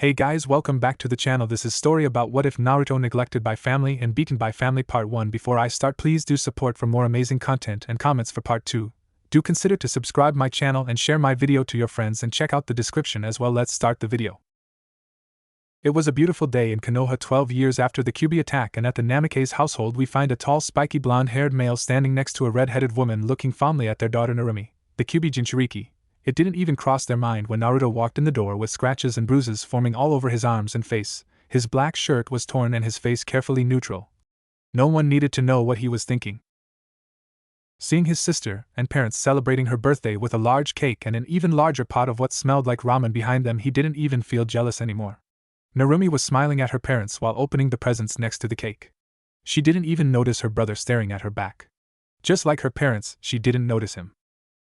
Hey guys, welcome back to the channel. This is story about what if Naruto neglected by family and beaten by family part 1. Before I start, please do support for more amazing content and comments for part 2. Do consider to subscribe my channel and share my video to your friends and check out the description as well. Let's start the video. It was a beautiful day in Konoha 12 years after the Kyuubi attack, and at the Namikaze household we find a tall spiky blonde-haired male standing next to a red-headed woman looking fondly at their daughter Narumi, the Kyuubi Jinchuriki. It didn't even cross their mind when Naruto walked in the door with scratches and bruises forming all over his arms and face. His black shirt was torn and his face carefully neutral. No one needed to know what he was thinking. Seeing his sister and parents celebrating her birthday with a large cake and an even larger pot of what smelled like ramen behind them, he didn't even feel jealous anymore. Narumi was smiling at her parents while opening the presents next to the cake. She didn't even notice her brother staring at her back. Just like her parents, she didn't notice him.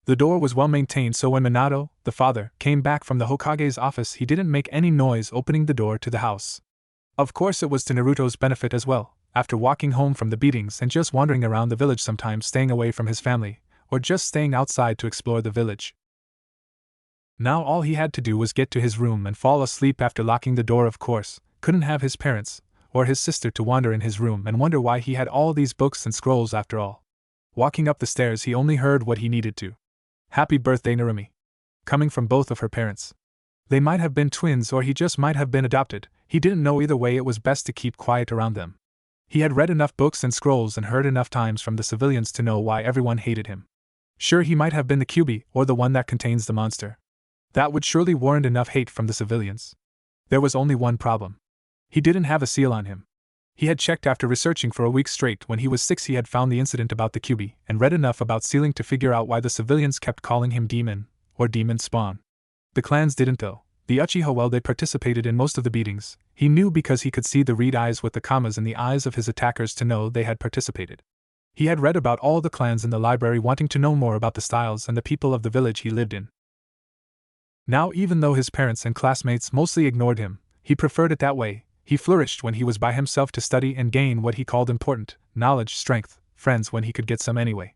The door was well maintained, so when Minato, the father, came back from the Hokage's office, he didn't make any noise opening the door to the house. Of course, it was to Naruto's benefit as well. After walking home from the beatings and just wandering around the village, sometimes staying away from his family, or just staying outside to explore the village. Now all he had to do was get to his room and fall asleep after locking the door. Of course, couldn't have his parents, or his sister to wander in his room and wonder why he had all these books and scrolls after all. Walking up the stairs, he only heard what he needed to. "Happy birthday, Narumi," coming from both of her parents. They might have been twins or he just might have been adopted. He didn't know. Either way, it was best to keep quiet around them. He had read enough books and scrolls and heard enough times from the civilians to know why everyone hated him. Sure, he might have been the Kyuubi or the one that contains the monster. That would surely warrant enough hate from the civilians. There was only one problem. He didn't have a seal on him. He had checked after researching for a week straight. When he was 6, he had found the incident about the Kyuubi and read enough about sealing to figure out why the civilians kept calling him demon or demon spawn. The clans didn't though. The Uchiha, well, they participated in most of the beatings. He knew because he could see the read eyes with the commas in the eyes of his attackers to know they had participated. He had read about all the clans in the library, wanting to know more about the styles and the people of the village he lived in. Now, even though his parents and classmates mostly ignored him, he preferred it that way. He flourished when he was by himself to study and gain what he called important knowledge, strength, friends when he could get some anyway.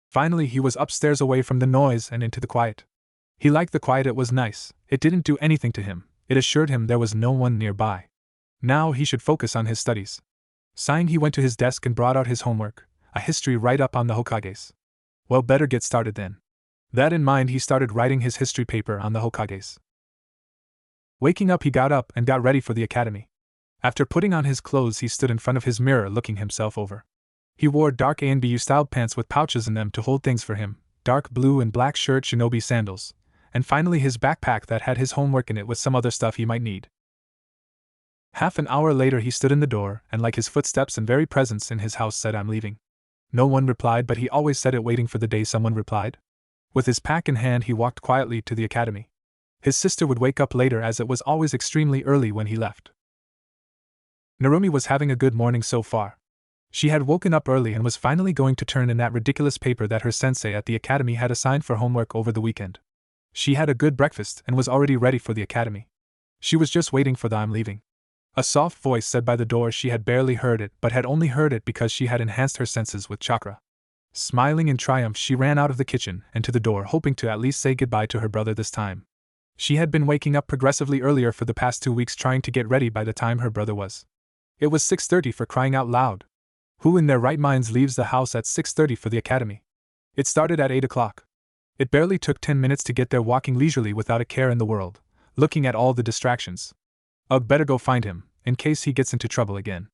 Finally, he was upstairs away from the noise and into the quiet. He liked the quiet. It was nice. It didn't do anything to him. It assured him there was no one nearby. Now he should focus on his studies. Sighing, he went to his desk and brought out his homework, a history write-up on the Hokages. Well, better get started then. That in mind, he started writing his history paper on the Hokages. Waking up, he got up and got ready for the academy. After putting on his clothes, he stood in front of his mirror looking himself over. He wore dark A&BU styled pants with pouches in them to hold things for him, dark blue and black shirt, shinobi sandals, and finally his backpack that had his homework in it with some other stuff he might need. Half an hour later, he stood in the door, and like his footsteps and very presence in his house said, "I'm leaving." No one replied, but he always said it, waiting for the day someone replied. With his pack in hand, he walked quietly to the academy. His sister would wake up later, as it was always extremely early when he left. Narumi was having a good morning so far. She had woken up early and was finally going to turn in that ridiculous paper that her sensei at the academy had assigned for homework over the weekend. She had a good breakfast and was already ready for the academy. She was just waiting for the "I'm leaving." A soft voice said by the door. She had barely heard it, but had only heard it because she had enhanced her senses with chakra. Smiling in triumph, she ran out of the kitchen and to the door, hoping to at least say goodbye to her brother this time. She had been waking up progressively earlier for the past 2 weeks, trying to get ready by the time her brother was. It was 6:30, for crying out loud. Who in their right minds leaves the house at 6:30 for the academy? It started at 8 o'clock. It barely took 10 minutes to get there, walking leisurely without a care in the world, looking at all the distractions. Ugh, better go find him, in case he gets into trouble again.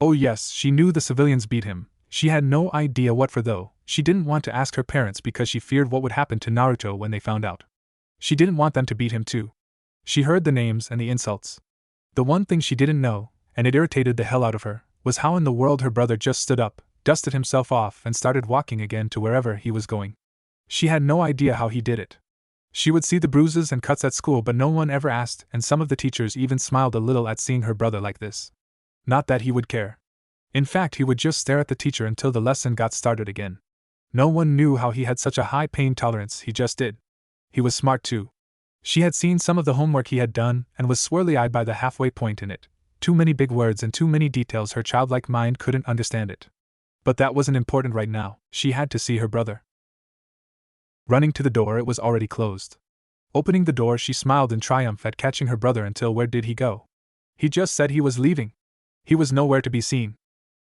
Oh yes, she knew the civilians beat him. She had no idea what for though. She didn't want to ask her parents because she feared what would happen to Naruto when they found out. She didn't want them to beat him too. She heard the names and the insults. The one thing she didn't know, and it irritated the hell out of her, was how in the world her brother just stood up, dusted himself off, and started walking again to wherever he was going. She had no idea how he did it. She would see the bruises and cuts at school, but no one ever asked, and some of the teachers even smiled a little at seeing her brother like this. Not that he would care. In fact, he would just stare at the teacher until the lesson got started again. No one knew how he had such a high pain tolerance. He just did. He was smart too. She had seen some of the homework he had done and was swirly-eyed by the halfway point in it. Too many big words and too many details. Her childlike mind couldn't understand it. But that wasn't important right now. She had to see her brother. Running to the door, it was already closed. Opening the door, she smiled in triumph at catching her brother until where did he go? He just said he was leaving. He was nowhere to be seen.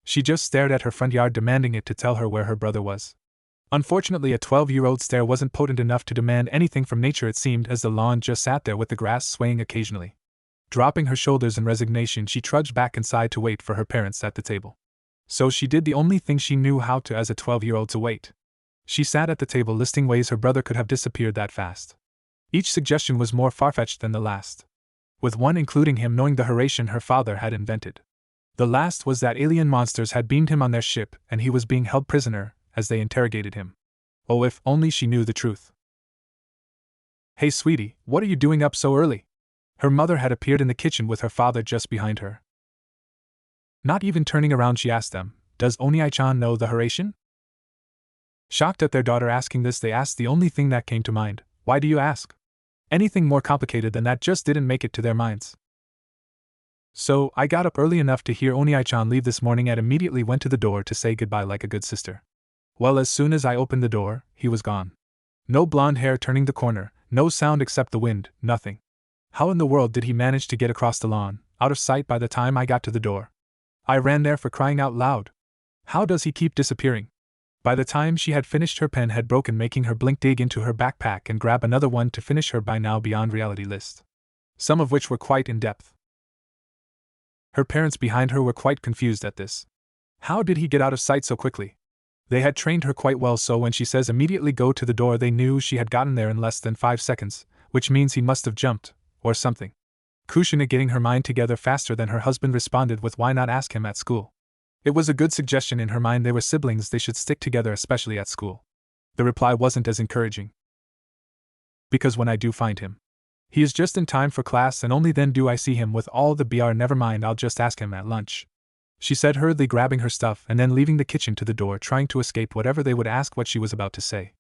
She just stared at her front yard, demanding it to tell her where her brother was. Unfortunately, a 12-year-old stare wasn't potent enough to demand anything from nature. It seemed as the lawn just sat there with the grass swaying occasionally. Dropping her shoulders in resignation, she trudged back inside to wait for her parents at the table. So she did the only thing she knew how to as a 12-year-old, to wait. She sat at the table listing ways her brother could have disappeared that fast. Each suggestion was more far-fetched than the last, with one including him knowing the Horatian her father had invented. The last was that alien monsters had beamed him on their ship and he was being held prisoner as they interrogated him. Oh, if only she knew the truth. "Hey sweetie, what are you doing up so early?" Her mother had appeared in the kitchen with her father just behind her. Not even turning around, she asked them, "Does Oniai-chan know the Horatian?" Shocked at their daughter asking this, they asked the only thing that came to mind: "Why do you ask?" Anything more complicated than that just didn't make it to their minds. "So, I got up early enough to hear Oniai-chan leave this morning and immediately went to the door to say goodbye like a good sister. Well, as soon as I opened the door, he was gone. No blonde hair turning the corner, no sound except the wind, nothing. How in the world did he manage to get across the lawn, out of sight by the time I got to the door? I ran there, for crying out loud. How does he keep disappearing?" By the time she had finished, her pen had broken, making her blink, dig into her backpack and grab another one to finish her by now beyond reality list, some of which were quite in depth. Her parents behind her were quite confused at this. How did he get out of sight so quickly? They had trained her quite well, so when she says immediately go to the door, they knew she had gotten there in less than 5 seconds, which means he must have jumped, or something. Kushina, getting her mind together faster than her husband, responded with, "Why not ask him at school?" It was a good suggestion in her mind. They were siblings, they should stick together, especially at school. The reply wasn't as encouraging. "Because when I do find him, he is just in time for class and only then do I see him with all the BR. Never mind, I'll just ask him at lunch," she said, hurriedly grabbing her stuff and then leaving the kitchen to the door, trying to escape whatever they would ask what she was about to say.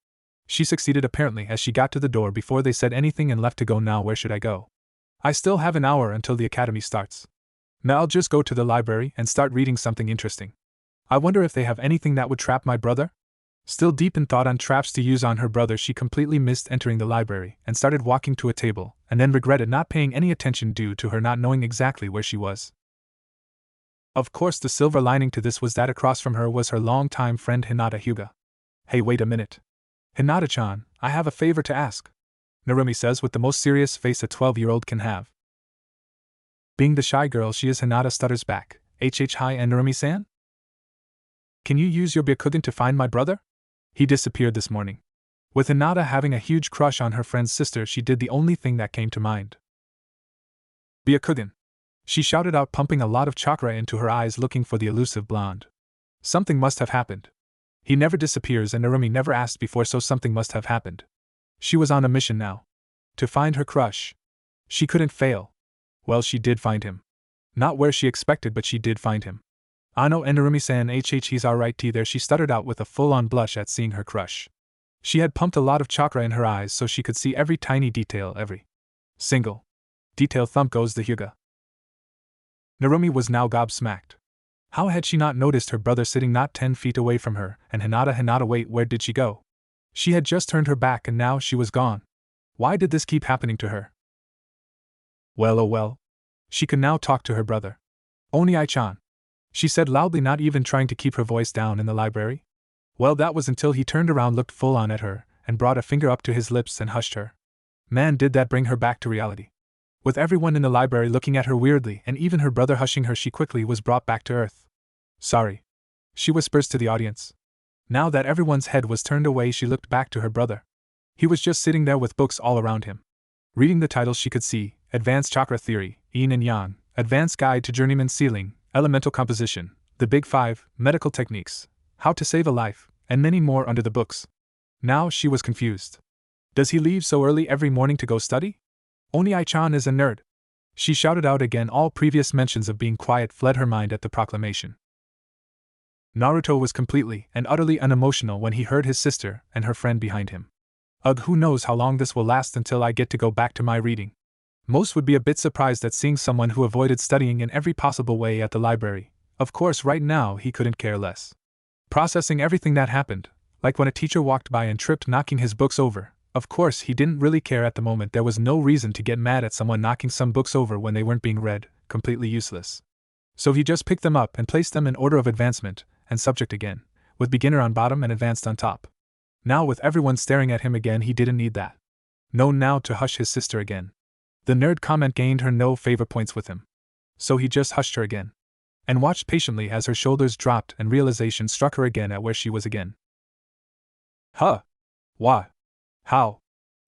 She succeeded apparently, as she got to the door before they said anything and left to go. "Now where should I go? I still have an hour until the academy starts. Now I'll just go to the library and start reading something interesting. I wonder if they have anything that would trap my brother?" Still deep in thought on traps to use on her brother, she completely missed entering the library and started walking to a table, and then regretted not paying any attention due to her not knowing exactly where she was. Of course, the silver lining to this was that across from her was her longtime friend Hinata Hyuga. "Hey, wait a minute. Hinata-chan, I have a favor to ask," Narumi says with the most serious face a 12-year-old can have. Being the shy girl she is, Hinata stutters back, Hi, and Narumi-san? Can you use your Byakugan to find my brother? He disappeared this morning." With Hinata having a huge crush on her friend's sister, she did the only thing that came to mind. "Byakugan!" she shouted out, pumping a lot of chakra into her eyes, looking for the elusive blonde. Something must have happened. He never disappears and Narumi never asked before, so something must have happened. She was on a mission now. To find her crush. She couldn't fail. Well, she did find him. Not where she expected, but she did find him. "Ano and Narumi-san, he's alright there," she stuttered out with a full-on blush at seeing her crush. She had pumped a lot of chakra in her eyes so she could see every tiny detail, every single detail. Thump goes the Hyuga. Narumi was now gobsmacked. How had she not noticed her brother sitting not 10 feet away from her, and Hinata, wait, where did she go? She had just turned her back and now she was gone. Why did this keep happening to her? Well, oh well. She could now talk to her brother. "Oniai-chan," she said loudly, not even trying to keep her voice down in the library. Well, that was until he turned around, looked full on at her, and brought a finger up to his lips and hushed her. Man, did that bring her back to reality. With everyone in the library looking at her weirdly and even her brother hushing her, she quickly was brought back to earth. "Sorry," she whispers to the audience. Now that everyone's head was turned away, she looked back to her brother. He was just sitting there with books all around him. Reading the titles she could see: Advanced Chakra Theory, Yin and Yang, Advanced Guide to Journeyman Sealing, Elemental Composition, The Big Five, Medical Techniques, How to Save a Life, and many more under the books. Now she was confused. Does he leave so early every morning to go study? Oniai-chan is a nerd. She shouted out again. All previous mentions of being quiet fled her mind at the proclamation. Naruto was completely and utterly unemotional when he heard his sister and her friend behind him. Ugh, who knows how long this will last until I get to go back to my reading. Most would be a bit surprised at seeing someone who avoided studying in every possible way at the library. Of course, right now he couldn't care less. Processing everything that happened, like when a teacher walked by and tripped, knocking his books over, Of course, he didn't really care at the moment. There was no reason to get mad at someone knocking some books over when they weren't being read, completely useless. So he just picked them up and placed them in order of advancement, and subject again, with beginner on bottom and advanced on top. Now, with everyone staring at him again, he didn't need that. No, now to hush his sister again. The nerd comment gained her no favor points with him. So he just hushed her again. And watched patiently as her shoulders dropped and realization struck her again at where she was again. Huh? Why? How?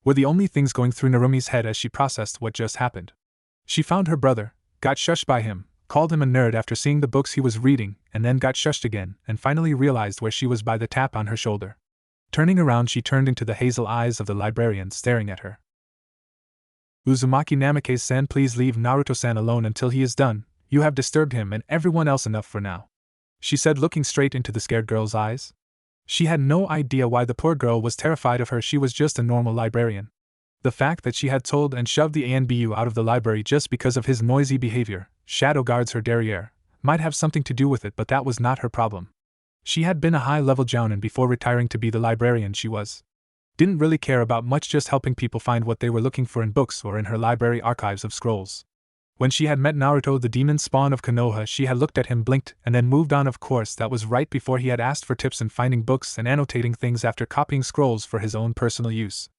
Were the only things going through Narumi's head as she processed what just happened. She found her brother, got shushed by him, called him a nerd after seeing the books he was reading, and then got shushed again, and finally realized where she was by the tap on her shoulder. Turning around, she turned into the hazel eyes of the librarian staring at her. Uzumaki Namikaze-san, please leave Naruto-san alone until he is done. You have disturbed him and everyone else enough for now, she said, looking straight into the scared girl's eyes. She had no idea why the poor girl was terrified of her. She was just a normal librarian. The fact that she had told and shoved the ANBU out of the library just because of his noisy behavior, shadow guards her derriere, might have something to do with it, but that was not her problem. She had been a high-level jounin before retiring to be the librarian she was. Didn't really care about much, just helping people find what they were looking for in books or in her library archives of scrolls. When she had met Naruto, the demon spawn of Konoha, she had looked at him, blinked, and then moved on. Of course, that was right before he had asked for tips in finding books and annotating things after copying scrolls for his own personal use.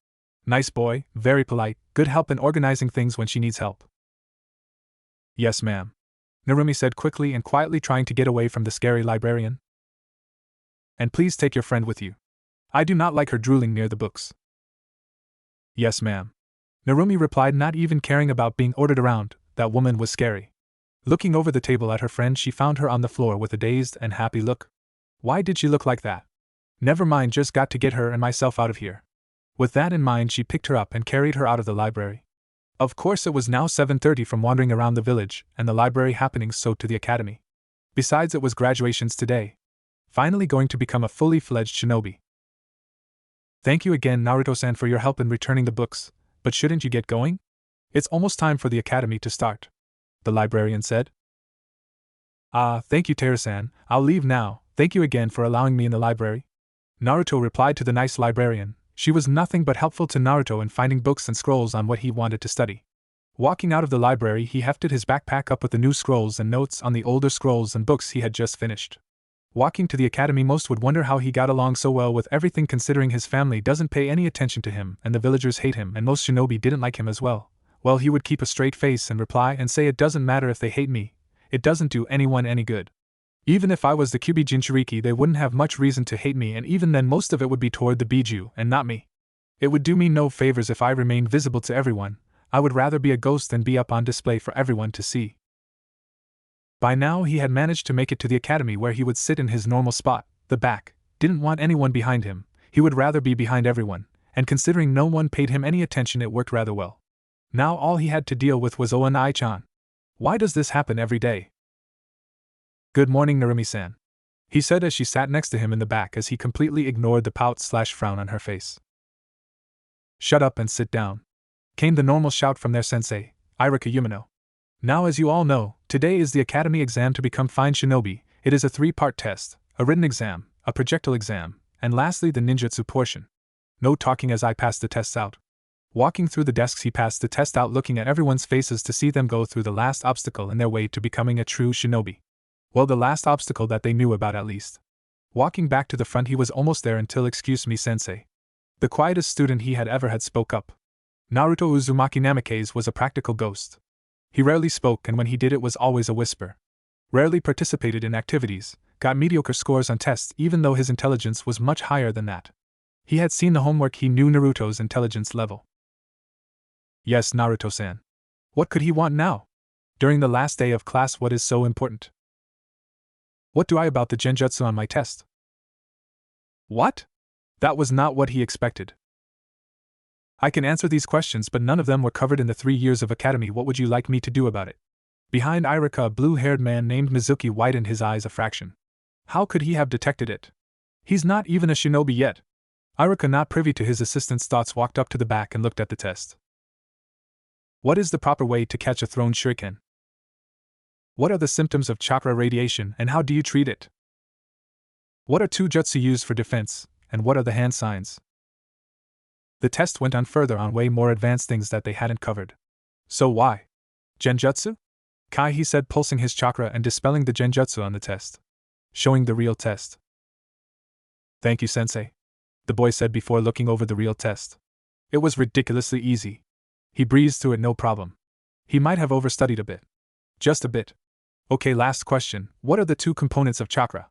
Nice boy, very polite, good help in organizing things when she needs help. Yes, ma'am, Narumi said quickly and quietly, trying to get away from the scary librarian. And please take your friend with you. I do not like her drooling near the books. Yes, ma'am, Narumi replied, not even caring about being ordered around. That woman was scary. Looking over the table at her friend, she found her on the floor with a dazed and happy look. Why did she look like that? Never mind, just got to get her and myself out of here. With that in mind, she picked her up and carried her out of the library. Of course, it was now 7:30 from wandering around the village and the library happenings, so to the academy. Besides, it was graduations today. Finally going to become a fully fledged shinobi. Thank you again, Naruto-san, for your help in returning the books, but shouldn't you get going? It's almost time for the academy to start, the librarian said. Thank you, Teru-san, I'll leave now. Thank you again for allowing me in the library. Naruto replied to the nice librarian. She was nothing but helpful to Naruto in finding books and scrolls on what he wanted to study. Walking out of the library, he hefted his backpack up with the new scrolls and notes on the older scrolls and books he had just finished. Walking to the academy, most would wonder how he got along so well with everything, considering his family doesn't pay any attention to him and the villagers hate him and most shinobi didn't like him as well. Well, he would keep a straight face and reply and say, it doesn't matter if they hate me, it doesn't do anyone any good. Even if I was the Kyuubi Jinchuriki, they wouldn't have much reason to hate me, and even then most of it would be toward the Biju and not me. It would do me no favors if I remained visible to everyone. I would rather be a ghost than be up on display for everyone to see. By now he had managed to make it to the academy, where he would sit in his normal spot, the back. Didn't want anyone behind him, he would rather be behind everyone, and considering no one paid him any attention, it worked rather well. Now all he had to deal with was Oanai-chan. Why does this happen every day? Good morning, Narumi-san, he said as she sat next to him in the back, as he completely ignored the pout/frown on her face. Shut up and sit down, came the normal shout from their sensei, Irika Yumino. Now, as you all know, today is the academy exam to become fine shinobi. It is a 3-part test, a written exam, a projectile exam, and lastly the ninjutsu portion. No talking as I passed the tests out. Walking through the desks, he passed the test out, looking at everyone's faces to see them go through the last obstacle in their way to becoming a true shinobi. Well, the last obstacle that they knew about, at least. Walking back to the front, he was almost there until, excuse me, sensei. The quietest student he had ever had spoke up. Naruto Uzumaki Namikaze was a practical ghost. He rarely spoke, and when he did, it was always a whisper. Rarely participated in activities, got mediocre scores on tests even though his intelligence was much higher than that. He had seen the homework, he knew Naruto's intelligence level. Yes, Naruto-san. What could he want now? During the last day of class, what is so important? What do I about the genjutsu on my test? What? That was not what he expected. I can answer these questions, but none of them were covered in the 3 years of academy. What would you like me to do about it? Behind Irika, a blue-haired man named Mizuki widened his eyes a fraction. How could he have detected it? He's not even a shinobi yet. Irika, not privy to his assistant's thoughts, walked up to the back and looked at the test. What is the proper way to catch a thrown shuriken? What are the symptoms of chakra radiation and how do you treat it? What are 2 jutsu used for defense, and what are the hand signs? The test went on further on way more advanced things that they hadn't covered. So why? Genjutsu? Kai, he said, pulsing his chakra and dispelling the genjutsu on the test. Showing the real test. Thank you, sensei, the boy said before looking over the real test. It was ridiculously easy. He breezed through it no problem. He might have overstudied a bit. Just a bit. Okay, last question. What are the two components of chakra?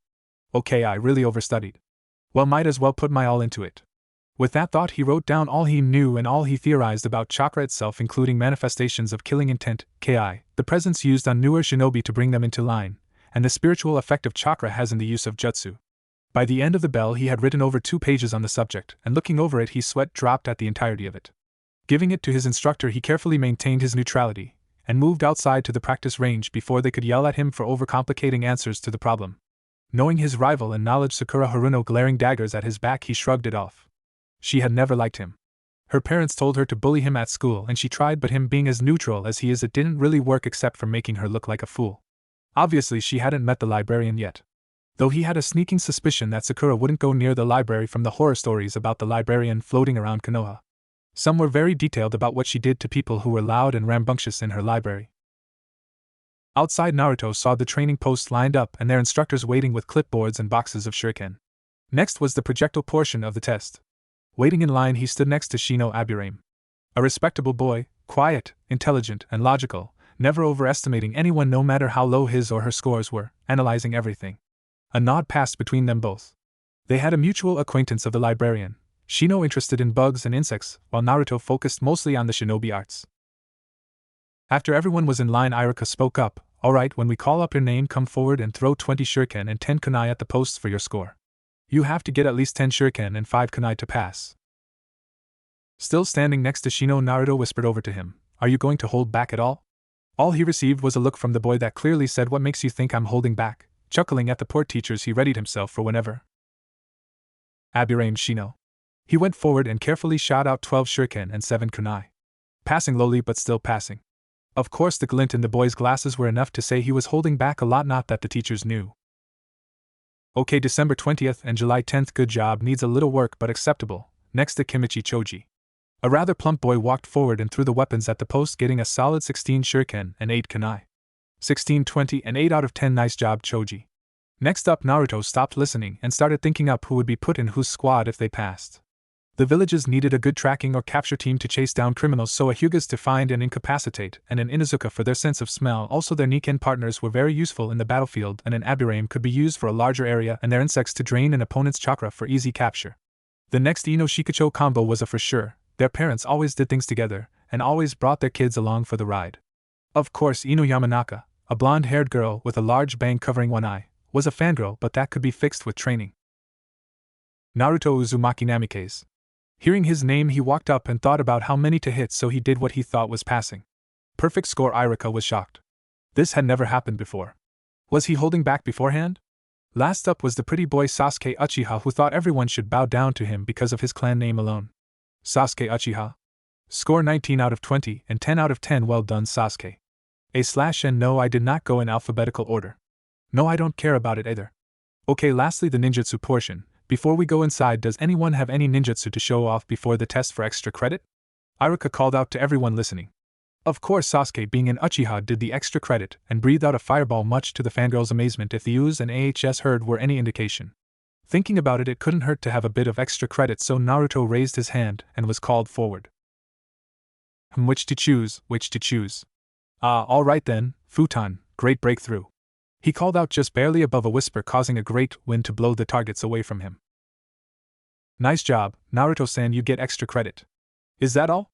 Okay, I really overstudied. Well, might as well put my all into it. With that thought, he wrote down all he knew and all he theorized about chakra itself, including manifestations of killing intent, ki, the presence used on newer shinobi to bring them into line, and the spiritual effect of chakra has in the use of jutsu. By the end of the bell, he had written over 2 pages on the subject, and looking over it, his sweat dropped at the entirety of it. Giving it to his instructor, he carefully maintained his neutrality, and moved outside to the practice range before they could yell at him for overcomplicating answers to the problem. Knowing his rival in knowledge, Sakura Haruno glaring daggers at his back, he shrugged it off. She had never liked him. Her parents told her to bully him at school, and she tried, but him being as neutral as he is, it didn't really work except for making her look like a fool. Obviously, she hadn't met the librarian yet. Though he had a sneaking suspicion that Sakura wouldn't go near the library from the horror stories about the librarian floating around Konoha. Some were very detailed about what she did to people who were loud and rambunctious in her library. Outside, Naruto saw the training posts lined up and their instructors waiting with clipboards and boxes of shuriken. Next was the projectile portion of the test. Waiting in line, he stood next to Shino Aburame. A respectable boy, quiet, intelligent, and logical, never overestimating anyone no matter how low his or her scores were, analyzing everything. A nod passed between them both. They had a mutual acquaintance of the librarian, Shino interested in bugs and insects, while Naruto focused mostly on the shinobi arts. After everyone was in line, Iruka spoke up. Alright, when we call up your name, come forward and throw 20 shuriken and 10 kunai at the posts for your score. You have to get at least 10 shuriken and 5 kunai to pass. Still standing next to Shino, Naruto whispered over to him, Are you going to hold back at all? All he received was a look from the boy that clearly said, What makes you think I'm holding back? Chuckling at the poor teachers, he readied himself for whenever. Aburame Shino. He went forward and carefully shot out 12 shuriken and 7 kunai. Passing lowly but still passing. Of course, the glint in the boy's glasses were enough to say he was holding back a lot, not that the teachers knew. Okay, December 20th and July 10th, good job, needs a little work but acceptable. Next to Kimichi Choji. A rather plump boy walked forward and threw the weapons at the post, getting a solid 16 shuriken and 8 kunai. 16, 20, and 8 out of 10, nice job, Choji. Next up, Naruto stopped listening and started thinking up who would be put in whose squad if they passed. The villages needed a good tracking or capture team to chase down criminals, so a Hyugas to find and incapacitate, and an Inuzuka for their sense of smell. Also, their Niken partners were very useful in the battlefield, and an Aburame could be used for a larger area, and their insects to drain an opponent's chakra for easy capture. The next Ino Shikacho combo was a for sure. Their parents always did things together, and always brought their kids along for the ride. Of course, Ino Yamanaka, a blonde-haired girl with a large bang covering one eye, was a fangirl, but that could be fixed with training. Naruto Uzumaki Namikaze. Hearing his name, he walked up and thought about how many to hit, so he did what he thought was passing. Perfect score. Iruka was shocked. This had never happened before. Was he holding back beforehand? Last up was the pretty boy Sasuke Uchiha, who thought everyone should bow down to him because of his clan name alone. Sasuke Uchiha. Score 19 out of 20 and 10 out of 10. Well done, Sasuke. And no, I did not go in alphabetical order. No, I don't care about it either. Okay, lastly, the ninjutsu portion. Before we go inside, does anyone have any ninjutsu to show off before the test for extra credit? Iruka called out to everyone listening. Of course, Sasuke, being an Uchiha, did the extra credit and breathed out a fireball, much to the fangirl's amazement. If the U's and AHS heard were any indication. Thinking about it, it couldn't hurt to have a bit of extra credit, so Naruto raised his hand and was called forward. Which to choose, which to choose. Alright then, Futon, great breakthrough. He called out just barely above a whisper, causing a great wind to blow the targets away from him. Nice job, Naruto-san, you get extra credit. Is that all?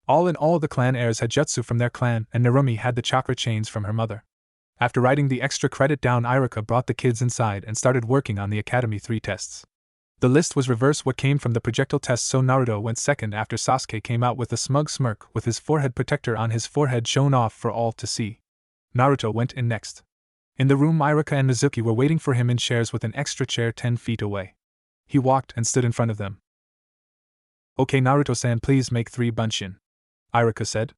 All in all, the clan heirs had jutsu from their clan, and Narumi had the chakra chains from her mother. After writing the extra credit down, Iruka brought the kids inside and started working on the Academy 3 tests. The list was reverse what came from the projectile test, so Naruto went second after Sasuke came out with a smug smirk with his forehead protector on his forehead shown off for all to see. Naruto went in next. In the room, Iruka and Mizuki were waiting for him in chairs with an extra chair 10 feet away. He walked and stood in front of them. Okay, Naruto-san, please make 3 bunshin, Iruka said.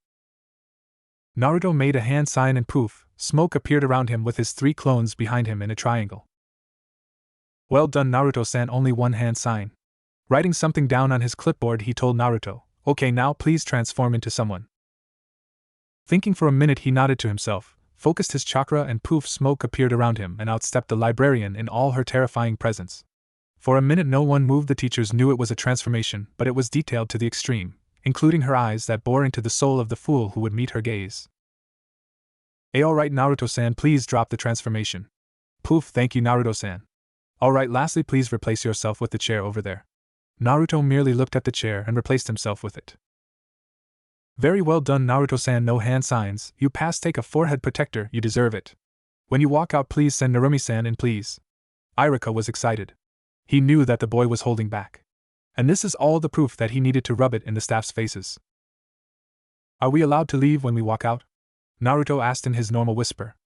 Naruto made a hand sign and poof, smoke appeared around him with his 3 clones behind him in a triangle. Well done, Naruto-san, only 1 hand sign. Writing something down on his clipboard, he told Naruto, "Okay, now please transform into someone." Thinking for a minute, he nodded to himself, focused his chakra, and poof, smoke appeared around him and outstepped the librarian in all her terrifying presence. For a minute no one moved. The teachers knew it was a transformation, but it was detailed to the extreme, including her eyes that bore into the soul of the fool who would meet her gaze. Alright Naruto-san, please drop the transformation. Poof, thank you Naruto-san. Alright, lastly please replace yourself with the chair over there. Naruto merely looked at the chair and replaced himself with it. Very well done Naruto-san, no hand signs, you passed. Take a forehead protector, you deserve it. When you walk out please send Narumi-san in please. Irika was excited. He knew that the boy was holding back. And this is all the proof that he needed to rub it in the staff's faces. Are we allowed to leave when we walk out? Naruto asked in his normal whisper.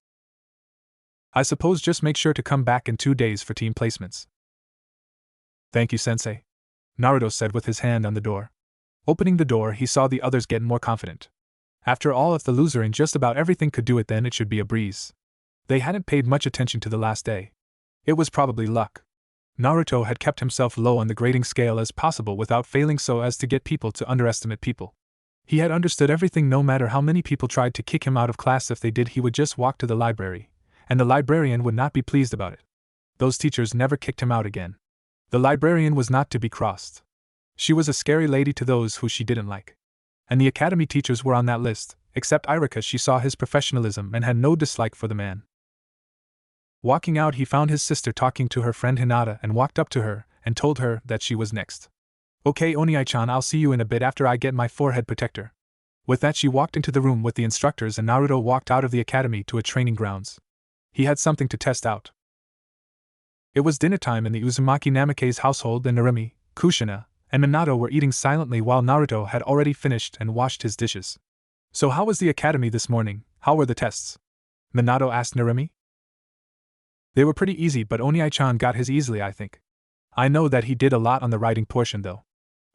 I suppose just make sure to come back in 2 days for team placements. Thank you, sensei. Naruto said with his hand on the door. Opening the door, he saw the others get more confident. After all, if the loser in just about everything could do it, then it should be a breeze. They hadn't paid much attention to the last day. It was probably luck. Naruto had kept himself low on the grading scale as possible without failing, so as to get people to underestimate people. He had understood everything. No matter how many people tried to kick him out of class, if they did, he would just walk to the library, and the librarian would not be pleased about it. Those teachers never kicked him out again. The librarian was not to be crossed. She was a scary lady to those who she didn't like. And the academy teachers were on that list, except Irika. She saw his professionalism and had no dislike for the man. Walking out, he found his sister talking to her friend Hinata and walked up to her and told her that she was next. Okay Oniai-chan, I'll see you in a bit after I get my forehead protector. With that she walked into the room with the instructors, and Naruto walked out of the academy to a training grounds. He had something to test out. It was dinner time in the Uzumaki Namake's household, and Narumi, Kushina, and Minato were eating silently while Naruto had already finished and washed his dishes. So how was the academy this morning? How were the tests? Minato asked Narumi. They were pretty easy, but Oniai-chan got his easily, I think. I know that he did a lot on the writing portion though.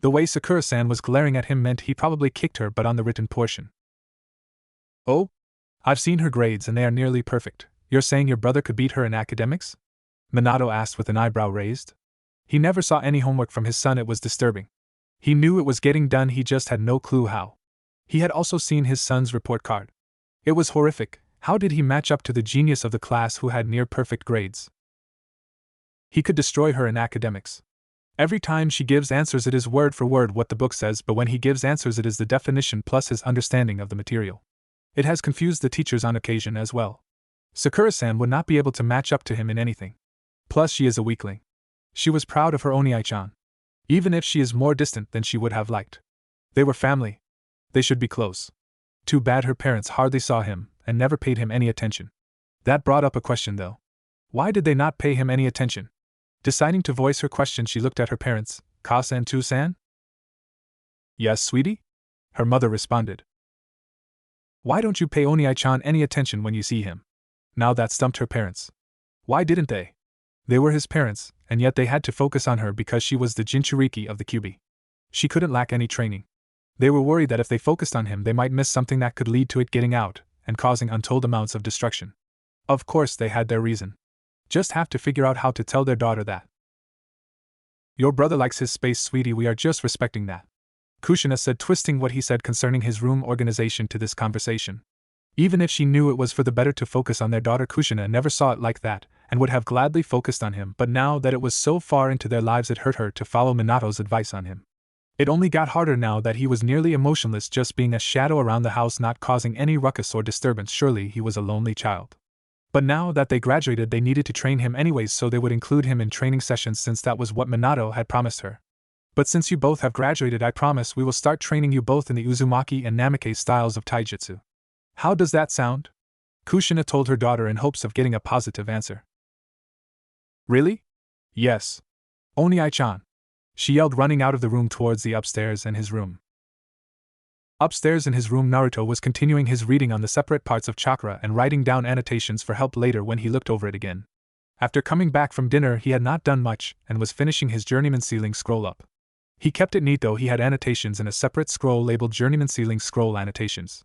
The way Sakura-san was glaring at him meant he probably kicked her, but on the written portion. Oh? I've seen her grades and they are nearly perfect. You're saying your brother could beat her in academics? Minato asked with an eyebrow raised. He never saw any homework from his son. It was disturbing. He knew it was getting done, he just had no clue how. He had also seen his son's report card. It was horrific. How did he match up to the genius of the class who had near-perfect grades? He could destroy her in academics. Every time she gives answers it is word for word what the book says, but when he gives answers it is the definition plus his understanding of the material. It has confused the teachers on occasion as well. Sakura-san would not be able to match up to him in anything. Plus she is a weakling. She was proud of her Oniai-chan. Even if she is more distant than she would have liked. They were family. They should be close. Too bad her parents hardly saw him and never paid him any attention. That brought up a question though. Why did they not pay him any attention? Deciding to voice her question, she looked at her parents. Ka-san too-san? Yes, sweetie? Her mother responded. Why don't you pay Oniai-chan any attention when you see him? Now that stumped her parents. Why didn't they? They were his parents, and yet they had to focus on her because she was the Jinchuriki of the Kyuubi. She couldn't lack any training. They were worried that if they focused on him they might miss something that could lead to it getting out and causing untold amounts of destruction. Of course they had their reason. Just have to figure out how to tell their daughter that. Your brother likes his space, sweetie, we are just respecting that. Kushina said, twisting what he said concerning his room organization to this conversation. Even if she knew it was for the better to focus on their daughter, Kushina never saw it like that, and would have gladly focused on him, but now that it was so far into their lives it hurt her to follow Minato's advice on him. It only got harder now that he was nearly emotionless, just being a shadow around the house, not causing any ruckus or disturbance. Surely he was a lonely child. But now that they graduated they needed to train him anyways, so they would include him in training sessions since that was what Minato had promised her. But since you both have graduated, I promise we will start training you both in the Uzumaki and Namake styles of taijutsu. How does that sound? Kushina told her daughter in hopes of getting a positive answer. Really? Yes. Oniai-chan. She yelled, running out of the room towards the upstairs and his room. Upstairs in his room, Naruto was continuing his reading on the separate parts of chakra and writing down annotations for help later when he looked over it again. After coming back from dinner he had not done much and was finishing his journeyman ceiling scroll up. He kept it neat though. He had annotations in a separate scroll labeled Journeyman Ceiling Scroll Annotations.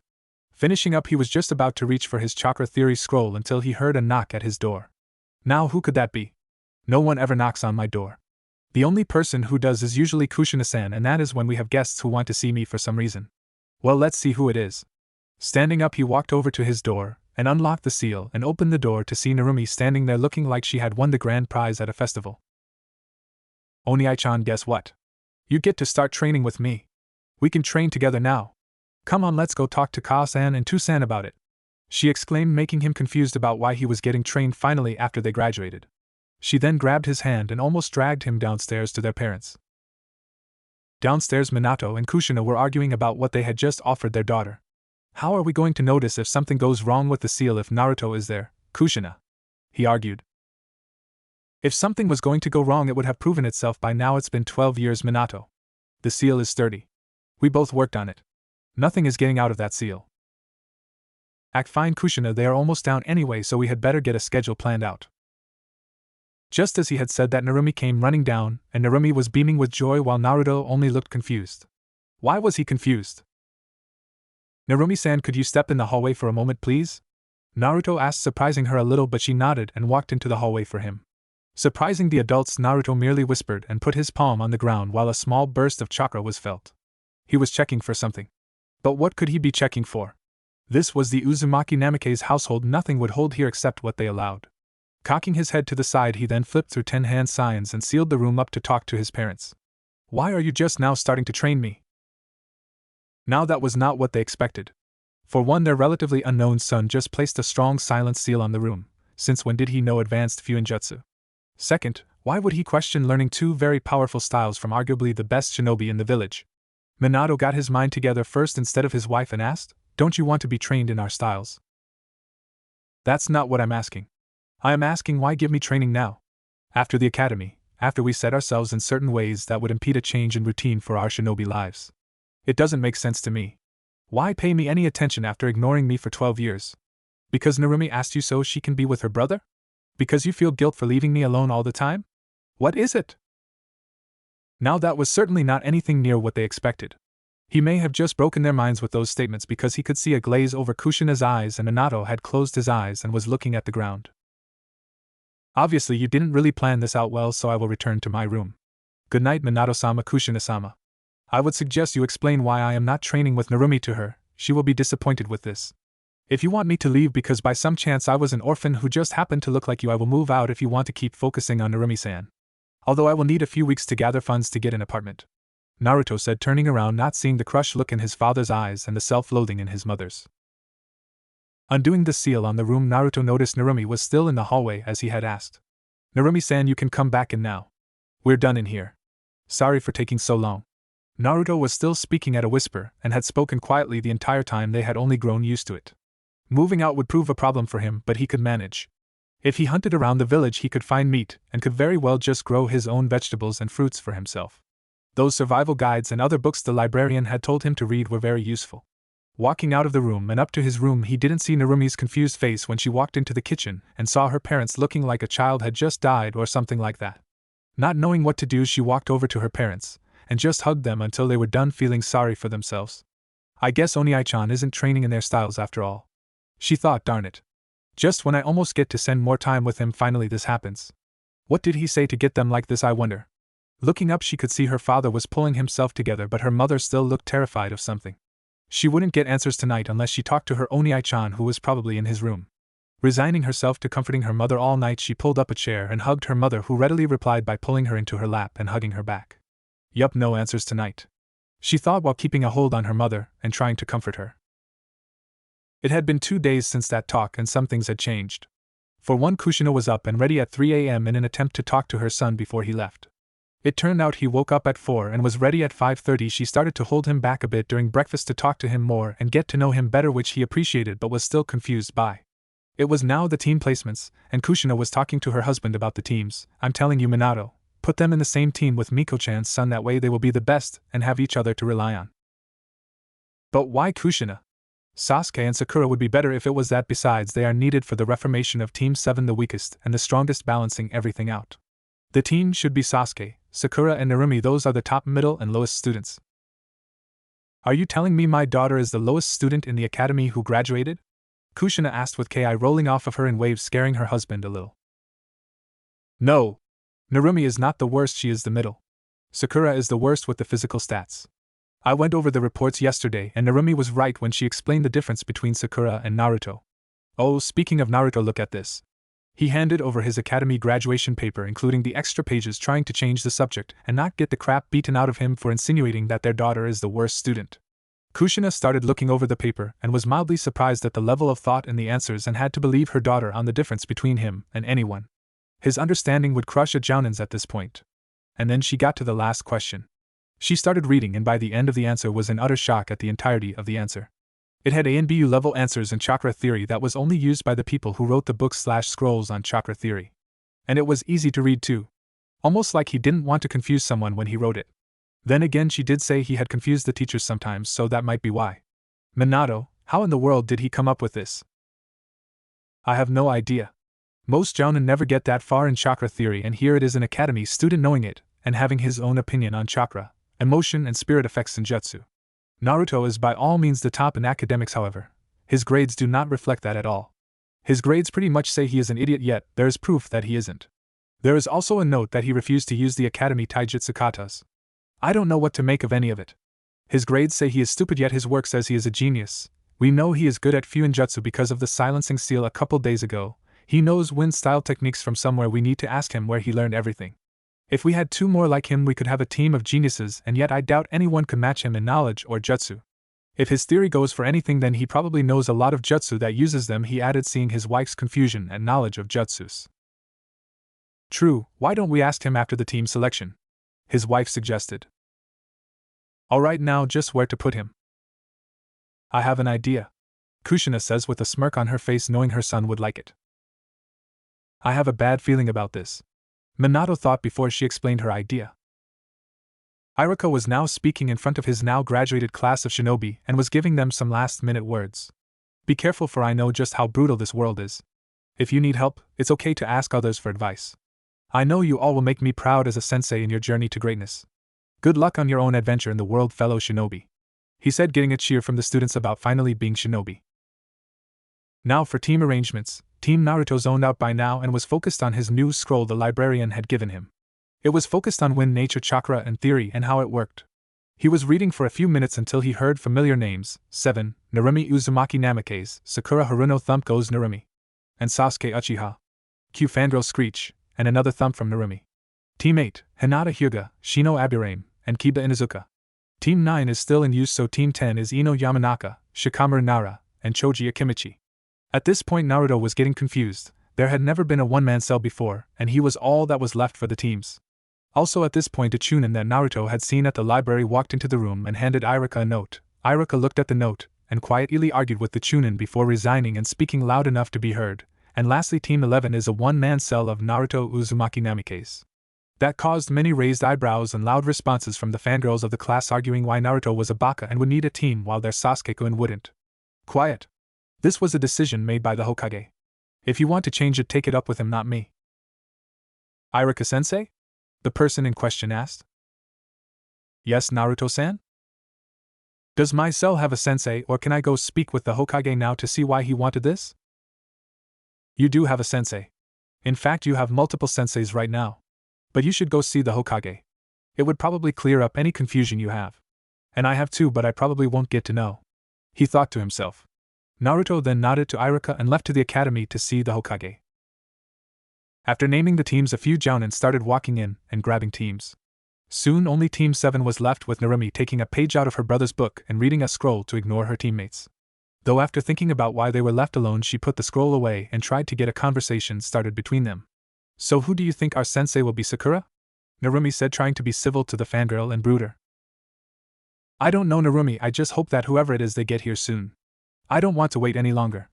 Finishing up, he was just about to reach for his chakra theory scroll until he heard a knock at his door. Now who could that be? No one ever knocks on my door. The only person who does is usually Kushina-san, and that is when we have guests who want to see me for some reason. Well, let's see who it is. Standing up, he walked over to his door, and unlocked the seal, and opened the door to see Narumi standing there looking like she had won the grand prize at a festival. Oni-chan, guess what? You get to start training with me. We can train together now. Come on, let's go talk to Ka-san and Tu-san about it, she exclaimed, making him confused about why he was getting trained finally after they graduated. She then grabbed his hand and almost dragged him downstairs to their parents. Downstairs, Minato and Kushina were arguing about what they had just offered their daughter. How are we going to notice if something goes wrong with the seal if Naruto is there, Kushina? He argued. If something was going to go wrong, it would have proven itself by now. It's been 12 years, Minato. The seal is sturdy. We both worked on it. Nothing is getting out of that seal. Act fine, Kushina, they are almost down anyway, so we had better get a schedule planned out. Just as he had said that, Narumi came running down, and Narumi was beaming with joy while Naruto only looked confused. Why was he confused? Narumi-san, could you step in the hallway for a moment, please? Naruto asked, surprising her a little, but she nodded and walked into the hallway for him. Surprising the adults, Naruto merely whispered and put his palm on the ground while a small burst of chakra was felt. He was checking for something. But what could he be checking for? This was the Uzumaki Namikaze's household. Nothing would hold here except what they allowed. Cocking his head to the side, he then flipped through 10 hand signs and sealed the room up to talk to his parents. Why are you just now starting to train me? Now that was not what they expected. For one, their relatively unknown son just placed a strong silent seal on the room. Since when did he know advanced Fuinjutsu? Second, why would he question learning two very powerful styles from arguably the best shinobi in the village? Minato got his mind together first instead of his wife and asked, don't you want to be trained in our styles? That's not what I'm asking. I am asking, why give me training now? After the academy, after we set ourselves in certain ways that would impede a change in routine for our shinobi lives. It doesn't make sense to me. Why pay me any attention after ignoring me for 12 years? Because Narumi asked you so she can be with her brother? Because you feel guilt for leaving me alone all the time? What is it? Now that was certainly not anything near what they expected. He may have just broken their minds with those statements because he could see a glaze over Kushina's eyes, and Minato had closed his eyes and was looking at the ground. Obviously you didn't really plan this out well, so I will return to my room. Good night, Minato-sama. Kushina-sama. I would suggest you explain why I am not training with Narumi to her. She will be disappointed with this. If you want me to leave because by some chance I was an orphan who just happened to look like you, I will move out if you want to keep focusing on Narumi-san. Although I will need a few weeks to gather funds to get an apartment. Naruto said, turning around, not seeing the crushed look in his father's eyes and the self-loathing in his mother's. Undoing the seal on the room, Naruto noticed Narumi was still in the hallway as he had asked. Narumi-san, you can come back in now. We're done in here. Sorry for taking so long. Naruto was still speaking at a whisper and had spoken quietly the entire time. They had only grown used to it. Moving out would prove a problem for him, but he could manage. If he hunted around the village, he could find meat and could very well just grow his own vegetables and fruits for himself. Those survival guides and other books the librarian had told him to read were very useful. Walking out of the room and up to his room, he didn't see Narumi's confused face when she walked into the kitchen and saw her parents looking like a child had just died or something like that. Not knowing what to do, she walked over to her parents and just hugged them until they were done feeling sorry for themselves. I guess Oni-chan isn't training in their styles after all. She thought, darn it. Just when I almost get to spend more time with him, finally this happens. What did he say to get them like this, I wonder? Looking up, she could see her father was pulling himself together, but her mother still looked terrified of something. She wouldn't get answers tonight unless she talked to her Oni-chan, who was probably in his room. Resigning herself to comforting her mother all night, she pulled up a chair and hugged her mother, who readily replied by pulling her into her lap and hugging her back. Yup, no answers tonight, she thought while keeping a hold on her mother and trying to comfort her. It had been 2 days since that talk, and some things had changed. For one, Kushina was up and ready at 3 a.m. in an attempt to talk to her son before he left. It turned out he woke up at 4 and was ready at 5:30. She started to hold him back a bit during breakfast to talk to him more and get to know him better, which he appreciated but was still confused by. It was now the team placements, and Kushina was talking to her husband about the teams. I'm telling you, Minato, put them in the same team with Miko-chan's son, that way they will be the best and have each other to rely on. But why Kushina? Sasuke and Sakura would be better if it was that. Besides, they are needed for the reformation of Team 7, the weakest and the strongest, balancing everything out. The team should be Sasuke, Sakura and Narumi. Those are the top, middle and lowest students. Are you telling me my daughter is the lowest student in the academy who graduated? Kushina asked with ki rolling off of her in waves, scaring her husband a little. No. Narumi is not the worst, she is the middle. Sakura is the worst with the physical stats. I went over the reports yesterday and Narumi was right when she explained the difference between Sakura and Naruto. Oh, speaking of Naruto, look at this. He handed over his academy graduation paper, including the extra pages, trying to change the subject and not get the crap beaten out of him for insinuating that their daughter is the worst student. Kushina started looking over the paper and was mildly surprised at the level of thought in the answers and had to believe her daughter on the difference between him and anyone. His understanding would crush a Jounins at this point. And then she got to the last question. She started reading and by the end of the answer was in utter shock at the entirety of the answer. It had A and BU level answers in chakra theory that was only used by the people who wrote the books/scrolls on chakra theory. And it was easy to read too. Almost like he didn't want to confuse someone when he wrote it. Then again, she did say he had confused the teachers sometimes, so that might be why. Minato, how in the world did he come up with this? I have no idea. Most jounin never get that far in chakra theory, and here it is an academy student knowing it, and having his own opinion on chakra, emotion and spirit effects in jutsu. Naruto is by all means the top in academics, however. His grades do not reflect that at all. His grades pretty much say he is an idiot, yet there is proof that he isn't. There is also a note that he refused to use the academy taijutsu katas. I don't know what to make of any of it. His grades say he is stupid, yet his work says he is a genius. We know he is good at Fuinjutsu because of the silencing seal a couple days ago. He knows wind style techniques from somewhere. We need to ask him where he learned everything. If we had two more like him, we could have a team of geniuses, and yet I doubt anyone could match him in knowledge or jutsu. If his theory goes for anything, then he probably knows a lot of jutsu that uses them, he added, seeing his wife's confusion and knowledge of jutsus. True, why don't we ask him after the team selection? His wife suggested. Alright, now just where to put him? I have an idea, Kushina says with a smirk on her face, knowing her son would like it. I have a bad feeling about this, Minato thought before she explained her idea. Iruka was now speaking in front of his now graduated class of shinobi and was giving them some last-minute words. Be careful, for I know just how brutal this world is. If you need help, it's okay to ask others for advice. I know you all will make me proud as a sensei in your journey to greatness. Good luck on your own adventure in the world, fellow shinobi, he said, getting a cheer from the students about finally being shinobi. Now for team arrangements. Team Naruto zoned out by now and was focused on his new scroll the librarian had given him. It was focused on wind nature chakra and theory and how it worked. He was reading for a few minutes until he heard familiar names: 7, Narumi Uzumaki Namikaze, Sakura Haruno Thump Goes Narumi, and Sasuke Uchiha. Q Fangirl Screech, and another thump from Narumi. Team 8, Hinata Hyuga, Shino Aburame, and Kiba Inuzuka. Team 9 is still in use, so Team 10 is Ino Yamanaka, Shikamaru Nara, and Choji Akimichi. At this point Naruto was getting confused. There had never been a one-man cell before, and he was all that was left for the teams. Also at this point a chunin that Naruto had seen at the library walked into the room and handed Iruka a note. Iruka looked at the note, and quietly argued with the chunin before resigning and speaking loud enough to be heard. And lastly, Team 11 is a one-man cell of Naruto Uzumaki Namikaze. That caused many raised eyebrows and loud responses from the fangirls of the class, arguing why Naruto was a baka and would need a team while their Sasuke-kun wouldn't. Quiet. This was a decision made by the Hokage. If you want to change it, take it up with him, not me. Iruka-sensei? The person in question asked. Yes, Naruto-san? Does my cell have a sensei, or can I go speak with the Hokage now to see why he wanted this? You do have a sensei. In fact, you have multiple senseis right now. But you should go see the Hokage. It would probably clear up any confusion you have. And I have too, but I probably won't get to know, he thought to himself. Naruto then nodded to Iruka and left to the academy to see the Hokage. After naming the teams, a few jounin started walking in and grabbing teams. Soon only Team 7 was left, with Narumi taking a page out of her brother's book and reading a scroll to ignore her teammates. Though after thinking about why they were left alone, she put the scroll away and tried to get a conversation started between them. So who do you think our sensei will be, Sakura? Narumi said, trying to be civil to the fangirl and brooder. I don't know, Narumi, I just hope that whoever it is, they get here soon. I don't want to wait any longer.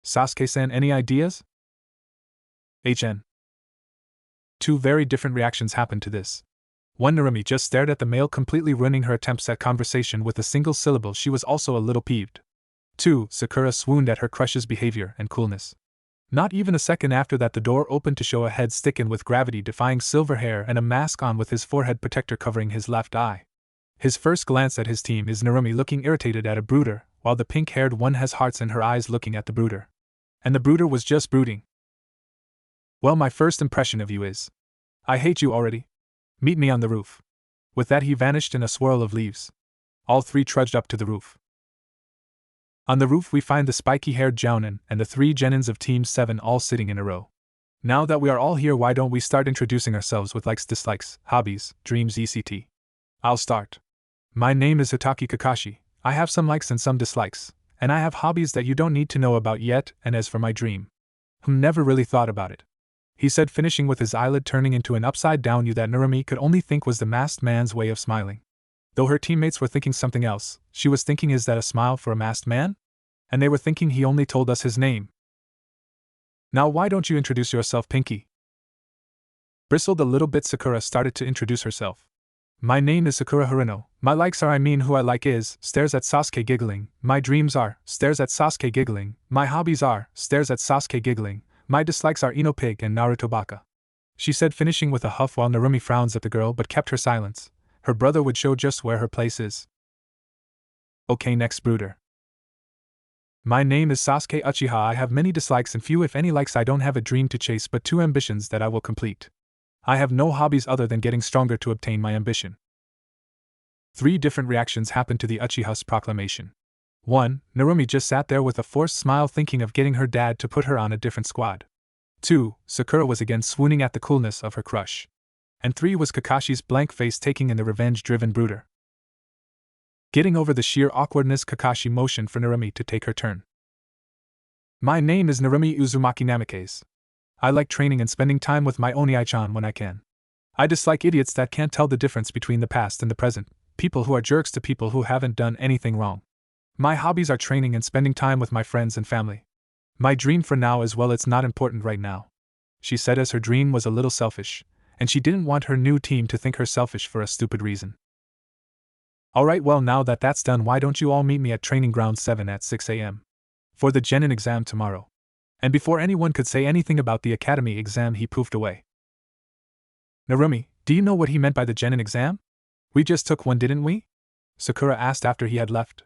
Sasuke-san, any ideas? HN. Two very different reactions happened to this. One, Narumi just stared at the male, completely ruining her attempts at conversation with a single syllable. She was also a little peeved. 2, Sakura swooned at her crush's behavior and coolness. Not even a second after that, the door opened to show a head sticking with gravity-defying silver hair and a mask on, with his forehead protector covering his left eye. His first glance at his team is Narumi looking irritated at a brooder, while the pink-haired one has hearts in her eyes looking at the brooder. And the brooder was just brooding. Well, my first impression of you is, I hate you already. Meet me on the roof. With that, he vanished in a swirl of leaves. All three trudged up to the roof. On the roof, we find the spiky-haired Jounin and the 3 genins of Team 7 all sitting in a row. Now that we are all here, why don't we start introducing ourselves with likes, dislikes, hobbies, dreams, etc. I'll start. My name is Hitaki Kakashi. I have some likes and some dislikes, and I have hobbies that you don't need to know about yet, and as for my dream, never really thought about it, he said, finishing with his eyelid turning into an upside-down U that Narumi could only think was the masked man's way of smiling. Though her teammates were thinking something else, she was thinking, is that a smile for a masked man? And they were thinking he only told us his name. Now why don't you introduce yourself, Pinky? Bristled a little bit, Sakura started to introduce herself. My name is Sakura Harino. My likes are who I like is, stares at Sasuke giggling. My dreams are, stares at Sasuke giggling. My hobbies are, stares at Sasuke giggling. My dislikes are Ino Pig and Naruto Baka. She said, finishing with a huff while Narumi frowns at the girl but kept her silence. Her brother would show just where her place is. Okay, next brooder. My name is Sasuke Uchiha. I have many dislikes and few if any likes. I don't have a dream to chase but 2 ambitions that I will complete. I have no hobbies other than getting stronger to obtain my ambition. 3 different reactions happened to the Uchiha's proclamation. 1. Narumi just sat there with a forced smile thinking of getting her dad to put her on a different squad. 2. Sakura was again swooning at the coolness of her crush. And 3 was Kakashi's blank face taking in the revenge-driven brooder. Getting over the sheer awkwardness, Kakashi motioned for Narumi to take her turn. My name is Narumi Uzumaki Namikaze. I like training and spending time with my Oni-chan when I can. I dislike idiots that can't tell the difference between the past and the present, people who are jerks to people who haven't done anything wrong. My hobbies are training and spending time with my friends and family. My dream for now is, well, it's not important right now, she said, as her dream was a little selfish, and she didn't want her new team to think her selfish for a stupid reason. Alright, well, now that that's done, why don't you all meet me at Training Ground 7 at 6 a.m. for the Genin exam tomorrow. And before anyone could say anything about the academy exam, he poofed away. Narumi, do you know what he meant by the Genin exam? We just took one, didn't we? Sakura asked after he had left.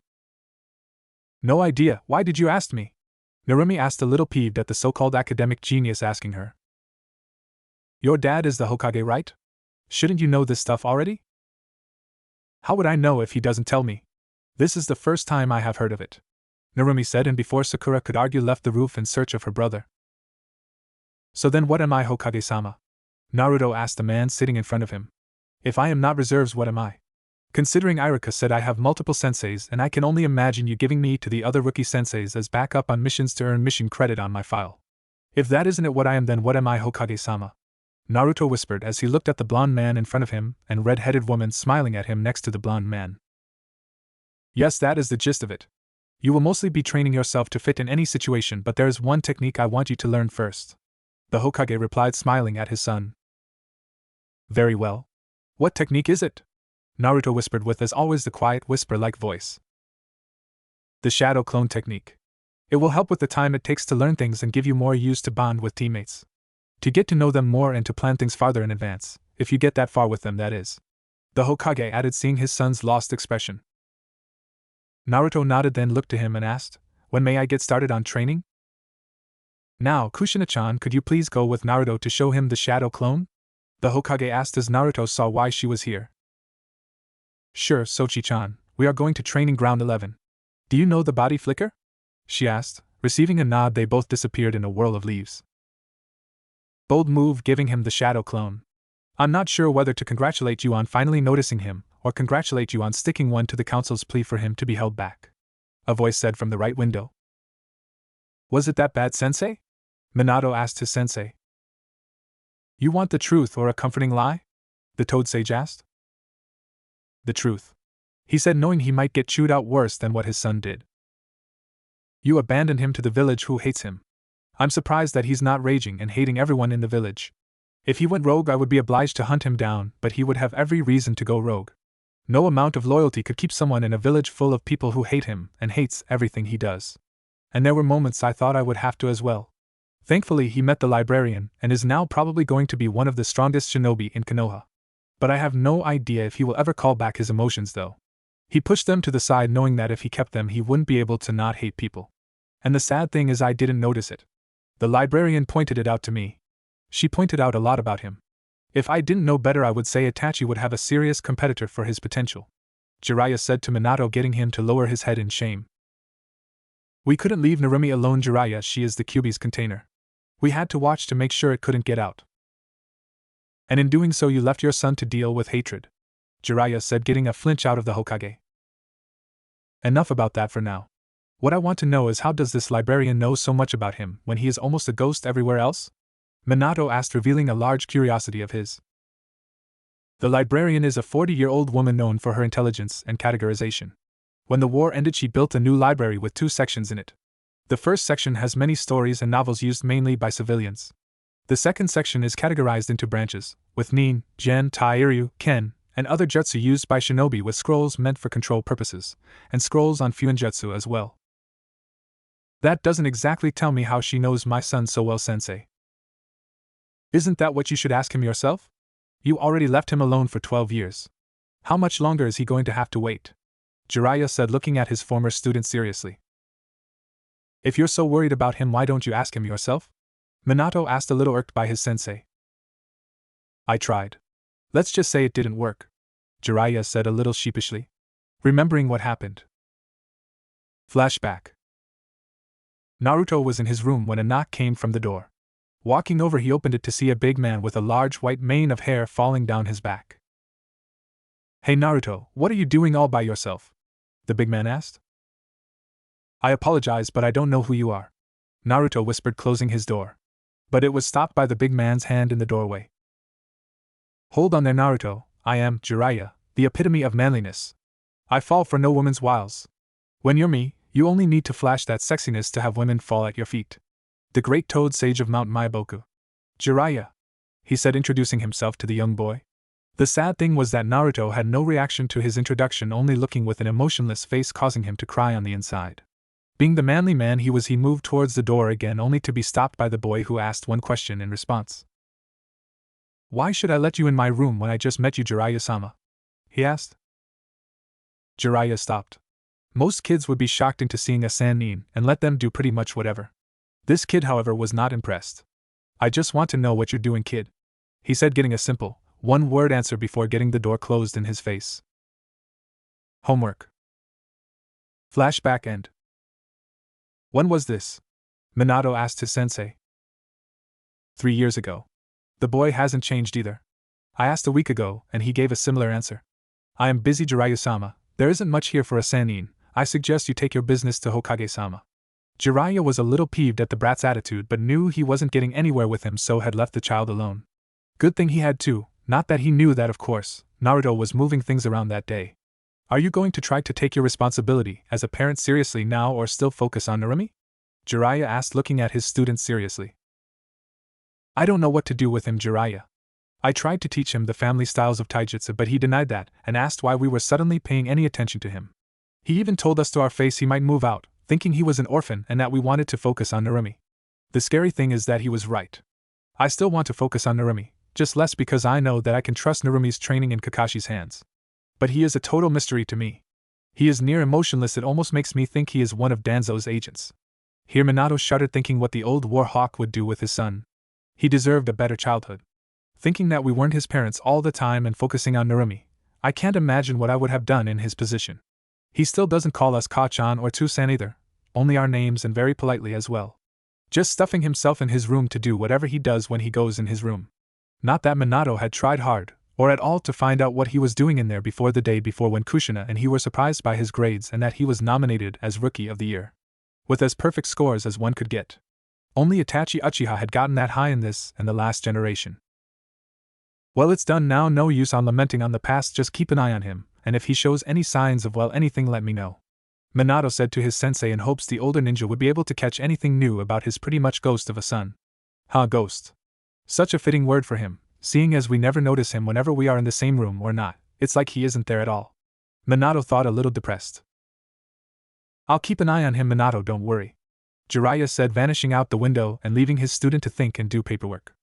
No idea. Why did you ask me? Narumi asked, a little peeved at the so-called academic genius asking her. Your dad is the Hokage, right? Shouldn't you know this stuff already? How would I know if he doesn't tell me? This is the first time I have heard of it, Narumi said, and before Sakura could argue left the roof in search of her brother. So then what am I, Hokage-sama? Naruto asked the man sitting in front of him. If I am not reserves, what am I? Considering Iruka said I have multiple senseis, and I can only imagine you giving me to the other rookie senseis as backup on missions to earn mission credit on my file. If that isn't it, what I am, then what am I, Hokage-sama? Naruto whispered as he looked at the blonde man in front of him and red-headed woman smiling at him next to the blonde man. Yes, that is the gist of it. You will mostly be training yourself to fit in any situation, but there's one technique I want you to learn first, the Hokage replied, smiling at his son. Very well. What technique is it? Naruto whispered with, as always, the quiet whisper-like voice. The shadow clone technique. It will help with the time it takes to learn things and give you more use to bond with teammates. To get to know them more and to plan things farther in advance, if you get that far with them, that is. The Hokage added, seeing his son's lost expression. Naruto nodded, then looked to him and asked, when may I get started on training? Now, Kushina-chan, could you please go with Naruto to show him the shadow clone? The Hokage asked as Naruto saw why she was here. Sure, Sochi-chan, we are going to Training Ground 11. Do you know the body flicker? She asked. Receiving a nod, they both disappeared in a whirl of leaves. Bold move, giving him the shadow clone. I'm not sure whether to congratulate you on finally noticing him, or congratulate you on sticking one to the council's plea for him to be held back, a voice said from the right window. Was it that bad, sensei? Minato asked his sensei. You want the truth or a comforting lie? The toad sage asked. The truth, he said, knowing he might get chewed out worse than what his son did. You abandoned him to the village who hates him. I'm surprised that he's not raging and hating everyone in the village. If he went rogue, I would be obliged to hunt him down, but he would have every reason to go rogue. No amount of loyalty could keep someone in a village full of people who hate him and hates everything he does. And there were moments I thought I would have to as well. Thankfully, he met the librarian and is now probably going to be one of the strongest shinobi in Konoha. But I have no idea if he will ever call back his emotions, though. He pushed them to the side, knowing that if he kept them, he wouldn't be able to not hate people. And the sad thing is, I didn't notice it. The librarian pointed it out to me. She pointed out a lot about him. If I didn't know better, I would say Itachi would have a serious competitor for his potential. Jiraiya said to Minato, getting him to lower his head in shame. We couldn't leave Narumi alone, Jiraiya. She is the Kyuubi's container. We had to watch to make sure it couldn't get out. And in doing so, you left your son to deal with hatred, Jiraiya said, getting a flinch out of the Hokage. Enough about that for now. What I want to know is, how does this librarian know so much about him when he is almost a ghost everywhere else? Minato asked, revealing a large curiosity of his. The librarian is a 40-year-old woman known for her intelligence and categorization. When the war ended, she built a new library with 2 sections in it. The first section has many stories and novels used mainly by civilians. The second section is categorized into branches, with nin, gen, tairyu, ken, and other jutsu used by shinobi, with scrolls meant for control purposes, and scrolls on fuinjutsu as well. That doesn't exactly tell me how she knows my son so well, sensei. Isn't that what you should ask him yourself? You already left him alone for 12 years. How much longer is he going to have to wait? Jiraiya said, looking at his former student seriously. If you're so worried about him, why don't you ask him yourself? Minato asked, a little irked by his sensei. I tried. Let's just say it didn't work, Jiraiya said a little sheepishly, remembering what happened. Flashback. Naruto was in his room when a knock came from the door. Walking over, he opened it to see a big man with a large white mane of hair falling down his back. Hey Naruto, what are you doing all by yourself? The big man asked. I apologize, but I don't know who you are, Naruto whispered, closing his door. But it was stopped by the big man's hand in the doorway. Hold on there, Naruto. I am Jiraiya, the epitome of manliness. I fall for no woman's wiles. When you're me, you only need to flash that sexiness to have women fall at your feet. The great toad sage of Mount Maiboku. Jiraiya, he said, introducing himself to the young boy. The sad thing was that Naruto had no reaction to his introduction, only looking with an emotionless face, causing him to cry on the inside. Being the manly man he was, he moved towards the door again, only to be stopped by the boy, who asked one question in response. Why should I let you in my room when I just met you, Jiraiya-sama? He asked. Jiraiya stopped. Most kids would be shocked into seeing a Sannin and let them do pretty much whatever. This kid, however, was not impressed. I just want to know what you're doing, kid, he said, getting a simple, one-word answer before getting the door closed in his face. Homework. Flashback end. When was this? Minato asked his sensei. 3 years ago. The boy hasn't changed either. I asked a week ago, and he gave a similar answer. I am busy, Jiraiya-sama. There isn't much here for a Sannin. I suggest you take your business to Hokage-sama. Jiraiya was a little peeved at the brat's attitude, but knew he wasn't getting anywhere with him, so had left the child alone. Good thing he had too, not that he knew that, of course, Naruto was moving things around that day. Are you going to try to take your responsibility as a parent seriously now, or still focus on Narumi? Jiraiya asked, looking at his student seriously. I don't know what to do with him, Jiraiya. I tried to teach him the family styles of taijutsu, but he denied that, and asked why we were suddenly paying any attention to him. He even told us to our face he might move out, thinking he was an orphan and that we wanted to focus on Narumi. The scary thing is that he was right. I still want to focus on Narumi, just less because I know that I can trust Narumi's training in Kakashi's hands. But he is a total mystery to me. He is near emotionless, it almost makes me think he is one of Danzo's agents. Here Minato shuddered, thinking what the old war hawk would do with his son. He deserved a better childhood. Thinking that we weren't his parents all the time and focusing on Narumi, I can't imagine what I would have done in his position. He still doesn't call us Ka-chan or Tsu-san either, only our names, and very politely as well. Just stuffing himself in his room to do whatever he does when he goes in his room. Not that Minato had tried hard, or at all, to find out what he was doing in there before the day before, when Kushina and he were surprised by his grades and that he was nominated as Rookie of the Year. With as perfect scores as one could get. Only Itachi Uchiha had gotten that high in this and the last generation. Well, it's done now, no use on lamenting on the past, just keep an eye on him, and if he shows any signs of, well, anything, let me know. Minato said to his sensei, in hopes the older ninja would be able to catch anything new about his pretty much ghost of a son. Ghost. Such a fitting word for him, seeing as we never notice him whenever we are in the same room or not. It's like he isn't there at all. Minato thought, a little depressed. I'll keep an eye on him, Minato, don't worry, Jiraiya said, vanishing out the window and leaving his student to think and do paperwork.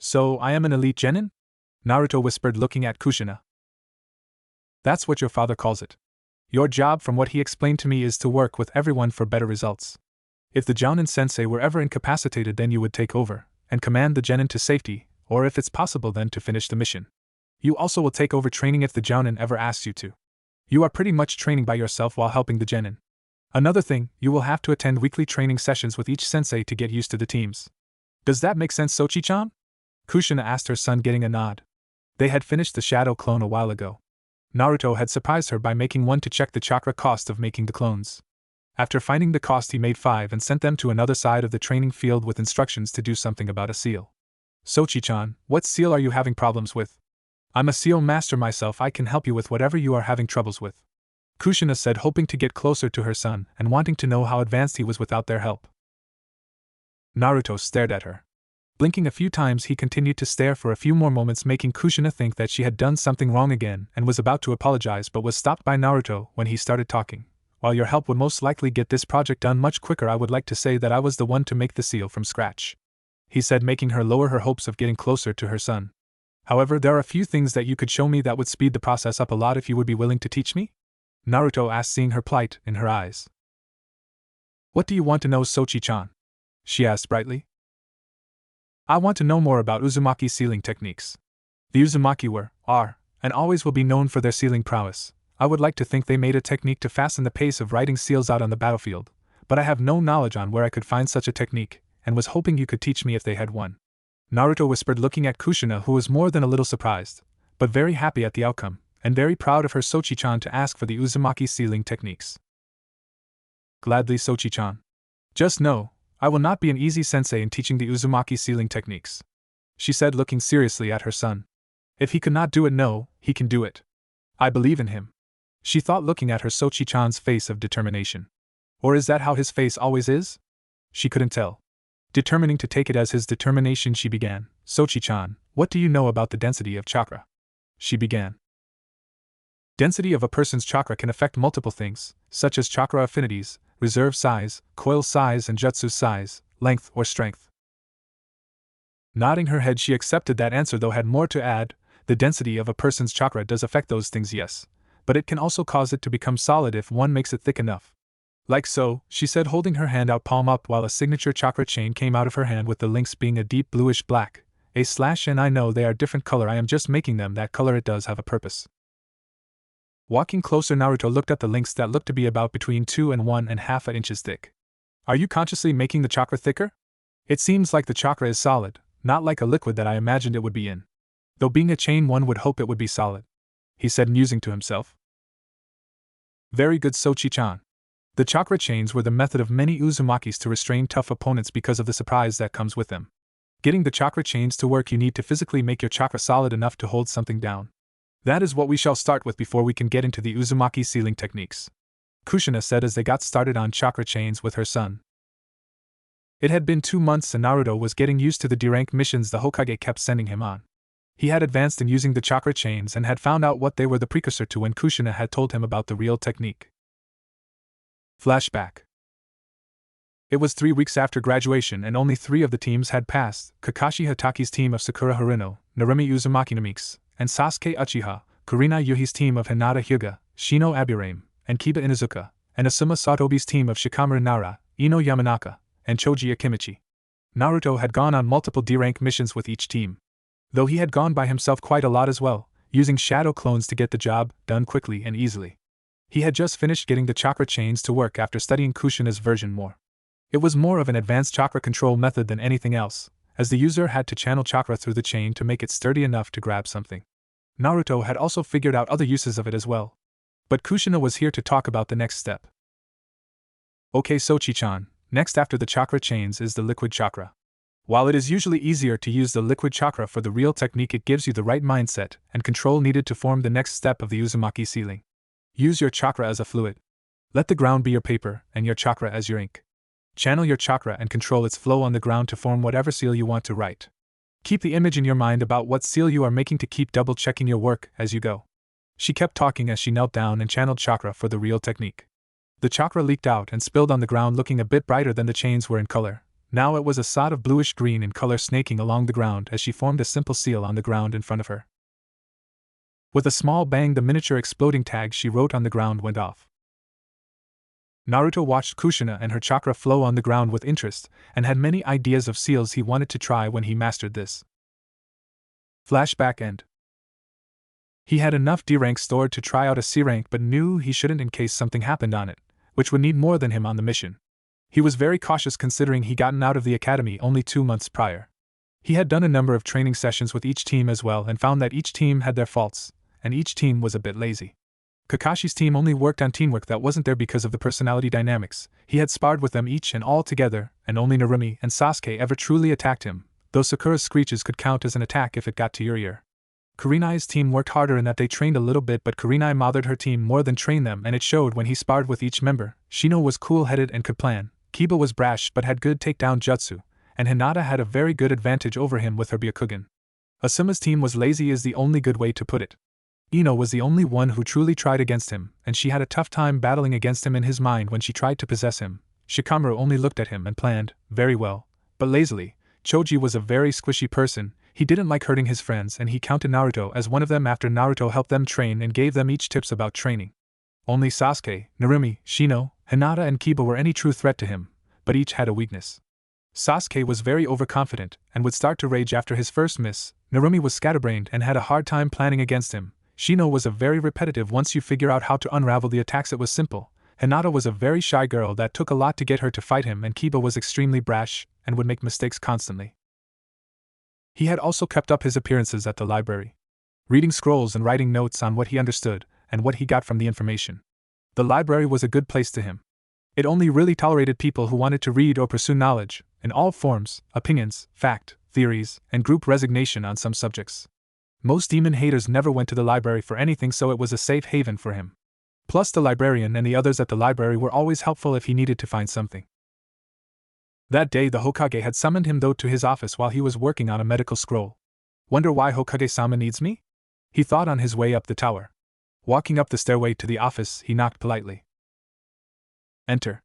So, I am an elite genin? Naruto whispered, looking at Kushina. That's what your father calls it. Your job, from what he explained to me, is to work with everyone for better results. If the Jounin sensei were ever incapacitated, then you would take over, and command the genin to safety, or if it's possible then to finish the mission. You also will take over training if the jounin ever asks you to. You are pretty much training by yourself while helping the genin. Another thing, you will have to attend weekly training sessions with each sensei to get used to the teams. Does that make sense, Sochi-chan? Kushina asked her son, getting a nod. They had finished the shadow clone a while ago. Naruto had surprised her by making one to check the chakra cost of making the clones. After finding the cost, he made 5 and sent them to another side of the training field with instructions to do something about a seal. Sochi-chan, what seal are you having problems with? I'm a seal master myself, I can help you with whatever you are having troubles with. Kushina said, hoping to get closer to her son and wanting to know how advanced he was without their help. Naruto stared at her. Blinking a few times, he continued to stare for a few more moments, making Kushina think that she had done something wrong again and was about to apologize, but was stopped by Naruto when he started talking. While your help would most likely get this project done much quicker, I would like to say that I was the one to make the seal from scratch, he said, making her lower her hopes of getting closer to her son. However, there are a few things that you could show me that would speed the process up a lot if you would be willing to teach me? Naruto asked, seeing her plight in her eyes. What do you want to know, Sochi-chan? She asked brightly. I want to know more about Uzumaki sealing techniques. The Uzumaki were, are, and always will be known for their sealing prowess. I would like to think they made a technique to fasten the pace of writing seals out on the battlefield, but I have no knowledge on where I could find such a technique, and was hoping you could teach me if they had one. Naruto whispered, looking at Kushina, who was more than a little surprised, but very happy at the outcome, and very proud of her Sochi-chan to ask for the Uzumaki sealing techniques. Gladly, Sochi-chan. Just know, I will not be an easy sensei in teaching the Uzumaki sealing techniques, she said, looking seriously at her son. If he could not do it, no, he can do it. I believe in him, she thought, looking at her Sochi-chan's face of determination. Or is that how his face always is? She couldn't tell. Determining to take it as his determination, she began. Sochi-chan, what do you know about the density of chakra? She began. Density of a person's chakra can affect multiple things, such as chakra affinities, reserve size, coil size, and jutsu size, length or strength. Nodding her head, she accepted that answer, though had more to add. The density of a person's chakra does affect those things, yes, but it can also cause it to become solid if one makes it thick enough. Like so, she said, holding her hand out palm up while a signature chakra chain came out of her hand, with the links being a deep bluish black, and I know they are different color, I am just making them that color, it does have a purpose. Walking closer, Naruto looked at the links that looked to be about between 2 and 1.5 inches thick. Are you consciously making the chakra thicker? It seems like the chakra is solid, not like a liquid that I imagined it would be in. Though being a chain, one would hope it would be solid, he said, musing to himself. Very good, Sochi-chan. The chakra chains were the method of many Uzumakis to restrain tough opponents because of the surprise that comes with them. Getting the chakra chains to work, you need to physically make your chakra solid enough to hold something down. That is what we shall start with before we can get into the Uzumaki sealing techniques, Kushina said as they got started on chakra chains with her son. It had been 2 months and Naruto was getting used to the D-rank missions the Hokage kept sending him on. He had advanced in using the chakra chains and had found out what they were the precursor to when Kushina had told him about the real technique. Flashback. It was 3 weeks after graduation and only 3 of the teams had passed: Kakashi Hataki's team of Sakura Harino, Narumi Uzumaki Namix, and Sasuke Uchiha, Kurina Yuhi's team of Hinata Hyuga, Shino Aburame, and Kiba Inuzuka, and Asuma Satobi's team of Shikamaru Nara, Ino Yamanaka, and Choji Akimichi. Naruto had gone on multiple D-rank missions with each team, though he had gone by himself quite a lot as well, using shadow clones to get the job done quickly and easily. He had just finished getting the chakra chains to work after studying Kushina's version more. It was more of an advanced chakra control method than anything else, as the user had to channel chakra through the chain to make it sturdy enough to grab something. Naruto had also figured out other uses of it as well. But Kushina was here to talk about the next step. Okay, Sochi-chan, next after the chakra chains is the liquid chakra. While it is usually easier to use the liquid chakra for the real technique, it gives you the right mindset and control needed to form the next step of the Uzumaki sealing. Use your chakra as a fluid. Let the ground be your paper and your chakra as your ink. Channel your chakra and control its flow on the ground to form whatever seal you want to write. Keep the image in your mind about what seal you are making to keep double-checking your work as you go. She kept talking as she knelt down and channeled chakra for the real technique. The chakra leaked out and spilled on the ground, looking a bit brighter than the chains were in color. Now it was a sod of bluish-green in color snaking along the ground as she formed a simple seal on the ground in front of her. With a small bang, the miniature exploding tag she wrote on the ground went off. Naruto watched Kushina and her chakra flow on the ground with interest, and had many ideas of seals he wanted to try when he mastered this. Flashback end. He had enough D rank stored to try out a C rank but knew he shouldn't in case something happened on it, which would need more than him on the mission. He was very cautious considering he'd gotten out of the academy only 2 months prior. He had done a number of training sessions with each team as well and found that each team had their faults, and each team was a bit lazy. Kakashi's team only worked on teamwork that wasn't there because of the personality dynamics. He had sparred with them each and all together, and only Narumi and Sasuke ever truly attacked him, though Sakura's screeches could count as an attack if it got to your ear. Kurenai's team worked harder in that they trained a little bit, but Kurenai mothered her team more than trained them, and it showed when he sparred with each member. Shino was cool-headed and could plan, Kiba was brash but had good takedown jutsu, and Hinata had a very good advantage over him with her Byakugan. Asuma's team was lazy is the only good way to put it. Ino was the only one who truly tried against him, and she had a tough time battling against him in his mind when she tried to possess him. Shikamaru only looked at him and planned, very well, but lazily. Choji was a very squishy person. He didn't like hurting his friends, and he counted Naruto as one of them after Naruto helped them train and gave them each tips about training. Only Sasuke, Narumi, Shino, Hinata and Kiba were any true threat to him, but each had a weakness. Sasuke was very overconfident and would start to rage after his first miss. Narumi was scatterbrained and had a hard time planning against him. Shino was a very repetitive. Once you figure out how to unravel the attacks it was simple. Hinata was a very shy girl that took a lot to get her to fight him, and Kiba was extremely brash and would make mistakes constantly. He had also kept up his appearances at the library, reading scrolls and writing notes on what he understood and what he got from the information. The library was a good place to him. It only really tolerated people who wanted to read or pursue knowledge, in all forms, opinions, fact, theories, and group resignation on some subjects. Most demon haters never went to the library for anything, so it was a safe haven for him. Plus the librarian and the others at the library were always helpful if he needed to find something. That day the Hokage had summoned him though to his office while he was working on a medical scroll. Wonder why Hokage-sama needs me? He thought on his way up the tower. Walking up the stairway to the office, he knocked politely. Enter.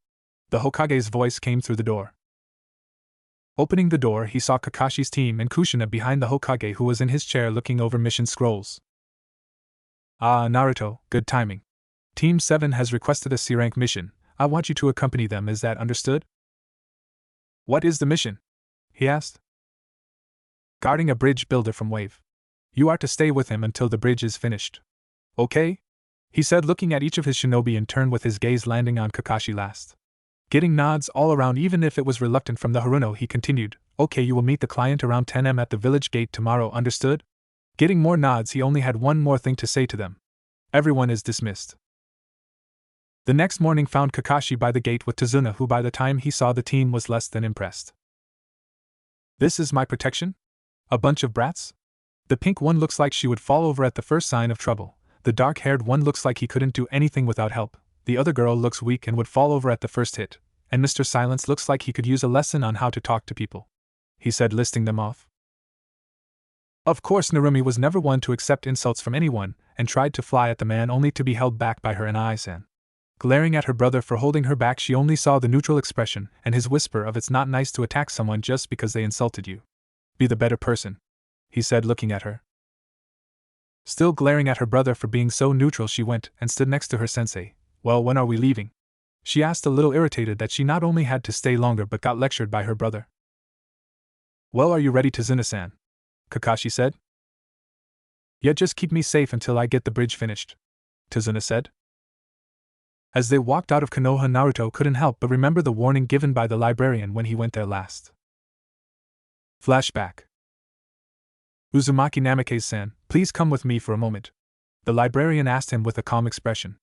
The Hokage's voice came through the door. Opening the door, he saw Kakashi's team and Kushina behind the Hokage, who was in his chair looking over mission scrolls. Ah, Naruto, good timing. Team 7 has requested a C-rank mission. I want you to accompany them, is that understood? What is the mission? He asked. Guarding a bridge builder from Wave. You are to stay with him until the bridge is finished. Okay? He said, looking at each of his shinobi in turn with his gaze landing on Kakashi last. Getting nods all around even if it was reluctant from the Haruno, he continued, okay, you will meet the client around 10 am at the village gate tomorrow, understood? Getting more nods, he only had one more thing to say to them. Everyone is dismissed. The next morning found Kakashi by the gate with Tazuna, who by the time he saw the team was less than impressed. This is my protection? A bunch of brats? The pink one looks like she would fall over at the first sign of trouble. The dark-haired one looks like he couldn't do anything without help. The other girl looks weak and would fall over at the first hit. And Mr. Silence looks like he could use a lesson on how to talk to people. He said, listing them off. Of course, Narumi was never one to accept insults from anyone, and tried to fly at the man only to be held back by her and Ai-san. Glaring at her brother for holding her back, she only saw the neutral expression and his whisper of it's not nice to attack someone just because they insulted you. Be the better person, he said, looking at her. Still glaring at her brother for being so neutral, she went and stood next to her sensei. Well, when are we leaving? She asked, a little irritated that she not only had to stay longer but got lectured by her brother. Well, are you ready, Tazuna-san? Kakashi said. Yeah, just keep me safe until I get the bridge finished, Tazuna said. As they walked out of Konoha, Naruto couldn't help but remember the warning given by the librarian when he went there last. Flashback. Uzumaki Namikaze-san, please come with me for a moment, the librarian asked him with a calm expression.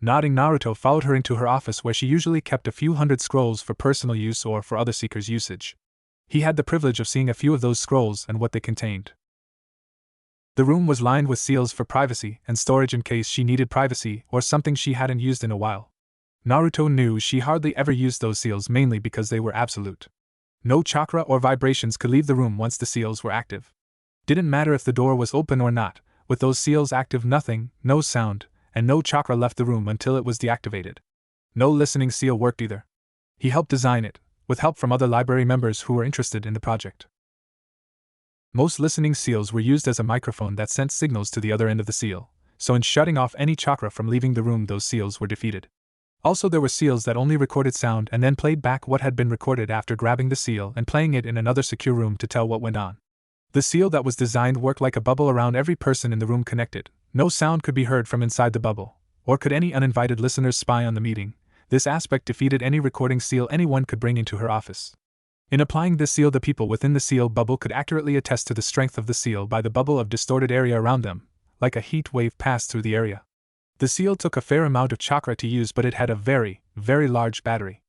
Nodding, Naruto followed her into her office, where she usually kept a few hundred scrolls for personal use or for other seekers' usage. He had the privilege of seeing a few of those scrolls and what they contained. The room was lined with seals for privacy and storage in case she needed privacy or something she hadn't used in a while. Naruto knew she hardly ever used those seals, mainly because they were absolute. No chakra or vibrations could leave the room once the seals were active. Didn't matter if the door was open or not, with those seals active, nothing, no sound, and no chakra left the room until it was deactivated. No listening seal worked either. He helped design it, with help from other library members who were interested in the project. Most listening seals were used as a microphone that sent signals to the other end of the seal, so in shutting off any chakra from leaving the room, those seals were defeated. Also, there were seals that only recorded sound and then played back what had been recorded after grabbing the seal and playing it in another secure room to tell what went on. The seal that was designed worked like a bubble around every person in the room connected. No sound could be heard from inside the bubble, or could any uninvited listeners spy on the meeting. This aspect defeated any recording seal anyone could bring into her office. In applying this seal, the people within the seal bubble could accurately attest to the strength of the seal by the bubble of distorted area around them, like a heat wave passed through the area. The seal took a fair amount of chakra to use, but it had a very, very large battery.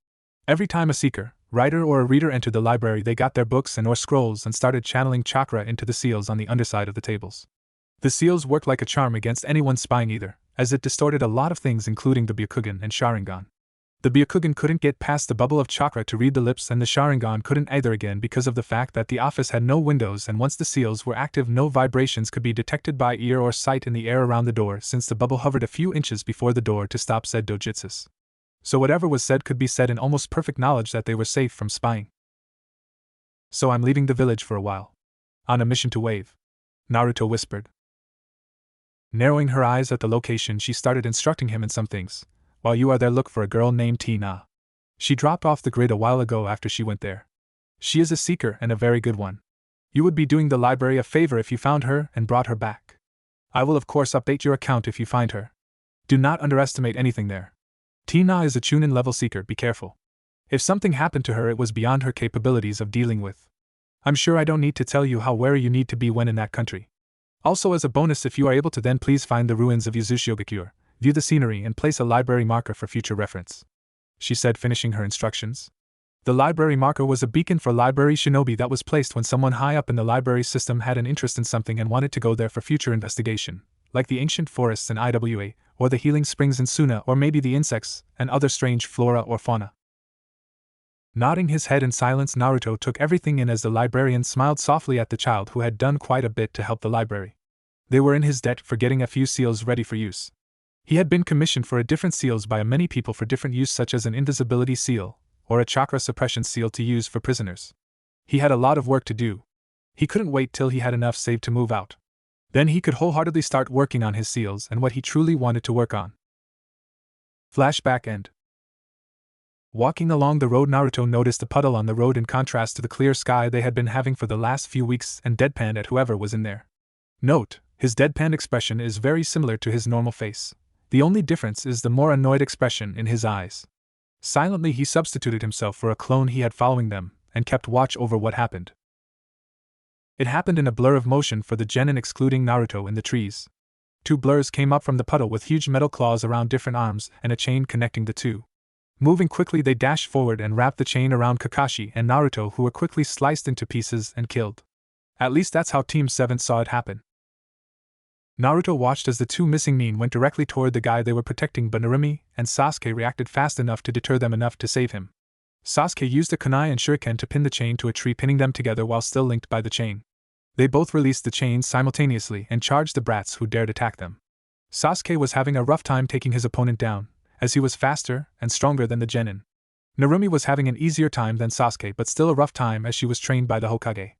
Every time a seeker, writer or a reader entered the library, they got their books and or scrolls and started channeling chakra into the seals on the underside of the tables. The seals worked like a charm against anyone spying either, as it distorted a lot of things including the Byakugan and Sharingan. The Byakugan couldn't get past the bubble of chakra to read the lips, and the Sharingan couldn't either, again because of the fact that the office had no windows, and once the seals were active no vibrations could be detected by ear or sight in the air around the door, since the bubble hovered a few inches before the door to stop said dojutsus. So whatever was said could be said in almost perfect knowledge that they were safe from spying. So I'm leaving the village for a while. On a mission to Wave, Naruto whispered. Narrowing her eyes at the location, she started instructing him in some things. While you are there, look for a girl named Tina. She dropped off the grid a while ago after she went there. She is a seeker and a very good one. You would be doing the library a favor if you found her and brought her back. I will of course update your account if you find her. Do not underestimate anything there. Tina is a Chunin level seeker, be careful. If something happened to her, it was beyond her capabilities of dealing with. I'm sure I don't need to tell you how wary you need to be when in that country. Also, as a bonus, if you are able to, then please find the ruins of Yuzushiogakure, view the scenery, and place a library marker for future reference, she said, finishing her instructions. The library marker was a beacon for library shinobi that was placed when someone high up in the library system had an interest in something and wanted to go there for future investigation, like the ancient forests in Iwa, or the healing springs in Suna, or maybe the insects and other strange flora or fauna. Nodding his head in silence, Naruto took everything in as the librarian smiled softly at the child who had done quite a bit to help the library. They were in his debt for getting a few seals ready for use. He had been commissioned for different seals by many people for different use, such as an invisibility seal, or a chakra suppression seal to use for prisoners. He had a lot of work to do. He couldn't wait till he had enough saved to move out. Then he could wholeheartedly start working on his seals and what he truly wanted to work on. Flashback end. Walking along the road, Naruto noticed a puddle on the road in contrast to the clear sky they had been having for the last few weeks, and deadpanned at whoever was in there. Note, his deadpan expression is very similar to his normal face. The only difference is the more annoyed expression in his eyes. Silently he substituted himself for a clone he had following them, and kept watch over what happened. It happened in a blur of motion for the genin, excluding Naruto in the trees. Two blurs came up from the puddle with huge metal claws around different arms and a chain connecting the two. Moving quickly, they dashed forward and wrapped the chain around Kakashi and Naruto, who were quickly sliced into pieces and killed. At least that's how Team 7 saw it happen. Naruto watched as the two missing nin went directly toward the guy they were protecting, but Narumi and Sasuke reacted fast enough to deter them enough to save him. Sasuke used a kunai and shuriken to pin the chain to a tree, pinning them together while still linked by the chain. They both released the chain simultaneously and charged the brats who dared attack them. Sasuke was having a rough time taking his opponent down, as he was faster and stronger than the genin. Narumi was having an easier time than Sasuke, but still a rough time as she was trained by the Hokage.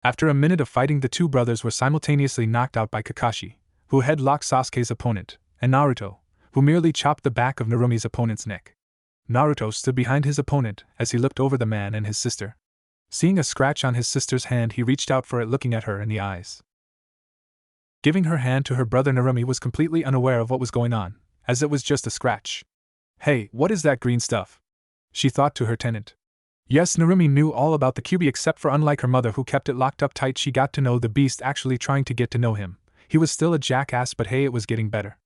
After a minute of fighting, the two brothers were simultaneously knocked out by Kakashi, who headlocked Sasuke's opponent, and Naruto, who merely chopped the back of Narumi's opponent's neck. Naruto stood behind his opponent as he looked over the man and his sister. Seeing a scratch on his sister's hand, he reached out for it, looking at her in the eyes. Giving her hand to her brother, Narumi was completely unaware of what was going on, as it was just a scratch. "Hey, what is that green stuff?" she thought to her tenant. Yes, Narumi knew all about the Kyuubi, except for, unlike her mother who kept it locked up tight, she got to know the beast actually trying to get to know him. He was still a jackass, but hey, it was getting better.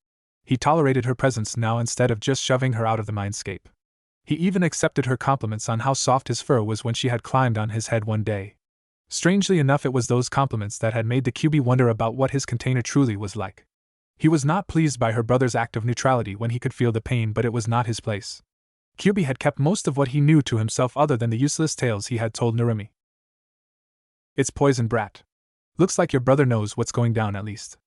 He tolerated her presence now instead of just shoving her out of the mindscape. He even accepted her compliments on how soft his fur was when she had climbed on his head one day. Strangely enough, it was those compliments that had made the Kyuubi wonder about what his container truly was like. He was not pleased by her brother's act of neutrality when he could feel the pain, but it was not his place. Kyuubi had kept most of what he knew to himself, other than the useless tales he had told Narumi. "It's poison, brat. Looks like your brother knows what's going down at least,"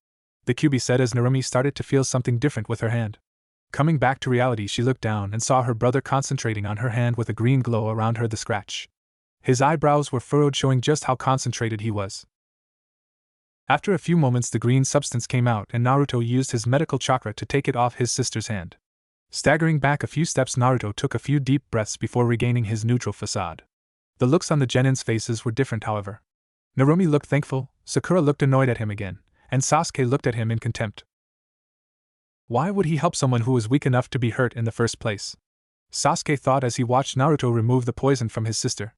the Kyuubi said as Narumi started to feel something different with her hand. Coming back to reality, she looked down and saw her brother concentrating on her hand with a green glow around her the scratch. His eyebrows were furrowed, showing just how concentrated he was. After a few moments, the green substance came out and Naruto used his medical chakra to take it off his sister's hand. Staggering back a few steps, Naruto took a few deep breaths before regaining his neutral facade. The looks on the Genin's faces were different, however. Narumi looked thankful, Sakura looked annoyed at him again, and Sasuke looked at him in contempt. Why would he help someone who was weak enough to be hurt in the first place? Sasuke thought as he watched Naruto remove the poison from his sister.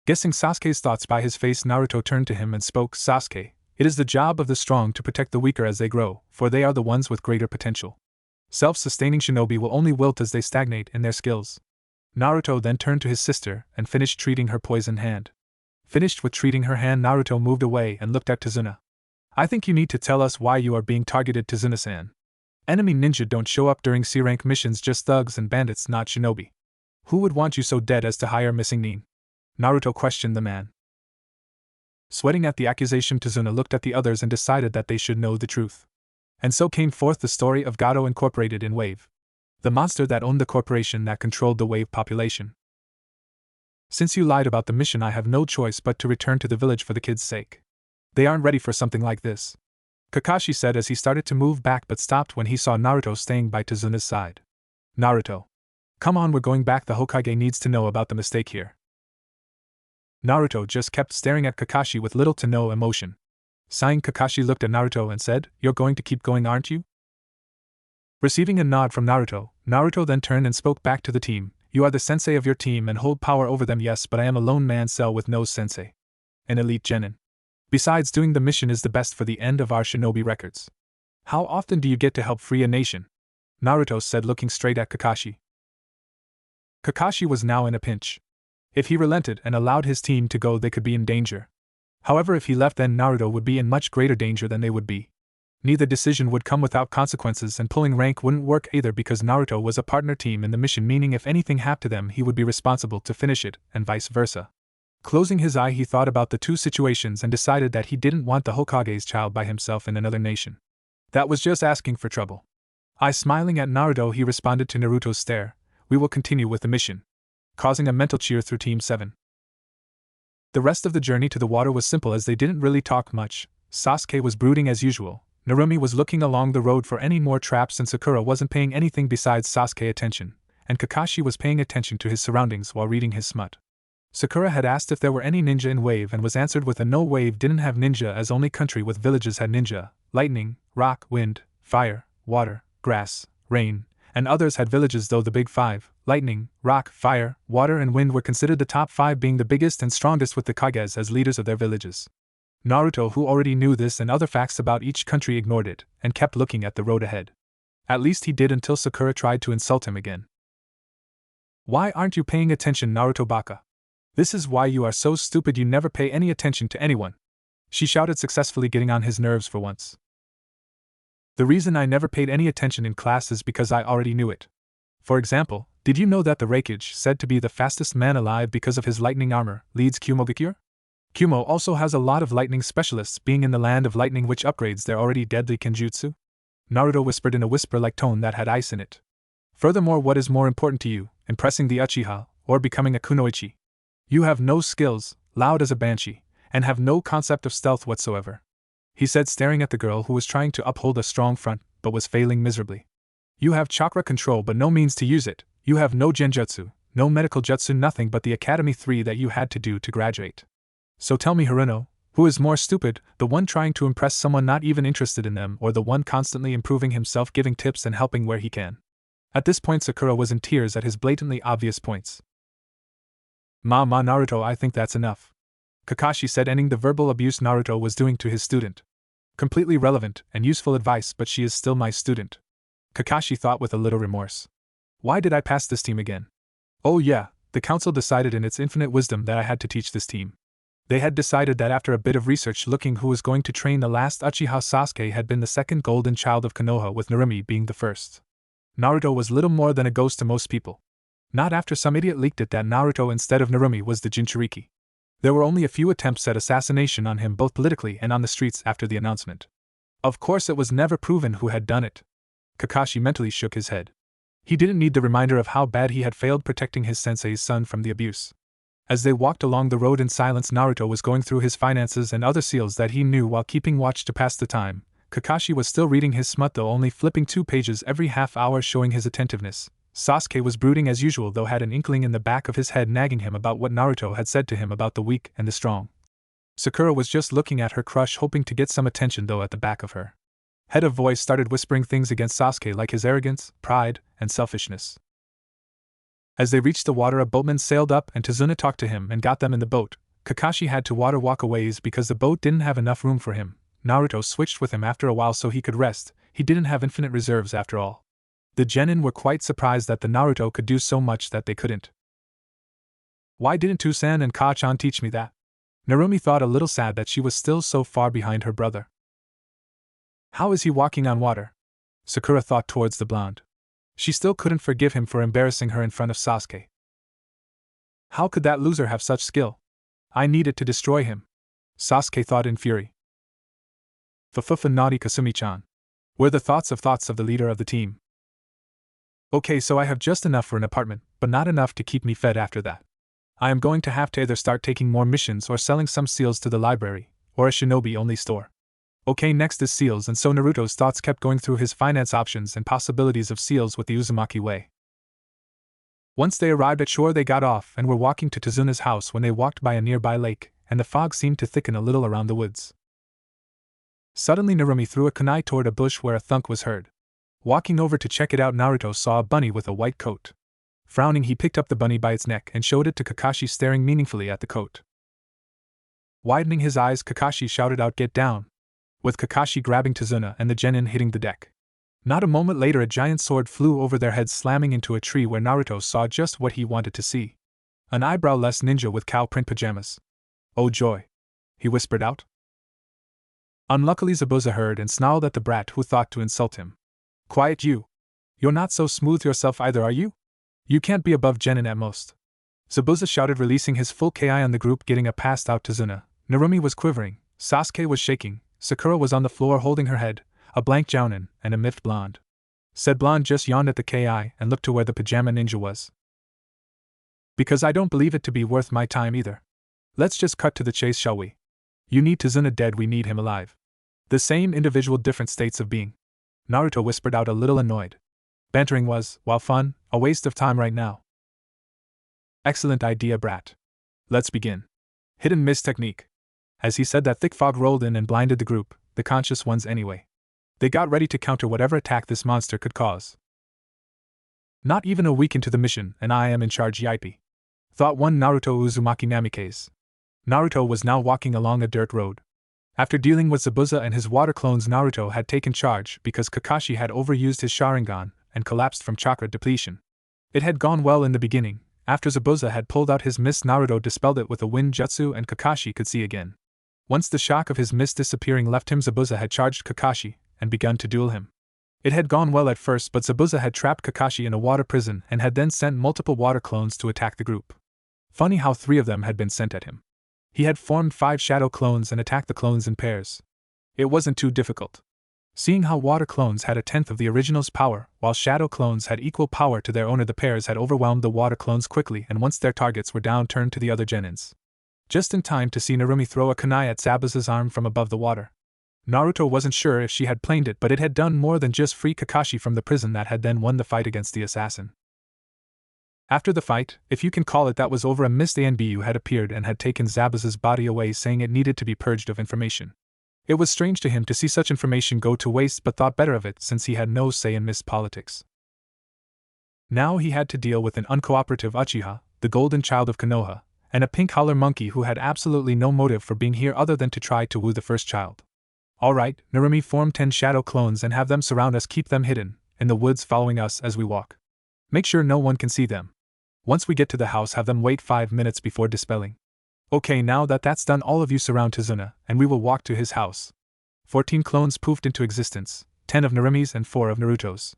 Guessing Sasuke's thoughts by his face, Naruto turned to him and spoke. Sasuke, it is the job of the strong to protect the weaker as they grow, for they are the ones with greater potential. Self-sustaining shinobi will only wilt as they stagnate in their skills. Naruto then turned to his sister and finished treating her poisoned hand. Finished with treating her hand, Naruto moved away and looked at Tazuna. I think you need to tell us why you are being targeted, Tazuna-san. Enemy ninja don't show up during C-rank missions, just thugs and bandits, not shinobi. Who would want you so dead as to hire missing Nin? Naruto questioned the man. Sweating at the accusation, Tazuna looked at the others and decided that they should know the truth. And so came forth the story of Gato Incorporated in Wave. The monster that owned the corporation that controlled the Wave population. Since you lied about the mission, I have no choice but to return to the village for the kids' sake. They aren't ready for something like this, Kakashi said as he started to move back but stopped when he saw Naruto staying by Tazuna's side. Naruto. Come on, we're going back, the Hokage needs to know about the mistake here. Naruto just kept staring at Kakashi with little to no emotion. Sighing, Kakashi looked at Naruto and said, You're going to keep going, aren't you? Receiving a nod from Naruto, Naruto then turned and spoke back to the team. You are the sensei of your team and hold power over them, yes, but I am a lone man cell with no sensei. An elite genin. Besides, doing the mission is the best for the end of our shinobi records. How often do you get to help free a nation? Naruto said, looking straight at Kakashi. Kakashi was now in a pinch. If he relented and allowed his team to go, they could be in danger. However, if he left, then Naruto would be in much greater danger than they would be. Neither decision would come without consequences, and pulling rank wouldn't work either because Naruto was a partner team in the mission, meaning if anything happened to them he would be responsible to finish it, and vice versa. Closing his eye, he thought about the two situations and decided that he didn't want the Hokage's child by himself in another nation. That was just asking for trouble. Smiling at Naruto, he responded to Naruto's stare, We will continue with the mission. Causing a mental cheer through Team 7. The rest of the journey to the water was simple as they didn't really talk much. Sasuke was brooding as usual. Narumi was looking along the road for any more traps, and Sakura wasn't paying anything besides Sasuke attention, and Kakashi was paying attention to his surroundings while reading his smut. Sakura had asked if there were any ninja in Wave and was answered with a no. Wave didn't have ninja, as only country with villages had ninja. Lightning, rock, wind, fire, water, grass, rain, and others had villages, though the big five, lightning, rock, fire, water and wind, were considered the top five, being the biggest and strongest with the Kages as leaders of their villages. Naruto, who already knew this and other facts about each country, ignored it and kept looking at the road ahead. At least he did until Sakura tried to insult him again. Why aren't you paying attention, Naruto Baka? This is why you are so stupid, you never pay any attention to anyone, she shouted, successfully getting on his nerves for once. The reason I never paid any attention in class is because I already knew it. For example, did you know that the Reikage, said to be the fastest man alive because of his lightning armor, leads Kumogakure? Kumo also has a lot of lightning specialists, being in the land of lightning, which upgrades their already deadly kenjutsu. Naruto whispered in a whisper-like tone that had ice in it. Furthermore, what is more important to you, impressing the Uchiha, or becoming a kunoichi? You have no skills, loud as a banshee, and have no concept of stealth whatsoever, he said, staring at the girl who was trying to uphold a strong front, but was failing miserably. You have chakra control but no means to use it, you have no genjutsu, no medical jutsu, nothing but the Academy 3 that you had to do to graduate. So tell me, Haruno, who is more stupid, the one trying to impress someone not even interested in them, or the one constantly improving himself, giving tips and helping where he can? At this point, Sakura was in tears at his blatantly obvious points. Naruto, I think that's enough, Kakashi said, ending the verbal abuse Naruto was doing to his student. Completely relevant and useful advice, but she is still my student, Kakashi thought with a little remorse. Why did I pass this team again? Oh yeah, the council decided in its infinite wisdom that I had to teach this team. They had decided that after a bit of research looking who was going to train the last Uchiha, Sasuke had been the second golden child of Konoha, with Narumi being the first. Naruto was little more than a ghost to most people. Not after some idiot leaked it that Naruto instead of Narumi was the Jinchuriki. There were only a few attempts at assassination on him, both politically and on the streets, after the announcement. Of course, it was never proven who had done it. Kakashi mentally shook his head. He didn't need the reminder of how bad he had failed protecting his sensei's son from the abuse. As they walked along the road in silence, Naruto was going through his finances and other seals that he knew while keeping watch to pass the time. Kakashi was still reading his smut, though only flipping 2 pages every half hour, showing his attentiveness. Sasuke was brooding as usual, though had an inkling in the back of his head nagging him about what Naruto had said to him about the weak and the strong. Sakura was just looking at her crush, hoping to get some attention, though at the back of her head a voice started whispering things against Sasuke, like his arrogance, pride, and selfishness. As they reached the water, a boatman sailed up and Tazuna talked to him and got them in the boat. Kakashi had to walk a ways because the boat didn't have enough room for him. Naruto switched with him after a while so he could rest. He didn't have infinite reserves after all. The genin were quite surprised that the Naruto could do so much that they couldn't. Why didn't Tusan and Ka-chan teach me that? Narumi thought, a little sad that she was still so far behind her brother. How is he walking on water? Sakura thought towards the blonde. She still couldn't forgive him for embarrassing her in front of Sasuke. How could that loser have such skill? I needed to destroy him, Sasuke thought in fury. Fufufa naughty Kasumi-chan. Were the thoughts of the leader of the team. Okay, so I have just enough for an apartment, but not enough to keep me fed after that. I am going to have to either start taking more missions or selling some seals to the library, or a shinobi-only store. Okay, next is seals, and so Naruto's thoughts kept going through his finance options and possibilities of seals with the Uzumaki way. Once they arrived at shore, they got off and were walking to Tazuna's house when they walked by a nearby lake, and the fog seemed to thicken a little around the woods. Suddenly Narumi threw a kunai toward a bush where a thunk was heard. Walking over to check it out, Naruto saw a bunny with a white coat. Frowning, he picked up the bunny by its neck and showed it to Kakashi, staring meaningfully at the coat. Widening his eyes, Kakashi shouted out, "Get down!" with Kakashi grabbing Tazuna and the genin hitting the deck. Not a moment later, a giant sword flew over their heads, slamming into a tree where Naruto saw just what he wanted to see. An eyebrow-less ninja with cow print pajamas. Oh joy! He whispered out. Unluckily Zabuza heard and snarled at the brat, who thought to insult him. Quiet you! You're not so smooth yourself either, are you? You can't be above genin at most. Zabuza shouted, releasing his full ki on the group, getting a passed out Tazuna. Narumi was quivering, Sasuke was shaking, Sakura was on the floor holding her head, a blank jounin, and a miffed blonde. Said blonde just yawned at the ki and looked to where the pajama ninja was. Because I don't believe it to be worth my time either. Let's just cut to the chase, shall we? You need Tazuna dead, we need him alive. The same individual, different states of being. Naruto whispered out, a little annoyed. Bantering was, while fun, a waste of time right now. Excellent idea, brat. Let's begin. Hit and miss technique. As he said that, thick fog rolled in and blinded the group, the conscious ones anyway. They got ready to counter whatever attack this monster could cause. Not even a week into the mission, and I am in charge, yippee. Thought one Naruto Uzumaki Namikaze. Naruto was now walking along a dirt road. After dealing with Zabuza and his water clones, Naruto had taken charge because Kakashi had overused his Sharingan and collapsed from chakra depletion. It had gone well in the beginning. After Zabuza had pulled out his mist, Naruto dispelled it with a wind jutsu and Kakashi could see again. Once the shock of his mist disappearing left him, Zabuza had charged Kakashi and begun to duel him. It had gone well at first, but Zabuza had trapped Kakashi in a water prison and had then sent multiple water clones to attack the group. Funny how 3 of them had been sent at him. He had formed 5 shadow clones and attacked the clones in pairs. It wasn't too difficult. Seeing how water clones had 1/10 of the original's power, while shadow clones had equal power to their owner, the pairs had overwhelmed the water clones quickly, and once their targets were down, turned to the other genins. Just in time to see Narumi throw a kunai at Zabuza's arm from above the water. Naruto wasn't sure if she had planed it, but it had done more than just free Kakashi from the prison that had then won the fight against the assassin. After the fight, if you can call it that, was over, a mist Anbu had appeared and had taken Zabuza's body away, saying it needed to be purged of information. It was strange to him to see such information go to waste, but thought better of it since he had no say in mist politics. Now he had to deal with an uncooperative Uchiha, the golden child of Konoha, and a pink-collar monkey who had absolutely no motive for being here other than to try to woo the first child. Alright, Narumi, form 10 shadow clones and have them surround us, keep them hidden, in the woods following us as we walk. Make sure no one can see them. Once we get to the house, have them wait 5 minutes before dispelling. Okay, now that that's done, all of you surround Tazuna, and we will walk to his house. 14 clones poofed into existence, 10 of Narumi's and 4 of Naruto's.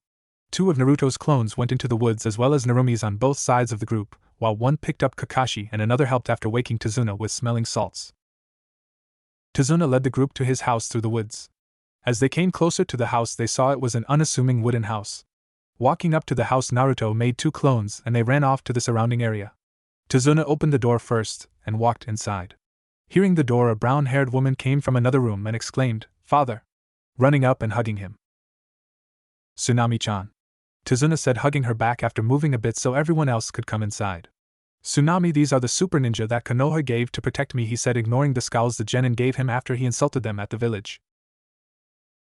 2 of Naruto's clones went into the woods as well as Narumi's on both sides of the group, while one picked up Kakashi and another helped after waking Tazuna with smelling salts. Tazuna led the group to his house through the woods. As they came closer to the house, they saw it was an unassuming wooden house. Walking up to the house, Naruto made 2 clones and they ran off to the surrounding area. Tazuna opened the door first and walked inside. Hearing the door, a brown-haired woman came from another room and exclaimed, "Father! running up and hugging him. "Tsunami-chan," Tazuna said, hugging her back after moving a bit so everyone else could come inside. "Tsunami, these are the super ninja that Konoha gave to protect me," he said, ignoring the scowls the genin gave him after he insulted them at the village.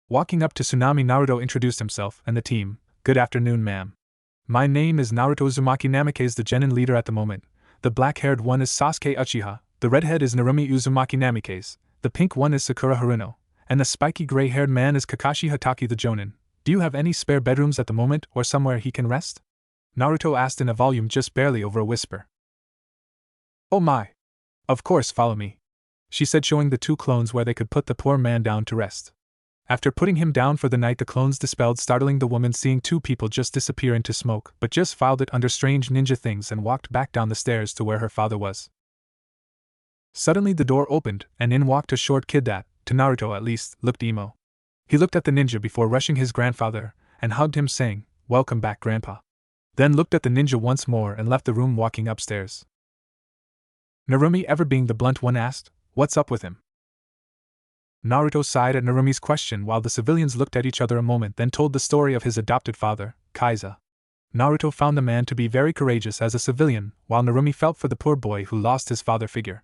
Walking up to Tsunami, Naruto introduced himself and the team. "Good afternoon, ma'am. My name is Naruto Uzumaki Namikaze, the genin leader at the moment. The black-haired one is Sasuke Uchiha, the red-head is Narumi Uzumaki Namikaze, the pink one is Sakura Haruno, and the spiky gray-haired man is Kakashi Hatake the Jonin. Do you have any spare bedrooms at the moment, or somewhere he can rest?" Naruto asked in a volume just barely over a whisper. "Oh my! Of course, follow me," she said, showing the two clones where they could put the poor man down to rest. After putting him down for the night, the clones dispelled, startling the woman seeing two people just disappear into smoke, but just filed it under strange ninja things and walked back down the stairs to where her father was. Suddenly the door opened, and in walked a short kid that, to Naruto at least, looked emo. He looked at the ninja before rushing his grandfather, and hugged him saying, "Welcome back, Grandpa." Then looked at the ninja once more and left the room, walking upstairs. Narumi, ever being the blunt one, asked, "What's up with him?" Naruto sighed at Narumi's question while the civilians looked at each other a moment, then told the story of his adopted father, Kaiza. Naruto found the man to be very courageous as a civilian, while Narumi felt for the poor boy who lost his father figure.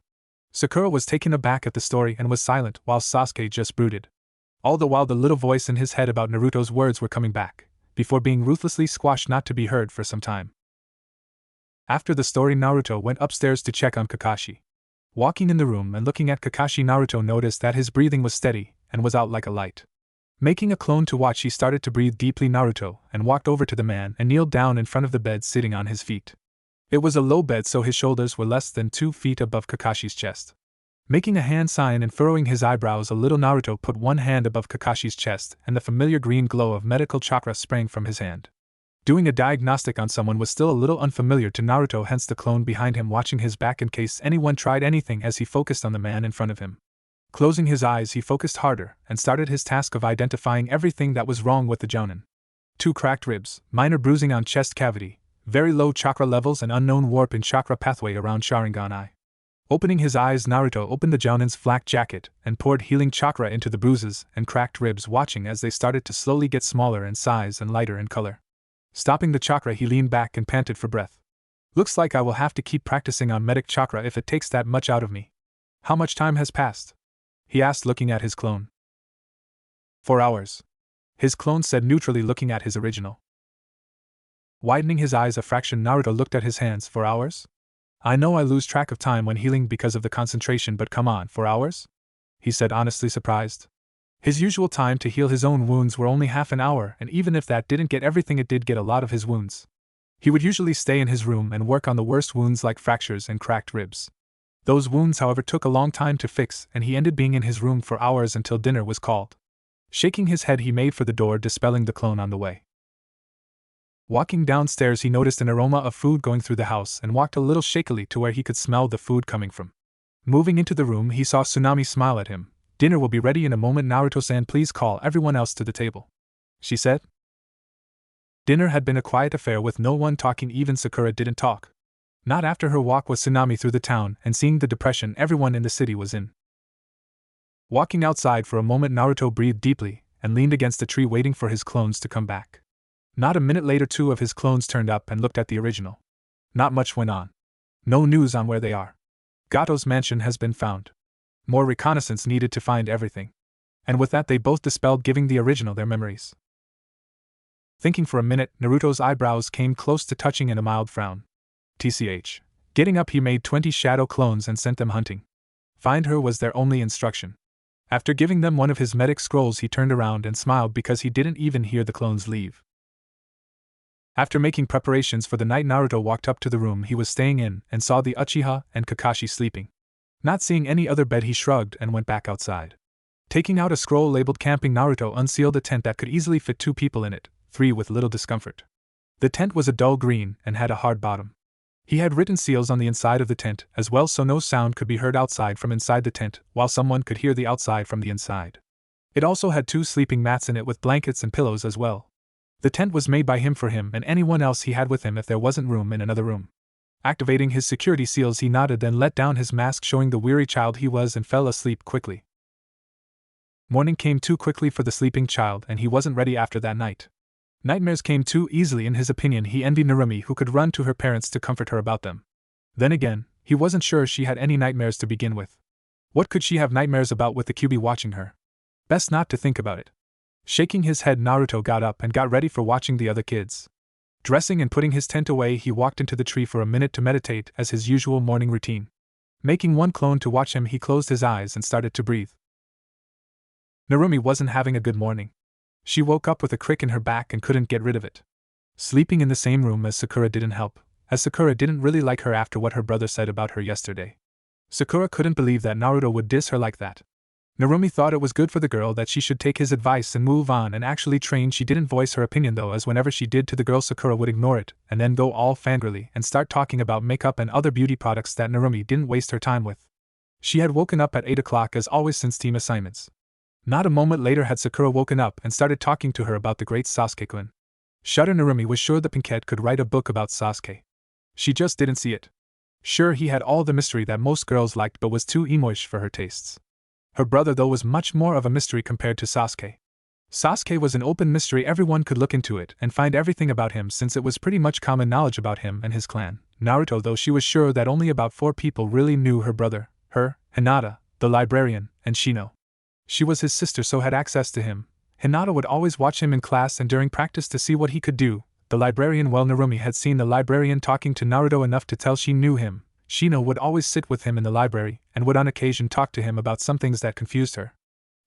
Sakura was taken aback at the story and was silent, while Sasuke just brooded. All the while the little voice in his head about Naruto's words were coming back, before being ruthlessly squashed not to be heard for some time. After the story, Naruto went upstairs to check on Kakashi. Walking in the room and looking at Kakashi, Naruto noticed that his breathing was steady and was out like a light. Making a clone to watch, he started to breathe deeply. Naruto and walked over to the man and kneeled down in front of the bed, sitting on his feet. It was a low bed, so his shoulders were less than 2 feet above Kakashi's chest. Making a hand sign and furrowing his eyebrows a little, Naruto put one hand above Kakashi's chest, and the familiar green glow of medical chakra sprang from his hand. Doing a diagnostic on someone was still a little unfamiliar to Naruto, hence the clone behind him watching his back in case anyone tried anything as he focused on the man in front of him. Closing his eyes, he focused harder and started his task of identifying everything that was wrong with the Jonin. 2 cracked ribs, minor bruising on chest cavity, very low chakra levels, and unknown warp in chakra pathway around Sharingan eye. Opening his eyes, Naruto opened the Jonin's flak jacket and poured healing chakra into the bruises and cracked ribs, watching as they started to slowly get smaller in size and lighter in color. Stopping the chakra, he leaned back and panted for breath. "Looks like I will have to keep practicing on medic chakra if it takes that much out of me." "How much time has passed?" he asked, looking at his clone. 4 hours. His clone said neutrally, looking at his original. Widening his eyes a fraction, Naruto looked at his hands. 4 hours? "I know I lose track of time when healing because of the concentration, but come on, 4 hours? He said, honestly surprised. His usual time to heal his own wounds were only half an hour, and even if that didn't get everything, it did get a lot of his wounds. He would usually stay in his room and work on the worst wounds like fractures and cracked ribs. Those wounds, however, took a long time to fix, and he ended being in his room for hours until dinner was called. Shaking his head, he made for the door, dispelling the clone on the way. Walking downstairs, he noticed an aroma of food going through the house and walked a little shakily to where he could smell the food coming from. Moving into the room, he saw Tsunami smile at him. "Dinner will be ready in a moment, Naruto-san. Please call everyone else to the table," she said. Dinner had been a quiet affair with no one talking. Even Sakura didn't talk. Not after her walk with Tsunami through the town and seeing the depression everyone in the city was in. Walking outside for a moment, Naruto breathed deeply and leaned against a tree, waiting for his clones to come back. Not a minute later, 2 of his clones turned up and looked at the original. Not much went on. No news on where they are. Gato's mansion has been found. More reconnaissance needed to find everything. And with that, they both dispelled, giving the original their memories. Thinking for a minute, Naruto's eyebrows came close to touching in a mild frown. TCH. Getting up, he made 20 shadow clones and sent them hunting. Find her was their only instruction. After giving them one of his medic scrolls, he turned around and smiled because he didn't even hear the clones leave. After making preparations for the night, Naruto walked up to the room he was staying in and saw the Uchiha and Kakashi sleeping. Not seeing any other bed, he shrugged and went back outside. Taking out a scroll labeled camping, Naruto unsealed a tent that could easily fit 2 people in it, 3 with little discomfort. The tent was a dull green and had a hard bottom. He had written seals on the inside of the tent as well, so no sound could be heard outside from inside the tent, while someone could hear the outside from the inside. It also had 2 sleeping mats in it with blankets and pillows as well. The tent was made by him for him and anyone else he had with him if there wasn't room in another room. Activating his security seals, he nodded, then let down his mask, showing the weary child he was, and fell asleep quickly. Morning came too quickly for the sleeping child, and he wasn't ready after that night. Nightmares came too easily. In his opinion, he envied Narumi, who could run to her parents to comfort her about them. Then again, he wasn't sure she had any nightmares to begin with. What could she have nightmares about with the QB watching her? Best not to think about it. Shaking his head, Naruto got up and got ready for watching the other kids. Dressing and putting his tent away, he walked into the tree for a minute to meditate as his usual morning routine. Making one clone to watch him, he closed his eyes and started to breathe. Narumi wasn't having a good morning. She woke up with a crick in her back and couldn't get rid of it. Sleeping in the same room as Sakura didn't help, as Sakura didn't really like her after what her brother said about her yesterday. Sakura couldn't believe that Naruto would diss her like that. Narumi thought it was good for the girl that she should take his advice and move on and actually train. She didn't voice her opinion though, as whenever she did to the girl, Sakura would ignore it and then go all fangirly and start talking about makeup and other beauty products that Narumi didn't waste her time with. She had woken up at 8 o'clock as always since team assignments. Not a moment later had Sakura woken up and started talking to her about the great Sasuke-kun. Shudder. Narumi was sure the Pinkette could write a book about Sasuke. She just didn't see it. Sure, he had all the mystery that most girls liked but was too emo-ish for her tastes. Her brother though was much more of a mystery compared to Sasuke. Sasuke was an open mystery, everyone could look into it and find everything about him since it was pretty much common knowledge about him and his clan. Naruto though, she was sure that only about 4 people really knew her brother, her, Hinata, the librarian, and Shino. She was his sister so had access to him. Hinata would always watch him in class and during practice to see what he could do. The librarian, well, Narumi had seen the librarian talking to Naruto enough to tell she knew him. Shino would always sit with him in the library and would on occasion talk to him about some things that confused her.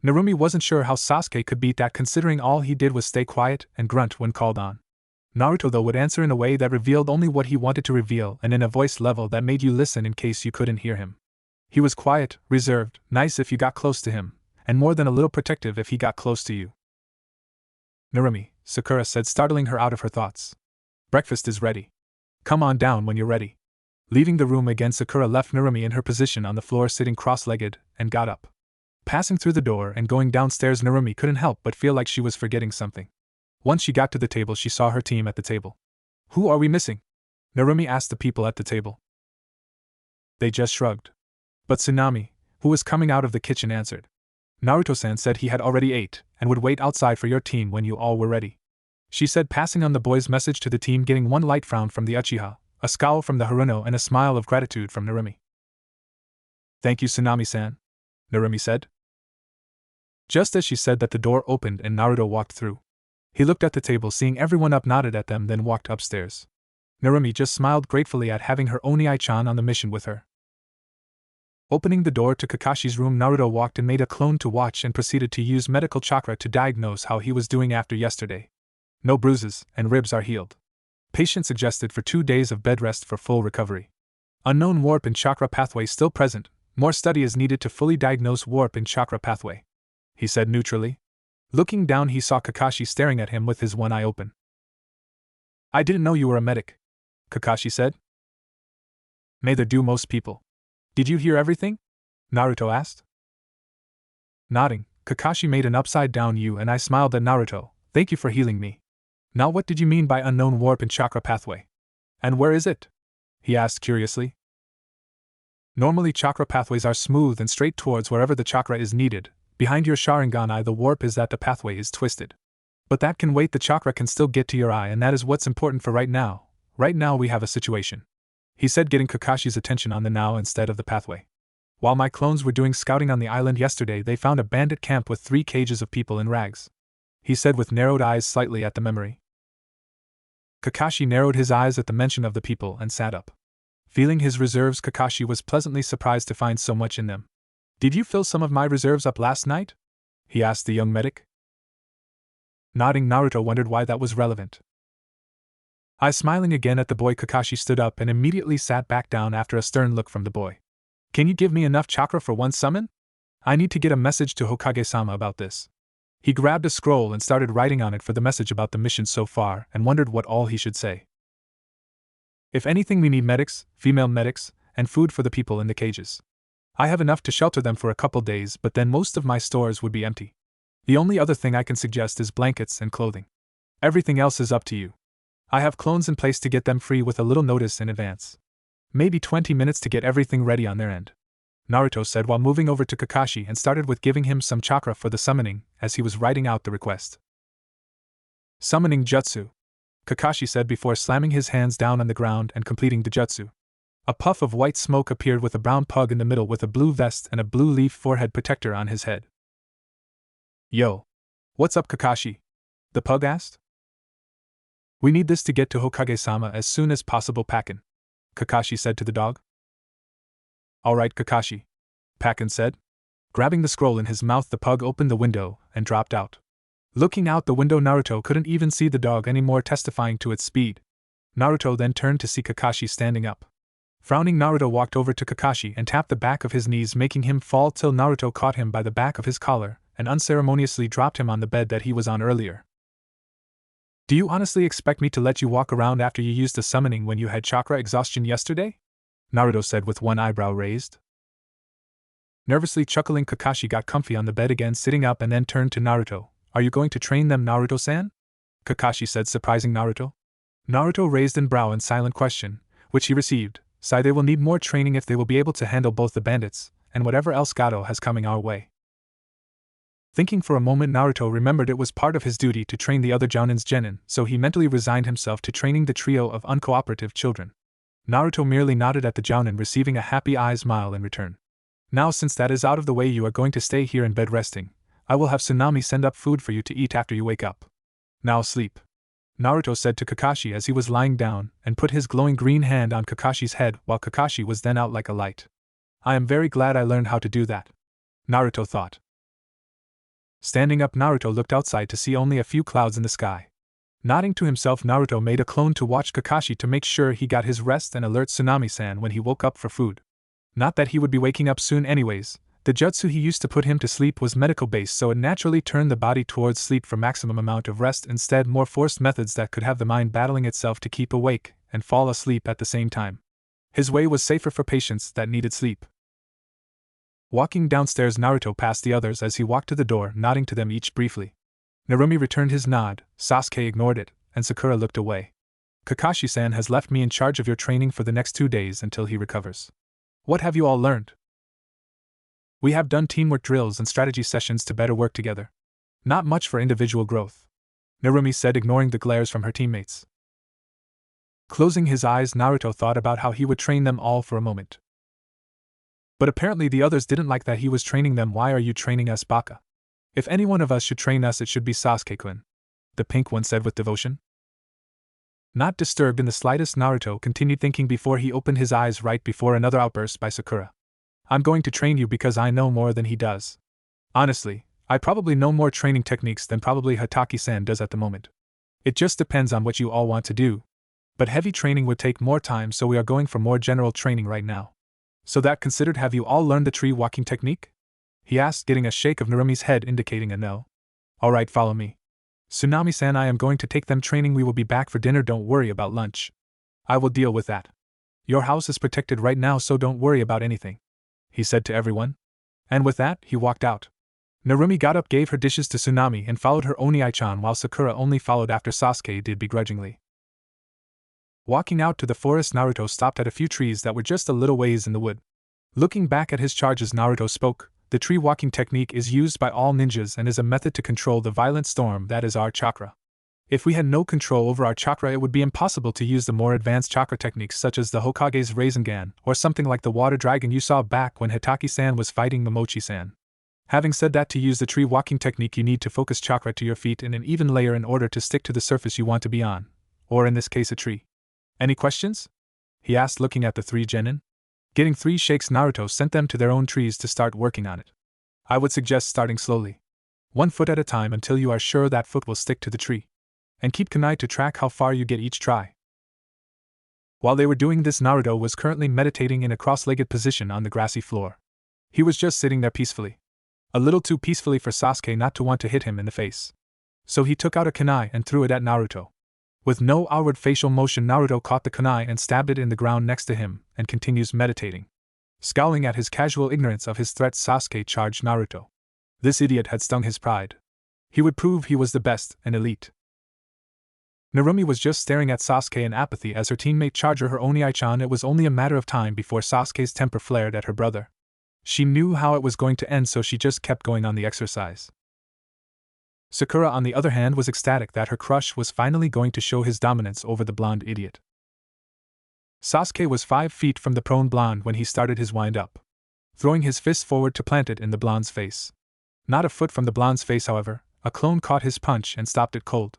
Narumi wasn't sure how Sasuke could beat that, considering all he did was stay quiet and grunt when called on. Naruto though would answer in a way that revealed only what he wanted to reveal and in a voice level that made you listen in case you couldn't hear him. He was quiet, reserved, nice if you got close to him, and more than a little protective if he got close to you. Narumi, Sakura said, startling her out of her thoughts. Breakfast is ready. Come on down when you're ready. Leaving the room again, Sakura left Narumi in her position on the floor sitting cross-legged, and got up. Passing through the door and going downstairs, Narumi couldn't help but feel like she was forgetting something. Once she got to the table, she saw her team at the table. Who are we missing? Narumi asked the people at the table. They just shrugged. But Tsunami, who was coming out of the kitchen, answered. Naruto-san said he had already ate and would wait outside for your team when you all were ready. She said, passing on the boy's message to the team, getting one light frown from the Uchiha, a scowl from the Haruno, and a smile of gratitude from Narumi. Thank you, Tsunami-san, Narumi said. Just as she said that, the door opened and Naruto walked through. He looked at the table, seeing everyone up, nodded at them, then walked upstairs. Narumi just smiled gratefully at having her Oni-chan on the mission with her. Opening the door to Kakashi's room, Naruto walked and made a clone to watch and proceeded to use medical chakra to diagnose how he was doing after yesterday. No bruises, and ribs are healed. Patient suggested for 2 days of bed rest for full recovery. Unknown warp in chakra pathway still present. More study is needed to fully diagnose warp in chakra pathway, he said neutrally. Looking down, he saw Kakashi staring at him with his one eye open. I didn't know you were a medic, Kakashi said. Neither do most people. Did you hear everything? Naruto asked. Nodding, Kakashi made an upside-down U and I smiled at Naruto. Thank you for healing me. Now what did you mean by unknown warp in chakra pathway? And where is it? He asked curiously. Normally chakra pathways are smooth and straight towards wherever the chakra is needed. Behind your Sharingan eye, the warp is that the pathway is twisted. But that can wait, the chakra can still get to your eye, and that is what's important for right now. Right now we have a situation, he said, getting Kakashi's attention on the now instead of the pathway. While my clones were doing scouting on the island yesterday, they found a bandit camp with 3 cages of people in rags, he said with narrowed eyes slightly at the memory. Kakashi narrowed his eyes at the mention of the people and sat up. Feeling his reserves, Kakashi was pleasantly surprised to find so much in them. Did you fill some of my reserves up last night? He asked the young medic. Nodding, Naruto wondered why that was relevant. Smiling again at the boy, Kakashi stood up and immediately sat back down after a stern look from the boy. Can you give me enough chakra for one summon? I need to get a message to Hokage-sama about this. He grabbed a scroll and started writing on it for the message about the mission so far and wondered what all he should say. If anything, we need medics, female medics, and food for the people in the cages. I have enough to shelter them for a couple days, but then most of my stores would be empty. The only other thing I can suggest is blankets and clothing. Everything else is up to you. I have clones in place to get them free with a little notice in advance. Maybe 20 minutes to get everything ready on their end. Naruto said while moving over to Kakashi and started with giving him some chakra for the summoning as he was writing out the request. Summoning jutsu, Kakashi said before slamming his hands down on the ground and completing the jutsu. A puff of white smoke appeared with a brown pug in the middle with a blue vest and a blue leaf forehead protector on his head. Yo. What's up, Kakashi? The pug asked. We need this to get to Hokage-sama as soon as possible, Pakken, Kakashi said to the dog. Alright, Kakashi, Pakken said. Grabbing the scroll in his mouth, the pug opened the window and dropped out. Looking out the window, Naruto couldn't even see the dog anymore, testifying to its speed. Naruto then turned to see Kakashi standing up. Frowning, Naruto walked over to Kakashi and tapped the back of his knees, making him fall till Naruto caught him by the back of his collar and unceremoniously dropped him on the bed that he was on earlier. Do you honestly expect me to let you walk around after you used the summoning when you had chakra exhaustion yesterday? Naruto said with one eyebrow raised. Nervously chuckling, Kakashi got comfy on the bed again, sitting up, and then turned to Naruto. Are you going to train them, Naruto-san? Kakashi said, surprising Naruto. Naruto raised an brow in silent question, which he received. Sigh, they will need more training if they will be able to handle both the bandits and whatever else Gato has coming our way. Thinking for a moment, Naruto remembered it was part of his duty to train the other Jonin's genin, so he mentally resigned himself to training the trio of uncooperative children. Naruto merely nodded at the Jonin, receiving a happy smile in return. Now, since that is out of the way, you are going to stay here in bed resting. I will have Tsunami send up food for you to eat after you wake up. Now sleep, Naruto said to Kakashi as he was lying down, and put his glowing green hand on Kakashi's head while Kakashi was then out like a light. I am very glad I learned how to do that, Naruto thought. Standing up, Naruto looked outside to see only a few clouds in the sky. Nodding to himself, Naruto made a clone to watch Kakashi to make sure he got his rest and alert Tsunami-san when he woke up for food. Not that he would be waking up soon anyways. The jutsu he used to put him to sleep was medical-based, so it naturally turned the body towards sleep for maximum amount of rest, instead more forced methods that could have the mind battling itself to keep awake and fall asleep at the same time. His way was safer for patients that needed sleep. Walking downstairs, Naruto passed the others as he walked to the door, nodding to them each briefly. Narumi returned his nod, Sasuke ignored it, and Sakura looked away. Kakashi-san has left me in charge of your training for the next 2 days until he recovers. What have you all learned? We have done teamwork drills and strategy sessions to better work together. Not much for individual growth, Narumi said, ignoring the glares from her teammates. Closing his eyes, Naruto thought about how he would train them all for a moment. But apparently the others didn't like that he was training them. Why are you training us, Baka? If any one of us should train us, it should be Sasuke-kun, the pink one said with devotion. Not disturbed in the slightest, Naruto continued thinking before he opened his eyes right before another outburst by Sakura. I'm going to train you because I know more than he does. Honestly, I probably know more training techniques than probably Hataki-san does at the moment. It just depends on what you all want to do. But heavy training would take more time, so we are going for more general training right now. So that considered, have you all learned the tree walking technique? He asked, getting a shake of Narumi's head indicating a no. Alright, follow me. Tsunami-san, I am going to take them training. We will be back for dinner, don't worry about lunch. I will deal with that. Your house is protected right now, so don't worry about anything, he said to everyone. And with that, he walked out. Narumi got up, gave her dishes to Tsunami, and followed her Oni-chan, while Sakura only followed after Sasuke did begrudgingly. Walking out to the forest, Naruto stopped at a few trees that were just a little ways in the wood. Looking back at his charges, Naruto spoke. The tree walking technique is used by all ninjas and is a method to control the violent storm that is our chakra. If we had no control over our chakra, it would be impossible to use the more advanced chakra techniques such as the Hokage's Rasengan or something like the water dragon you saw back when Hataki-san was fighting Momochi-san. Having said that, to use the tree walking technique you need to focus chakra to your feet in an even layer in order to stick to the surface you want to be on, or in this case a tree. Any questions? He asked, looking at the 3 genin. Getting 3 shakes, Naruto sent them to their own trees to start working on it. I would suggest starting slowly. 1 foot at a time until you are sure that foot will stick to the tree. And keep kunai to track how far you get each try. While they were doing this, Naruto was currently meditating in a cross-legged position on the grassy floor. He was just sitting there peacefully. A little too peacefully for Sasuke not to want to hit him in the face. So he took out a kunai and threw it at Naruto. With no outward facial motion, Naruto caught the kunai and stabbed it in the ground next to him, and continues meditating. Scowling at his casual ignorance of his threat, Sasuke charged Naruto. This idiot had stung his pride. He would prove he was the best and elite. Narumi was just staring at Sasuke in apathy as her teammate charged her Oni-chan. It was only a matter of time before Sasuke's temper flared at her brother. She knew how it was going to end, so she just kept going on the exercise. Sakura, on the other hand, was ecstatic that her crush was finally going to show his dominance over the blonde idiot. Sasuke was 5 feet from the prone blonde when he started his wind-up, throwing his fist forward to plant it in the blonde's face. Not a foot from the blonde's face, however, a clone caught his punch and stopped it cold.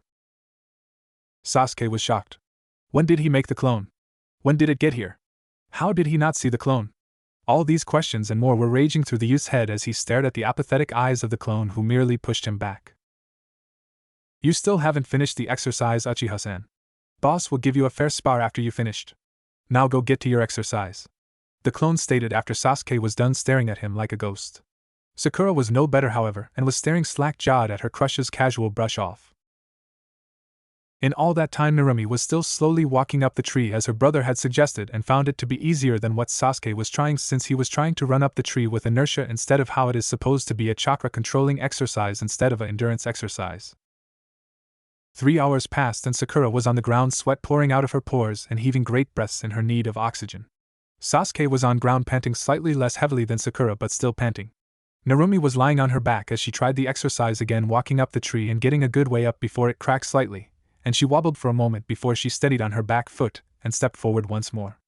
Sasuke was shocked. When did he make the clone? When did it get here? How did he not see the clone? All these questions and more were raging through the youth's head as he stared at the apathetic eyes of the clone who merely pushed him back. You still haven't finished the exercise, Uchiha-san. Boss will give you a fair spar after you finished. Now go get to your exercise. The clone stated after Sasuke was done staring at him like a ghost. Sakura was no better, however, and was staring slack-jawed at her crush's casual brush-off. In all that time, Narumi was still slowly walking up the tree as her brother had suggested, and found it to be easier than what Sasuke was trying, since he was trying to run up the tree with inertia instead of how it is supposed to be, a chakra-controlling exercise instead of an endurance exercise. 3 hours passed and Sakura was on the ground, sweat pouring out of her pores and heaving great breaths in her need of oxygen. Sasuke was on ground, panting slightly less heavily than Sakura but still panting. Narumi was lying on her back as she tried the exercise again, walking up the tree and getting a good way up before it cracked slightly, and she wobbled for a moment before she steadied on her back foot and stepped forward once more.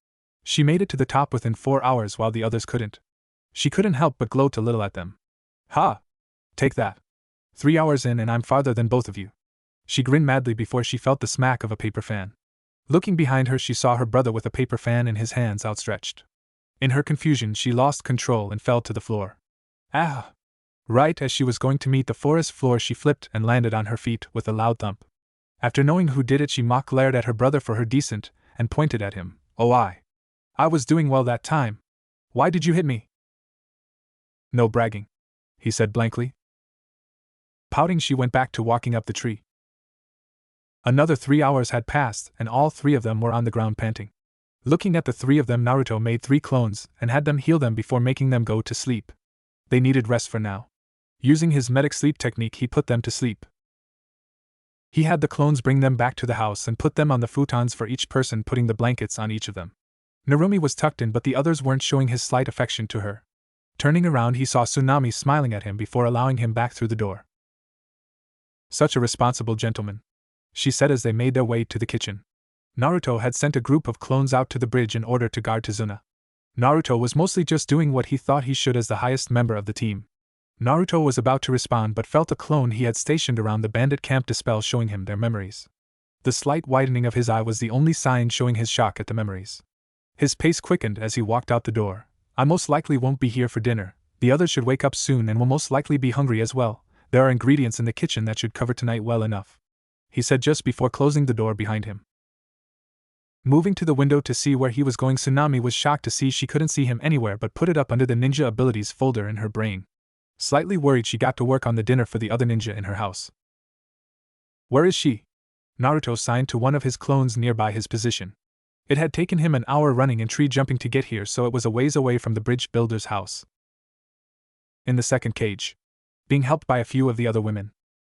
She made it to the top within 4 hours while the others couldn't. She couldn't help but gloat a little at them. Ha! Take that. 3 hours in and I'm farther than both of you. She grinned madly before she felt the smack of a paper fan. Looking behind her, she saw her brother with a paper fan in his hands outstretched. In her confusion, she lost control and fell to the floor. Ah! Right as she was going to meet the forest floor, she flipped and landed on her feet with a loud thump. After knowing who did it, she mock glared at her brother for her decent and pointed at him. Oh, I was doing well that time. Why did you hit me? No bragging, he said blankly. Pouting, she went back to walking up the tree. Another 3 hours had passed, and all 3 of them were on the ground panting. Looking at the 3 of them, Naruto made 3 clones and had them heal them before making them go to sleep. They needed rest for now. Using his medic sleep technique, he put them to sleep. He had the clones bring them back to the house and put them on the futons for each person, putting the blankets on each of them. Narumi was tucked in, but the others weren't showing his slight affection to her. Turning around, he saw Tsunami smiling at him before allowing him back through the door. Such a responsible gentleman, she said as they made their way to the kitchen. Naruto had sent a group of clones out to the bridge in order to guard Tazuna. Naruto was mostly just doing what he thought he should as the highest member of the team. Naruto was about to respond but felt a clone he had stationed around the bandit camp dispel, showing him their memories. The slight widening of his eye was the only sign showing his shock at the memories. His pace quickened as he walked out the door. I most likely won't be here for dinner. The others should wake up soon and will most likely be hungry as well. There are ingredients in the kitchen that should cover tonight well enough, he said just before closing the door behind him. Moving to the window to see where he was going, Tsunami was shocked to see she couldn't see him anywhere but put it up under the ninja abilities folder in her brain. Slightly worried, she got to work on the dinner for the other ninja in her house. Where is she? Naruto signed to one of his clones nearby his position. It had taken him an hour running and tree jumping to get here, so it was a ways away from the bridge builder's house. In the second cage, being helped by a few of the other women.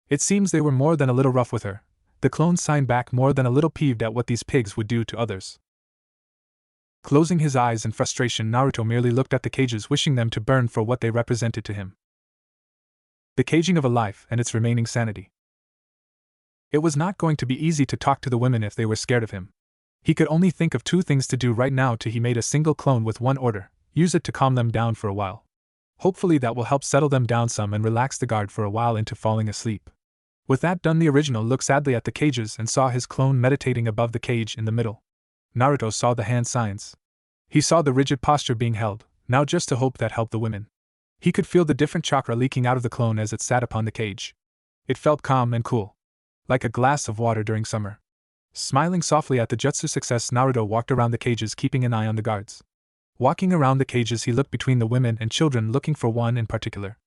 It seems they were more than a little rough with her. The clone signed back, more than a little peeved at what these pigs would do to others. Closing his eyes in frustration, Naruto merely looked at the cages, wishing them to burn for what they represented to him. The caging of a life and its remaining sanity. It was not going to be easy to talk to the women if they were scared of him. He could only think of 2 things to do right now. He made a single clone with one order: use it to calm them down for a while. Hopefully that will help settle them down some and relax the guard for a while into falling asleep. With that done, the original looked sadly at the cages and saw his clone meditating above the cage in the middle. Naruto saw the hand signs. He saw the rigid posture being held, now just to hope that helped the women. He could feel the different chakra leaking out of the clone as it sat upon the cage. It felt calm and cool, like a glass of water during summer. Smiling softly at the jutsu success, Naruto walked around the cages, keeping an eye on the guards. Walking around the cages, he looked between the women and children, looking for one in particular.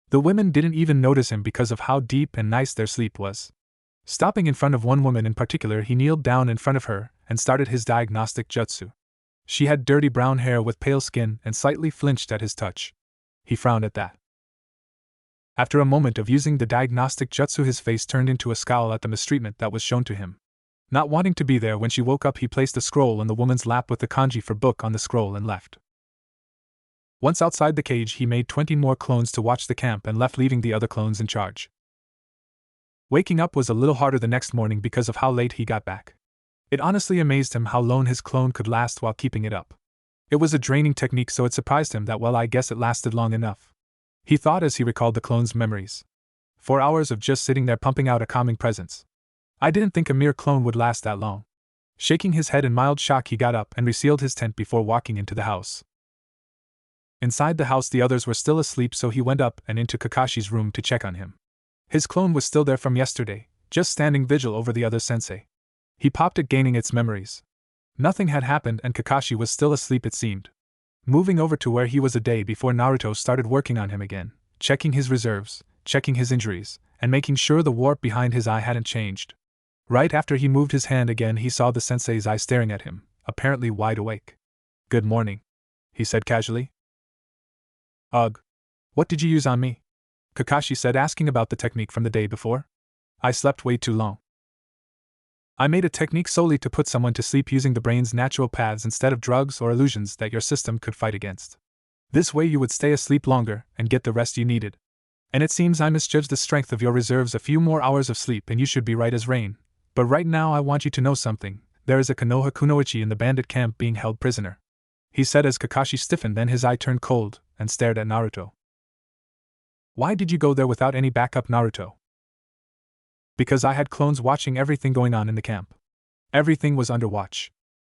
The women didn't even notice him because of how deep and nice their sleep was. Stopping in front of one woman in particular, he kneeled down in front of her and started his diagnostic jutsu. She had dirty brown hair with pale skin and slightly flinched at his touch. He frowned at that. After a moment of using the diagnostic jutsu, his face turned into a scowl at the mistreatment that was shown to him. Not wanting to be there when she woke up, he placed a scroll in the woman's lap with the kanji for book on the scroll and left. Once outside the cage, he made 20 more clones to watch the camp and left, leaving the other clones in charge. Waking up was a little harder the next morning because of how late he got back. It honestly amazed him how long his clone could last while keeping it up. It was a draining technique, so it surprised him that, well, I guess it lasted long enough. He thought as he recalled the clone's memories. 4 hours of just sitting there pumping out a calming presence. I didn't think a mere clone would last that long. Shaking his head in mild shock, he got up and resealed his tent before walking into the house. Inside the house, the others were still asleep, so he went up and into Kakashi's room to check on him. His clone was still there from yesterday, just standing vigil over the other sensei. He popped it, gaining its memories. Nothing had happened and Kakashi was still asleep, it seemed. Moving over to where he was a day before, Naruto started working on him again, checking his reserves, checking his injuries, and making sure the warp behind his eye hadn't changed. Right after he moved his hand again, he saw the sensei's eye staring at him, apparently wide awake. "Good morning," he said casually. "Ugh. What did you use on me?" Kakashi said, asking about the technique from the day before. "I slept way too long. I made a technique solely to put someone to sleep using the brain's natural paths instead of drugs or illusions that your system could fight against. This way you would stay asleep longer and get the rest you needed. And it seems I misjudged the strength of your reserves. A few more hours of sleep and you should be right as rain. But right now I want you to know something. There is a Konoha kunoichi in the bandit camp being held prisoner," he said as Kakashi stiffened, then his eye turned cold and stared at Naruto. "Why did you go there without any backup, Naruto?" "Because I had clones watching everything going on in the camp. Everything was under watch.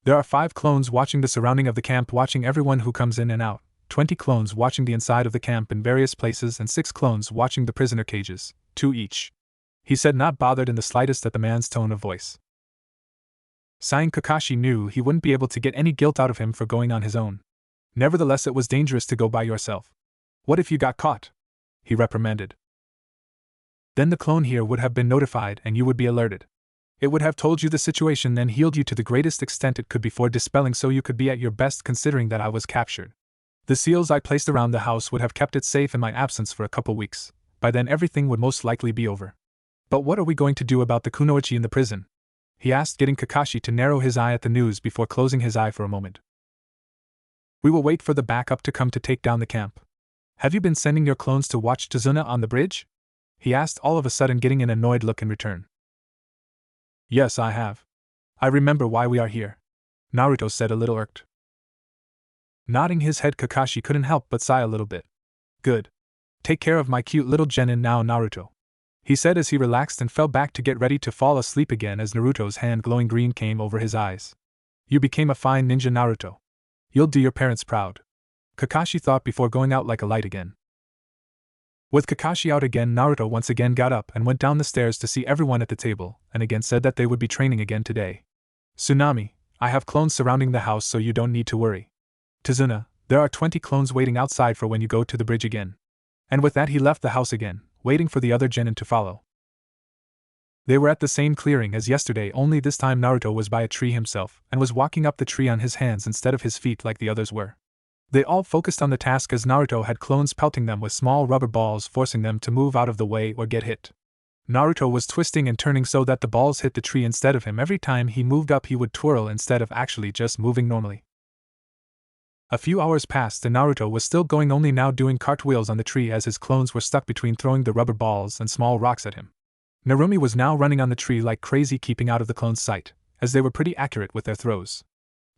There are 5 clones watching the surrounding of the camp, watching everyone who comes in and out, 20 clones watching the inside of the camp in various places, and 6 clones watching the prisoner cages, 2 each," he said, not bothered in the slightest at the man's tone of voice. Sighing, Kakashi knew he wouldn't be able to get any guilt out of him for going on his own. Nevertheless, it was dangerous to go by yourself. "What if you got caught?" he reprimanded. "Then the clone here would have been notified and you would be alerted. It would have told you the situation, then healed you to the greatest extent it could before dispelling, so you could be at your best, considering that I was captured. The seals I placed around the house would have kept it safe in my absence for a couple weeks. By then everything would most likely be over. But what are we going to do about the kunoichi in the prison?" he asked, getting Kakashi to narrow his eye at the news before closing his eye for a moment. "We will wait for the backup to come to take down the camp. Have you been sending your clones to watch Tazuna on the bridge?" he asked, all of a sudden getting an annoyed look in return. "Yes, I have. I remember why we are here," Naruto said, a little irked. Nodding his head, Kakashi couldn't help but sigh a little bit. "Good. Take care of my cute little genin now, Naruto," he said as he relaxed and fell back to get ready to fall asleep again as Naruto's hand glowing green came over his eyes. "You became a fine ninja, Naruto. You'll do your parents proud," Kakashi thought before going out like a light again. With Kakashi out again, Naruto once again got up and went down the stairs to see everyone at the table, and again said that they would be training again today. "Tsunami, I have clones surrounding the house, so you don't need to worry. Tazuna, there are 20 clones waiting outside for when you go to the bridge again." And with that he left the house again, waiting for the other genin to follow. They were at the same clearing as yesterday, only this time Naruto was by a tree himself and was walking up the tree on his hands instead of his feet like the others were. They all focused on the task as Naruto had clones pelting them with small rubber balls, forcing them to move out of the way or get hit. Naruto was twisting and turning so that the balls hit the tree instead of him. Every time he moved up he would twirl instead of actually just moving normally. A few hours passed and Naruto was still going, only now doing cartwheels on the tree as his clones were stuck between throwing the rubber balls and small rocks at him. Narumi was now running on the tree like crazy, keeping out of the clones' sight, as they were pretty accurate with their throws.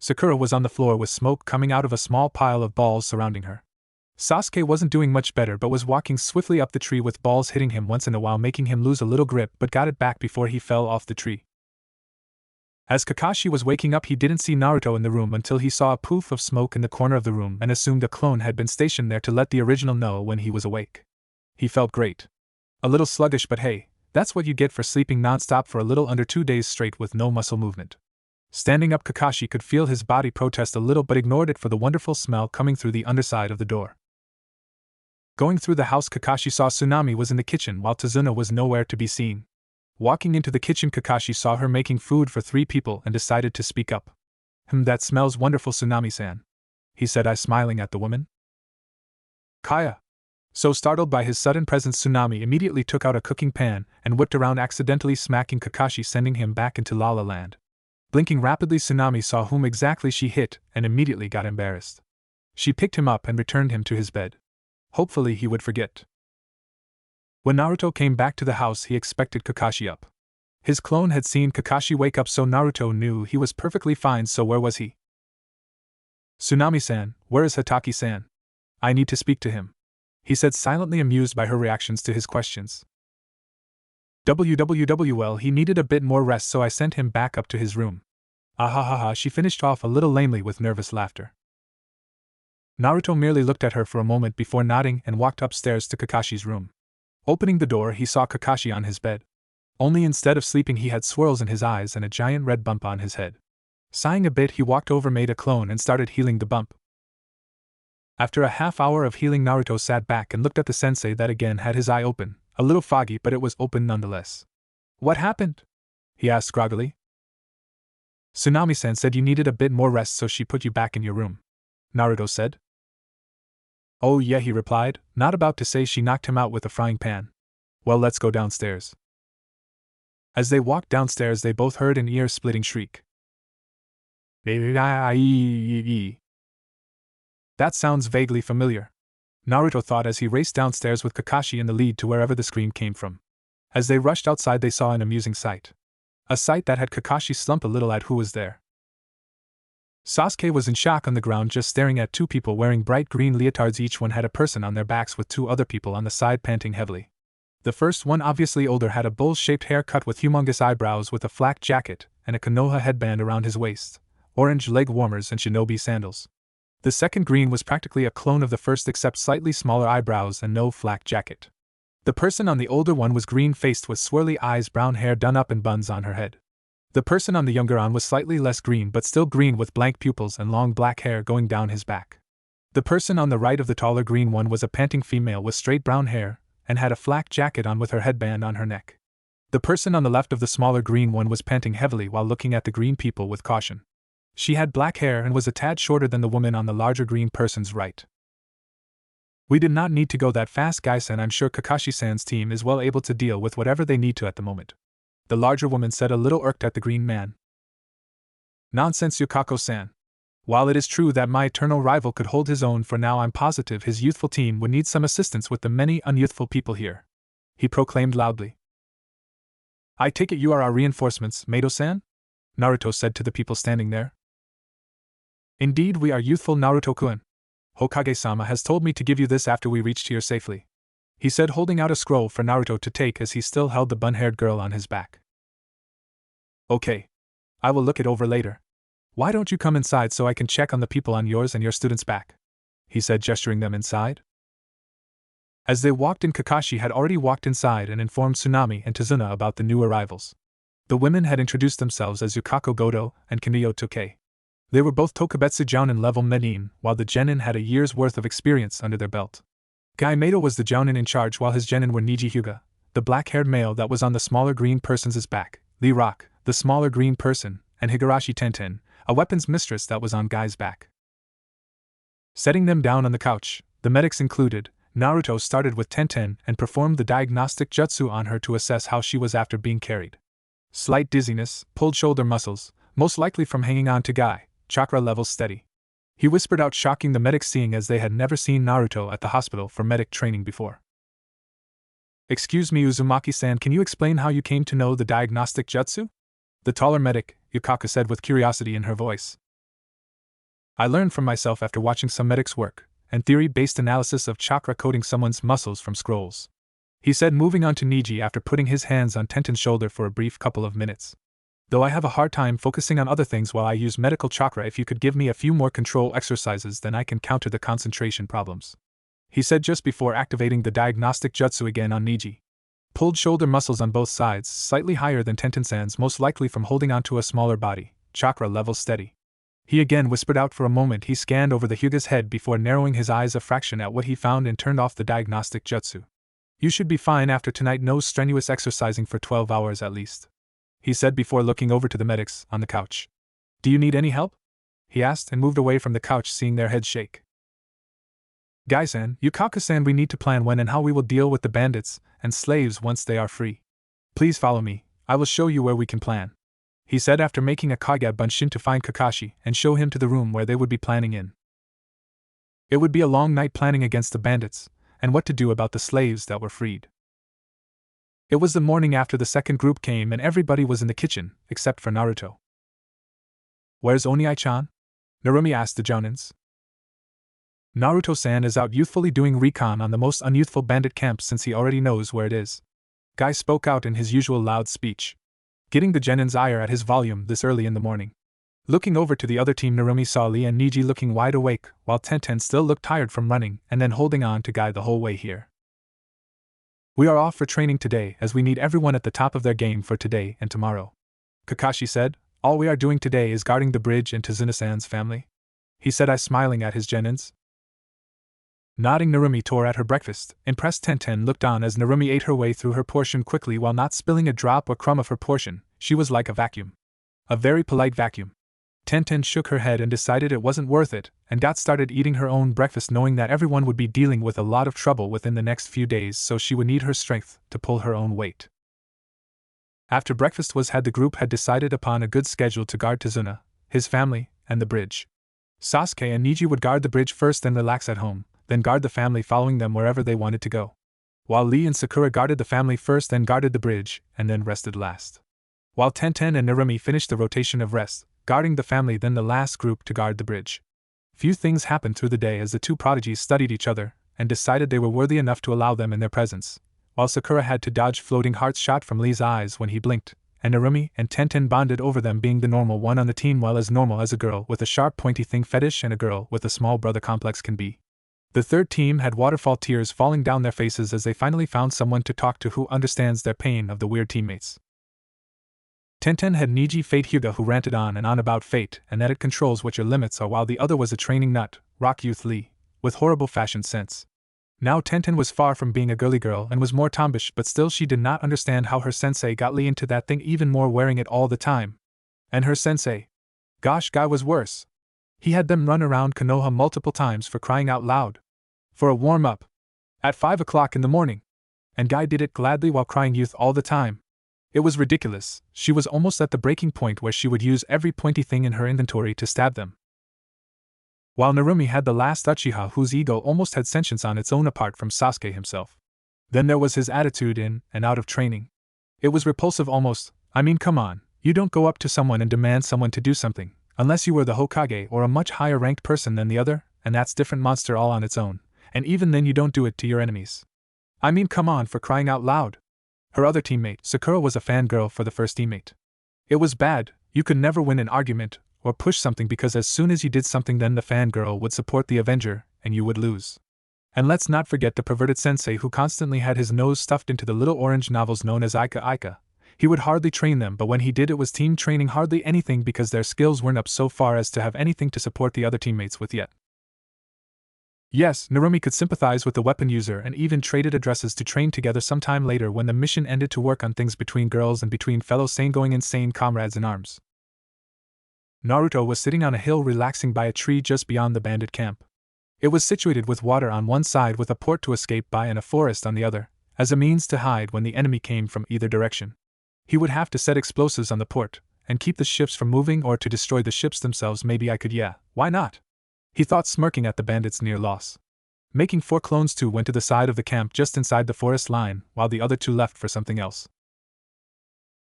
Sakura was on the floor with smoke coming out of a small pile of balls surrounding her. Sasuke wasn't doing much better but was walking swiftly up the tree with balls hitting him once in a while, making him lose a little grip, but got it back before he fell off the tree. As Kakashi was waking up, he didn't see Naruto in the room until he saw a poof of smoke in the corner of the room and assumed a clone had been stationed there to let the original know when he was awake. He felt great. A little sluggish, but hey, that's what you get for sleeping nonstop for a little under 2 days straight with no muscle movement. Standing up, Kakashi could feel his body protest a little but ignored it for the wonderful smell coming through the underside of the door. Going through the house, Kakashi saw Tsunami was in the kitchen while Tazuna was nowhere to be seen. Walking into the kitchen, Kakashi saw her making food for 3 people and decided to speak up. That smells wonderful, Tsunami-san," he said, smiling at the woman. "Kaya." So startled by his sudden presence, Tsunami immediately took out a cooking pan and whipped around, accidentally smacking Kakashi, sending him back into La La Land. Blinking rapidly, Tsunami saw whom exactly she hit and immediately got embarrassed. She picked him up and returned him to his bed. Hopefully he would forget. When Naruto came back to the house, he expected Kakashi up. His clone had seen Kakashi wake up, so Naruto knew he was perfectly fine, so where was he? Tsunami-san, where is Hataki-san? I need to speak to him, he said, silently amused by her reactions to his questions. Well, he needed a bit more rest, so I sent him back up to his room. Ahahaha, she finished off a little lamely with nervous laughter. Naruto merely looked at her for a moment before nodding and walked upstairs to Kakashi's room. Opening the door, he saw Kakashi on his bed. Only instead of sleeping, he had swirls in his eyes and a giant red bump on his head. Sighing a bit, he walked over, made a clone, and started healing the bump. After a half hour of healing, Naruto sat back and looked at the sensei that again had his eye open, a little foggy, but it was open nonetheless. What happened? He asked groggily. Tsunami-san said you needed a bit more rest, so she put you back in your room, Naruto said. Oh yeah, he replied, not about to say she knocked him out with a frying pan. Well, let's go downstairs. As they walked downstairs, they both heard an ear-splitting shriek. That sounds vaguely familiar, Naruto thought as he raced downstairs with Kakashi in the lead to wherever the scream came from. As they rushed outside, they saw an amusing sight. A sight that had Kakashi slump a little at who was there. Sasuke was in shock on the ground, just staring at two people wearing bright green leotards. Each one had a person on their backs with two other people on the side panting heavily. The first one, obviously older, had a bowl-shaped haircut with humongous eyebrows, with a flak jacket and a Konoha headband around his waist, orange leg warmers and shinobi sandals. The second, green, was practically a clone of the first except slightly smaller eyebrows and no flak jacket. The person on the older one was green-faced with swirly eyes, brown hair done up in buns on her head. The person on the younger one was slightly less green but still green, with blank pupils and long black hair going down his back. The person on the right of the taller green one was a panting female with straight brown hair and had a flak jacket on with her headband on her neck. The person on the left of the smaller green one was panting heavily while looking at the green people with caution. She had black hair and was a tad shorter than the woman on the larger green person's right. We did not need to go that fast, guys, and I'm sure Kakashi-san's team is well able to deal with whatever they need to at the moment, the larger woman said, a little irked at the green man. Nonsense, Yukako-san. While it is true that my eternal rival could hold his own for now, I'm positive his youthful team would need some assistance with the many unyouthful people here, he proclaimed loudly. I take it you are our reinforcements, Mato-san? Naruto said to the people standing there. Indeed, we are youthful, Naruto-kun. Hokage-sama has told me to give you this after we reached here safely, he said, holding out a scroll for Naruto to take as he still held the bun-haired girl on his back. Okay. I will look it over later. Why don't you come inside so I can check on the people on yours and your students' back? He said, gesturing them inside. As they walked in, Kakashi had already walked inside and informed Tsunami and Tazuna about the new arrivals. The women had introduced themselves as Yukako Goto and Kaneo Tokei. They were both Tokubetsu Jounin level Menin, while the Genin had a year's worth of experience under their belt. Guy Mato was the Jounin in charge, while his Genin were Niji Hyuga, the black-haired male that was on the smaller green person's back, Lee Rock, the smaller green person, and Higurashi Tenten, a weapons mistress that was on Guy's back. Setting them down on the couch, the medics included, Naruto started with Tenten and performed the diagnostic jutsu on her to assess how she was after being carried. Slight dizziness, pulled shoulder muscles, most likely from hanging on to Guy, chakra levels steady. He whispered out, shocking the medics, seeing as they had never seen Naruto at the hospital for medic training before. Excuse me, Uzumaki-san, can you explain how you came to know the diagnostic jutsu? The taller medic, Yukako, said with curiosity in her voice. I learned from myself after watching some medics work, and theory-based analysis of chakra coating someone's muscles from scrolls, he said, moving on to Niji after putting his hands on Tenten's shoulder for a brief couple of minutes. Though I have a hard time focusing on other things while I use medical chakra, if you could give me a few more control exercises, then I can counter the concentration problems, he said just before activating the diagnostic jutsu again on Niji. Pulled shoulder muscles on both sides, slightly higher than Tenten-san's, most likely from holding onto a smaller body, chakra level steady. He again whispered out. For a moment he scanned over the Hyuga's head before narrowing his eyes a fraction at what he found and turned off the diagnostic jutsu. You should be fine after tonight, no strenuous exercising for 12 hours at least, he said before looking over to the medics on the couch. Do you need any help? He asked and moved away from the couch, seeing their heads shake. Guy-san, Yukako-san, we need to plan when and how we will deal with the bandits and slaves once they are free. Please follow me, I will show you where we can plan, he said after making a Kage Bunshin to find Kakashi and show him to the room where they would be planning in. It would be a long night planning against the bandits, and what to do about the slaves that were freed. It was the morning after the second group came and everybody was in the kitchen, except for Naruto. "Where's Oniai-chan?" Narumi asked the Jounins. "Naruto-san is out youthfully doing recon on the most unyouthful bandit camp since he already knows where it is." Guy spoke out in his usual loud speech, getting the Genin's ire at his volume this early in the morning. Looking over to the other team, Narumi saw Lee and Niji looking wide awake, while Tenten still looked tired from running and then holding on to Guy the whole way here. "We are off for training today as we need everyone at the top of their game for today and tomorrow," Kakashi said. "All we are doing today is guarding the bridge and Tazuna-san's family," he said, smiling at his Genins. Nodding, Narumi tore at her breakfast. Impressed, Tenten looked on as Narumi ate her way through her portion quickly while not spilling a drop or crumb of her portion. She was like a vacuum. A very polite vacuum. Tenten shook her head and decided it wasn't worth it, and got started eating her own breakfast, knowing that everyone would be dealing with a lot of trouble within the next few days, so she would need her strength to pull her own weight. After breakfast was had, the group had decided upon a good schedule to guard Tazuna, his family, and the bridge. Sasuke and Niji would guard the bridge first and relax at home, then guard the family, following them wherever they wanted to go. While Lee and Sakura guarded the family first, then guarded the bridge, and then rested last. While Tenten and Narumi finished the rotation of rest, guarding the family, then the last group to guard the bridge. Few things happened through the day as the two prodigies studied each other and decided they were worthy enough to allow them in their presence. While Sakura had to dodge floating hearts shot from Lee's eyes when he blinked, and Narumi and Tenten bonded over them being the normal one on the team, well as normal as a girl with a sharp pointy thing fetish and a girl with a small brother complex can be. The third team had waterfall tears falling down their faces as they finally found someone to talk to who understands their pain of the weird teammates. Tenten had Niji Fate Hyuga, who ranted on and on about fate and that it controls what your limits are, while the other was a training nut, rock youth Lee, with horrible fashion sense. Now Tenten was far from being a girly girl and was more tombish, but still she did not understand how her sensei got Lee into that thing, even more wearing it all the time. And her sensei? Gosh, Guy was worse. He had them run around Konoha multiple times, for crying out loud. For a warm-up. At 5 o'clock in the morning. And Guy did it gladly while crying youth all the time. It was ridiculous. She was almost at the breaking point where she would use every pointy thing in her inventory to stab them. While Narumi had the last Uchiha whose ego almost had sentience on its own apart from Sasuke himself. Then there was his attitude in and out of training. It was repulsive almost. I mean, come on, you don't go up to someone and demand someone to do something, unless you were the Hokage or a much higher ranked person than the other, and that's different monster all on its own, and even then you don't do it to your enemies. I mean, come on, for crying out loud. Her other teammate, Sakura, was a fangirl for the first teammate. It was bad. You could never win an argument or push something, because as soon as you did something, then the fangirl would support the Avenger, and you would lose. And let's not forget the perverted sensei who constantly had his nose stuffed into the little orange novels known as Ika Ika. He would hardly train them, but when he did, it was team training, hardly anything, because their skills weren't up so far as to have anything to support the other teammates with yet. Yes, Narumi could sympathize with the weapon user and even traded addresses to train together sometime later when the mission ended, to work on things between girls and between fellow sane-going insane comrades in arms. Naruto was sitting on a hill relaxing by a tree just beyond the bandit camp. It was situated with water on one side with a port to escape by and a forest on the other, as a means to hide when the enemy came from either direction. He would have to set explosives on the port and keep the ships from moving, or to destroy the ships themselves. Maybe I could, yeah, why not? He thought, smirking at the bandits' near loss. Making 4 clones, 2 went to the side of the camp just inside the forest line, while the other 2 left for something else.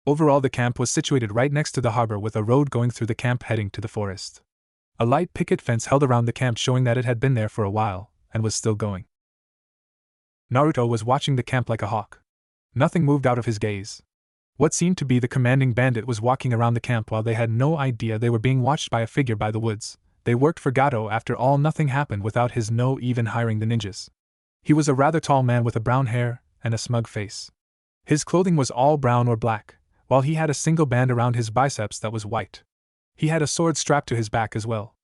Overall, the camp was situated right next to the harbor, with a road going through the camp heading to the forest. A light picket fence held around the camp, showing that it had been there for a while, and was still going. Naruto was watching the camp like a hawk. Nothing moved out of his gaze. What seemed to be the commanding bandit was walking around the camp while they had no idea they were being watched by a figure by the woods. They worked for Gato. After all, nothing happened without his no even hiring the ninjas. He was a rather tall man with a brown hair and a smug face. His clothing was all brown or black, while he had a single band around his biceps that was white. He had a sword strapped to his back as well.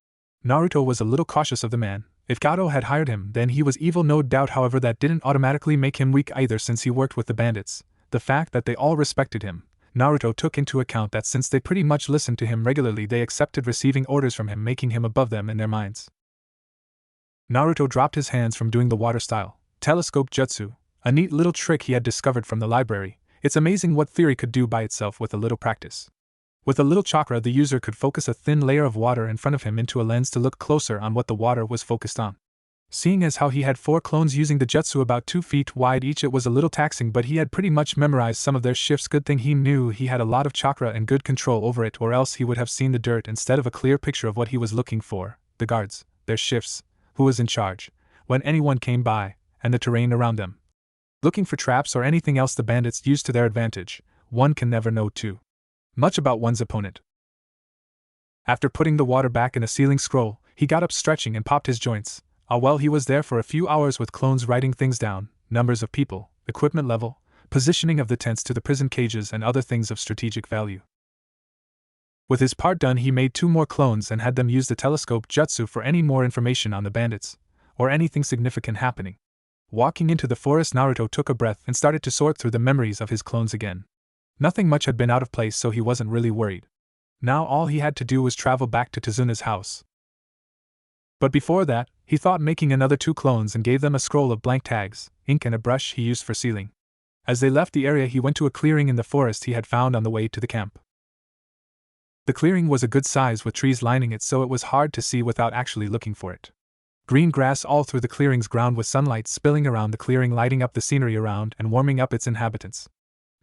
Naruto was a little cautious of the man. If Gato had hired him, then he was evil, no doubt. However, that didn't automatically make him weak either, since he worked with the bandits. The fact that they all respected him, Naruto took into account that since they pretty much listened to him regularly, they accepted receiving orders from him, making him above them in their minds. Naruto dropped his hands from doing the water-style telescope jutsu, a neat little trick he had discovered from the library. It's amazing what theory could do by itself with a little practice. With a little chakra, the user could focus a thin layer of water in front of him into a lens to look closer on what the water was focused on. Seeing as how he had 4 clones using the jutsu about 2 feet wide each, it was a little taxing, but he had pretty much memorized some of their shifts. Good thing he knew he had a lot of chakra and good control over it, or else he would have seen the dirt instead of a clear picture of what he was looking for: the guards, their shifts, who was in charge, when anyone came by, and the terrain around them. Looking for traps or anything else the bandits used to their advantage, one can never know too much about one's opponent. After putting the water back in a sealing scroll, he got up stretching and popped his joints. While he was there for a few hours with clones writing things down, numbers of people, equipment level, positioning of the tents to the prison cages, and other things of strategic value. With his part done, he made 2 more clones and had them use the telescope jutsu for any more information on the bandits, or anything significant happening. Walking into the forest, Naruto took a breath and started to sort through the memories of his clones again. Nothing much had been out of place, so he wasn't really worried. Now all he had to do was travel back to Tezuna's house. But before that, he thought making another 2 clones and gave them a scroll of blank tags, ink, and a brush he used for sealing. As they left the area, he went to a clearing in the forest he had found on the way to the camp. The clearing was a good size with trees lining it, so it was hard to see without actually looking for it. Green grass all through the clearing's ground, with sunlight spilling around the clearing, lighting up the scenery around and warming up its inhabitants.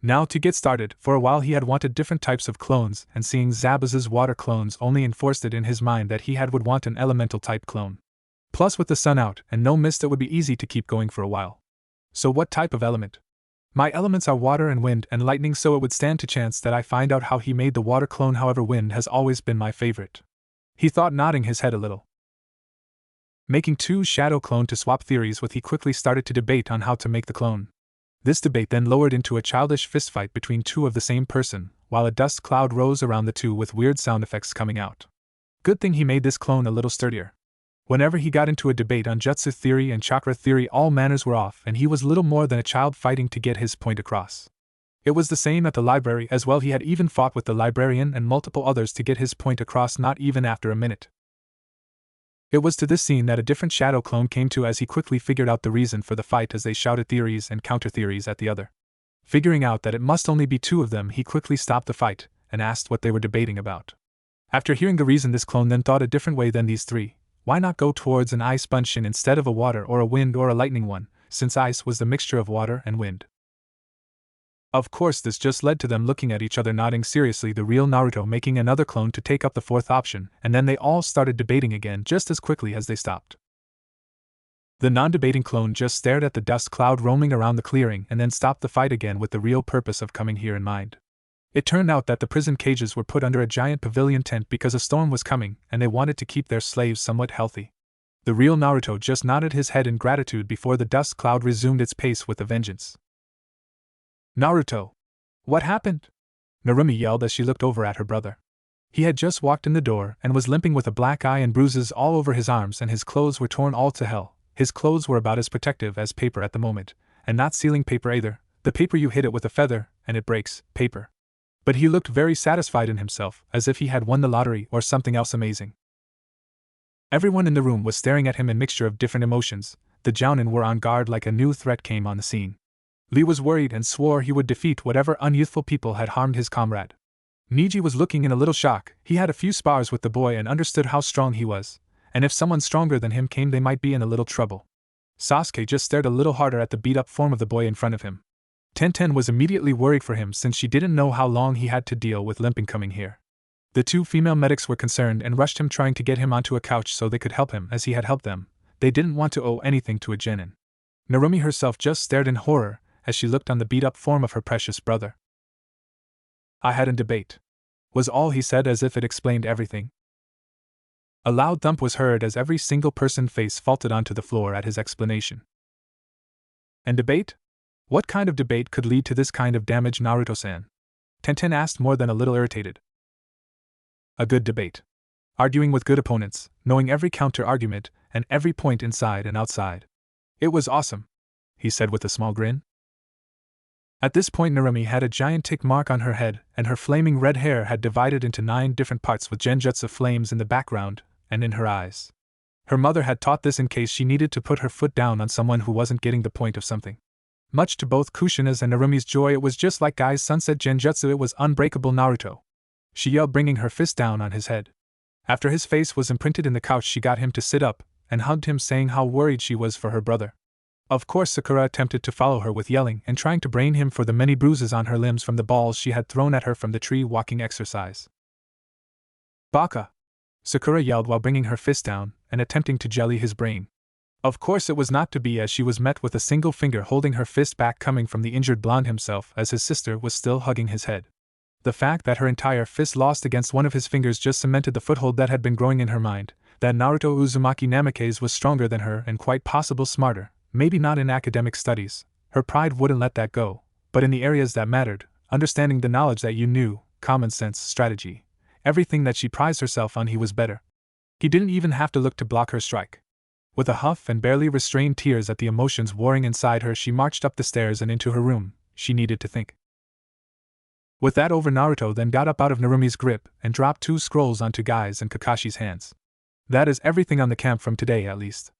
Now to get started, for a while he had wanted different types of clones, and seeing Zabuza's water clones only enforced it in his mind that he would want an elemental type clone. Plus, with the sun out and no mist, it would be easy to keep going for a while. So what type of element? My elements are water and wind and lightning, so it would stand to chance that I find out how he made the water clone. However, wind has always been my favorite, he thought, nodding his head a little. Making 2 shadow clone to swap theories with, he quickly started to debate on how to make the clone. This debate then lowered into a childish fistfight between 2 of the same person, while a dust cloud rose around the 2 with weird sound effects coming out. Good thing he made this clone a little sturdier. Whenever he got into a debate on jutsu theory and chakra theory, all manners were off, and he was little more than a child fighting to get his point across. It was the same at the library as well. He had even fought with the librarian and multiple others to get his point across, not even after a minute. It was to this scene that a different shadow clone came to, as he quickly figured out the reason for the fight as they shouted theories and counter-theories at the other. Figuring out that it must only be 2 of them, he quickly stopped the fight and asked what they were debating about. After hearing the reason, this clone then thought a different way than these 3. Why not go towards an ice bunch instead of a water or a wind or a lightning one, since ice was the mixture of water and wind? Of course, this just led to them looking at each other, nodding seriously, the real Naruto making another clone to take up the 4th option, and then they all started debating again just as quickly as they stopped. The non-debating clone just stared at the dust cloud roaming around the clearing and then stopped the fight again with the real purpose of coming here in mind. It turned out that the prison cages were put under a giant pavilion tent because a storm was coming and they wanted to keep their slaves somewhat healthy. The real Naruto just nodded his head in gratitude before the dust cloud resumed its pace with a vengeance. Naruto! What happened? Narumi yelled as she looked over at her brother. He had just walked in the door and was limping with a black eye and bruises all over his arms, and his clothes were torn all to hell. His clothes were about as protective as paper at the moment, and not sealing paper either. The paper you hit it with a feather, and it breaks, paper. But he looked very satisfied in himself, as if he had won the lottery or something else amazing. Everyone in the room was staring at him in mixture of different emotions. The Jounin were on guard like a new threat came on the scene. Lee was worried and swore he would defeat whatever unyouthful people had harmed his comrade. Niji was looking in a little shock. He had a few spars with the boy and understood how strong he was, and if someone stronger than him came, they might be in a little trouble. Sasuke just stared a little harder at the beat-up form of the boy in front of him. Tenten was immediately worried for him since she didn't know how long he had to deal with limping coming here. The 2 female medics were concerned and rushed him, trying to get him onto a couch so they could help him as he had helped them. They didn't want to owe anything to a genin. Narumi herself just stared in horror as she looked on the beat-up form of her precious brother. "I had a debate," was all he said, as if it explained everything. A loud thump was heard as every single person's face faulted onto the floor at his explanation. "And debate? What kind of debate could lead to this kind of damage, Naruto-san?" Tenten asked, more than a little irritated. "A good debate. Arguing with good opponents, knowing every counter-argument, and every point inside and outside. It was awesome," he said with a small grin. At this point, Narumi had a giant tick mark on her head, and her flaming red hair had divided into 9 different parts with genjutsu flames in the background and in her eyes. Her mother had taught this in case she needed to put her foot down on someone who wasn't getting the point of something. Much to both Kushina's and Narumi's joy, it was just like Gai's sunset genjutsu. It was unbreakable Naruto. She yelled, bringing her fist down on his head. After his face was imprinted in the couch, she got him to sit up, and hugged him, saying how worried she was for her brother. Of course, Sakura attempted to follow her with yelling and trying to brain him for the many bruises on her limbs from the balls she had thrown at her from the tree walking exercise. Baka! Sakura yelled while bringing her fist down and attempting to jelly his brain. Of course it was not to be, as she was met with a single finger holding her fist back coming from the injured blonde himself, as his sister was still hugging his head. The fact that her entire fist lost against one of his fingers just cemented the foothold that had been growing in her mind, that Naruto Uzumaki Namikaze was stronger than her and quite possible smarter, maybe not in academic studies. Her pride wouldn't let that go, but in the areas that mattered, understanding the knowledge that you knew, common sense, strategy, everything that she prized herself on, he was better. He didn't even have to look to block her strike. With a huff and barely restrained tears at the emotions warring inside her, she marched up the stairs and into her room. She needed to think. With that over, Naruto then got up out of Narumi's grip and dropped 2 scrolls onto Gai's and Kakashi's hands. That is everything on the camp from today, at least.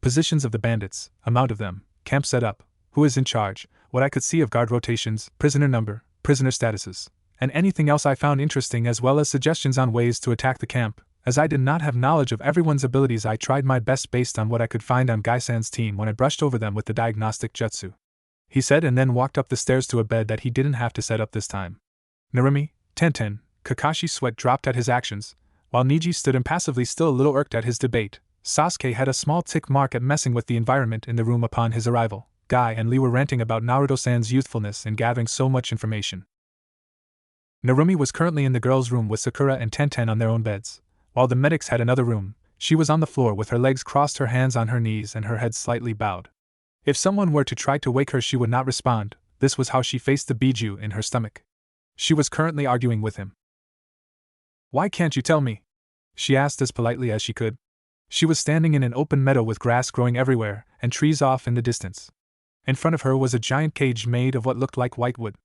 Positions of the bandits, amount of them, camp set up, who is in charge, what I could see of guard rotations, prisoner number, prisoner statuses, and anything else I found interesting, as well as suggestions on ways to attack the camp. As I did not have knowledge of everyone's abilities, I tried my best based on what I could find on Gai-san's team when I brushed over them with the diagnostic jutsu. He said, and then walked up the stairs to a bed that he didn't have to set up this time. Narumi, Tenten, Kakashi's sweat dropped at his actions, while Niji stood impassively, still a little irked at his debate. Sasuke had a small tick mark at messing with the environment in the room upon his arrival. Gai and Lee were ranting about Naruto-san's youthfulness in gathering so much information. Narumi was currently in the girls' room with Sakura and Tenten on their own beds, while the medics had another room. She was on the floor with her legs crossed, her hands on her knees, and her head slightly bowed. If someone were to try to wake her, she would not respond. This was how she faced the biju in her stomach. She was currently arguing with him. "Why can't you tell me?" she asked as politely as she could. She was standing in an open meadow with grass growing everywhere and trees off in the distance. In front of her was a giant cage made of what looked like white wood.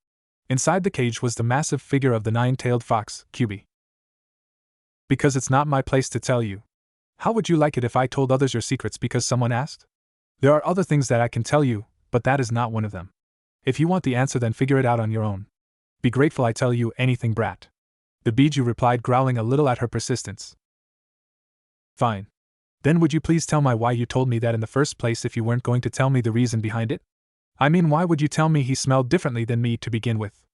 Inside the cage was the massive figure of the 9-tailed fox, Kyubi. "Because it's not my place to tell you. How would you like it if I told others your secrets because someone asked? There are other things that I can tell you, but that is not one of them. If you want the answer, then figure it out on your own. Be grateful I tell you anything, brat." The biju replied, growling a little at her persistence. "Fine. Then would you please tell me why you told me that in the first place if you weren't going to tell me the reason behind it? I mean, why would you tell me he smelled differently than me to begin with?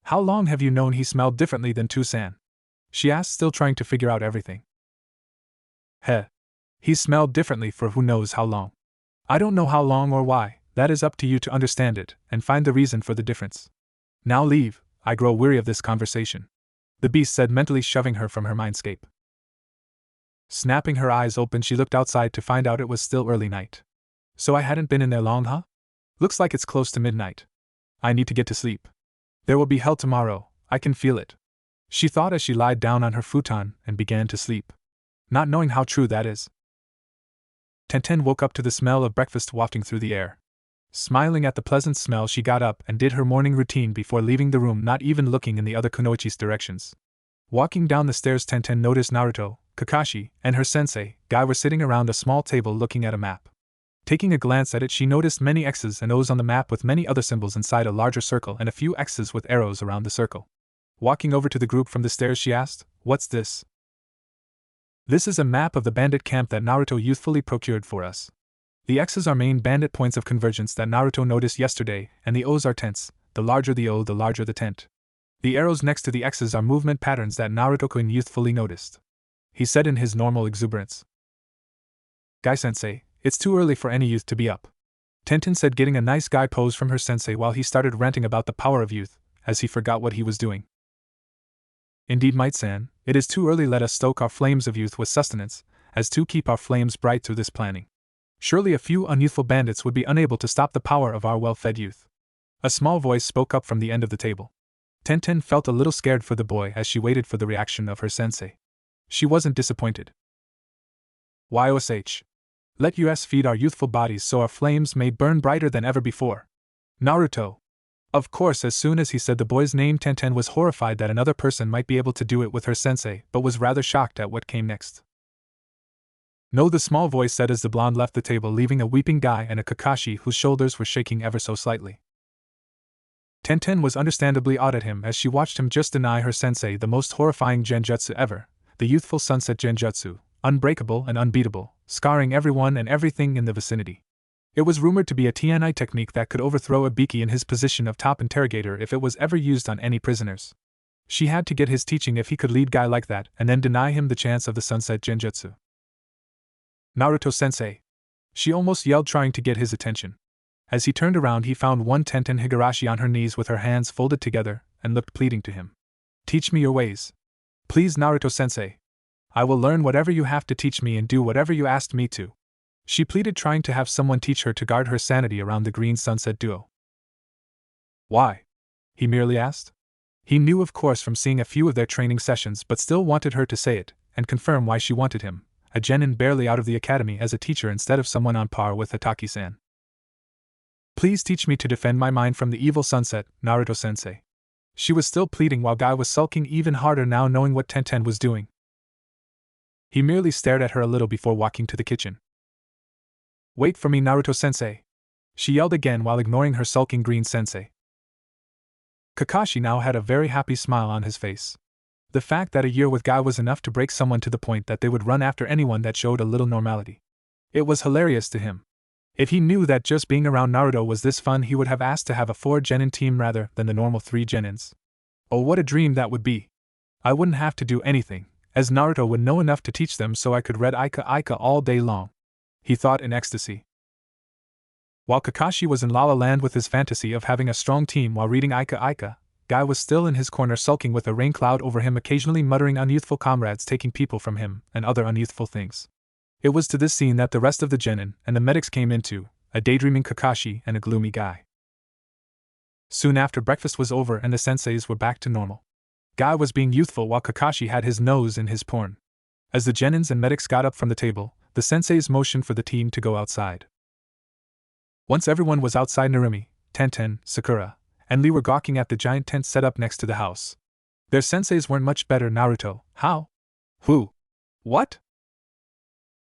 How long have you known he smelled differently than Toussaint?" she asked, still trying to figure out everything. "Heh. He smelled differently for who knows how long. I don't know how long or why. That is up to you to understand it and find the reason for the difference. Now leave. I grow weary of this conversation," the beast said, mentally shoving her from her mindscape. Snapping her eyes open, she looked outside to find out it was still early night. "So I hadn't been in there long, huh? Looks like it's close to midnight. I need to get to sleep. There will be hell tomorrow, I can feel it," she thought as she lied down on her futon and began to sleep. Not knowing how true that is. Tenten woke up to the smell of breakfast wafting through the air. Smiling at the pleasant smell, she got up and did her morning routine before leaving the room, not even looking in the other kunoichi's directions. Walking down the stairs, Tenten noticed Naruto, Kakashi, and her sensei, Gai, were sitting around a small table looking at a map. Taking a glance at it, she noticed many X's and O's on the map with many other symbols inside a larger circle and a few X's with arrows around the circle. Walking over to the group from the stairs, she asked, "What's this?" "This is a map of the bandit camp that Naruto youthfully procured for us. The X's are main bandit points of convergence that Naruto noticed yesterday, and the O's are tents. The larger the O, the larger the tent. The arrows next to the X's are movement patterns that Naruto-kun youthfully noticed," he said in his normal exuberance. "Gai-sensei, it's too early for any youth to be up," Tenten said, getting a nice guy pose from her sensei while he started ranting about the power of youth, as he forgot what he was doing. "Indeed, Might-san, it is too early. Let us stoke our flames of youth with sustenance, as to keep our flames bright through this planning. Surely a few unyouthful bandits would be unable to stop the power of our well-fed youth." A small voice spoke up from the end of the table. Tenten felt a little scared for the boy as she waited for the reaction of her sensei. She wasn't disappointed. "YOSH. Let us feed our youthful bodies so our flames may burn brighter than ever before. Naruto." Of course, as soon as he said the boy's name, Tenten was horrified that another person might be able to do it with her sensei, but was rather shocked at what came next. "No," the small voice said as the blonde left the table, leaving a weeping Gai and a Kakashi whose shoulders were shaking ever so slightly. Tenten was understandably awed at him as she watched him just deny her sensei the most horrifying genjutsu ever, the youthful sunset genjutsu, unbreakable and unbeatable, scarring everyone and everything in the vicinity. It was rumored to be a TNI technique that could overthrow Ibiki in his position of top interrogator if it was ever used on any prisoners. She had to get his teaching if he could lead Guy like that and then deny him the chance of the sunset genjutsu. Naruto-sensei! She almost yelled, trying to get his attention. As he turned around, he found one Tenten Higurashi on her knees with her hands folded together and looked pleading to him. Teach me your ways. Please, Naruto-sensei. I will learn whatever you have to teach me and do whatever you asked me to. She pleaded, trying to have someone teach her to guard her sanity around the Green Sunset duo. Why? He merely asked. He knew, of course, from seeing a few of their training sessions, but still wanted her to say it and confirm why she wanted him, a genin barely out of the academy, as a teacher instead of someone on par with Hataki-san. Please teach me to defend my mind from the evil sunset, Naruto-sensei. She was still pleading while Guy was sulking even harder now, knowing what Tenten was doing. He merely stared at her a little before walking to the kitchen. Wait for me, Naruto-sensei! She yelled again while ignoring her sulking green sensei. Kakashi now had a very happy smile on his face. The fact that a year with Guy was enough to break someone to the point that they would run after anyone that showed a little normality. It was hilarious to him. If he knew that just being around Naruto was this fun, he would have asked to have a 4-genin team rather than the normal 3 genins. Oh, what a dream that would be! I wouldn't have to do anything, as Naruto would know enough to teach them, so I could read Ika all day long, he thought in ecstasy. While Kakashi was in La La Land with his fantasy of having a strong team while reading Ika, Guy was still in his corner sulking with a rain cloud over him, occasionally muttering unyouthful comrades taking people from him and other unyouthful things. It was to this scene that the rest of the genin and the medics came into, a daydreaming Kakashi and a gloomy Guy. Soon after, breakfast was over and the senseis were back to normal. Guy was being youthful while Kakashi had his nose in his porn. As the genins and medics got up from the table, the senseis motioned for the team to go outside. Once everyone was outside, Narumi, Tenten, Sakura, and Lee were gawking at the giant tent set up next to the house. Their senseis weren't much better. Naruto, how? Who? What?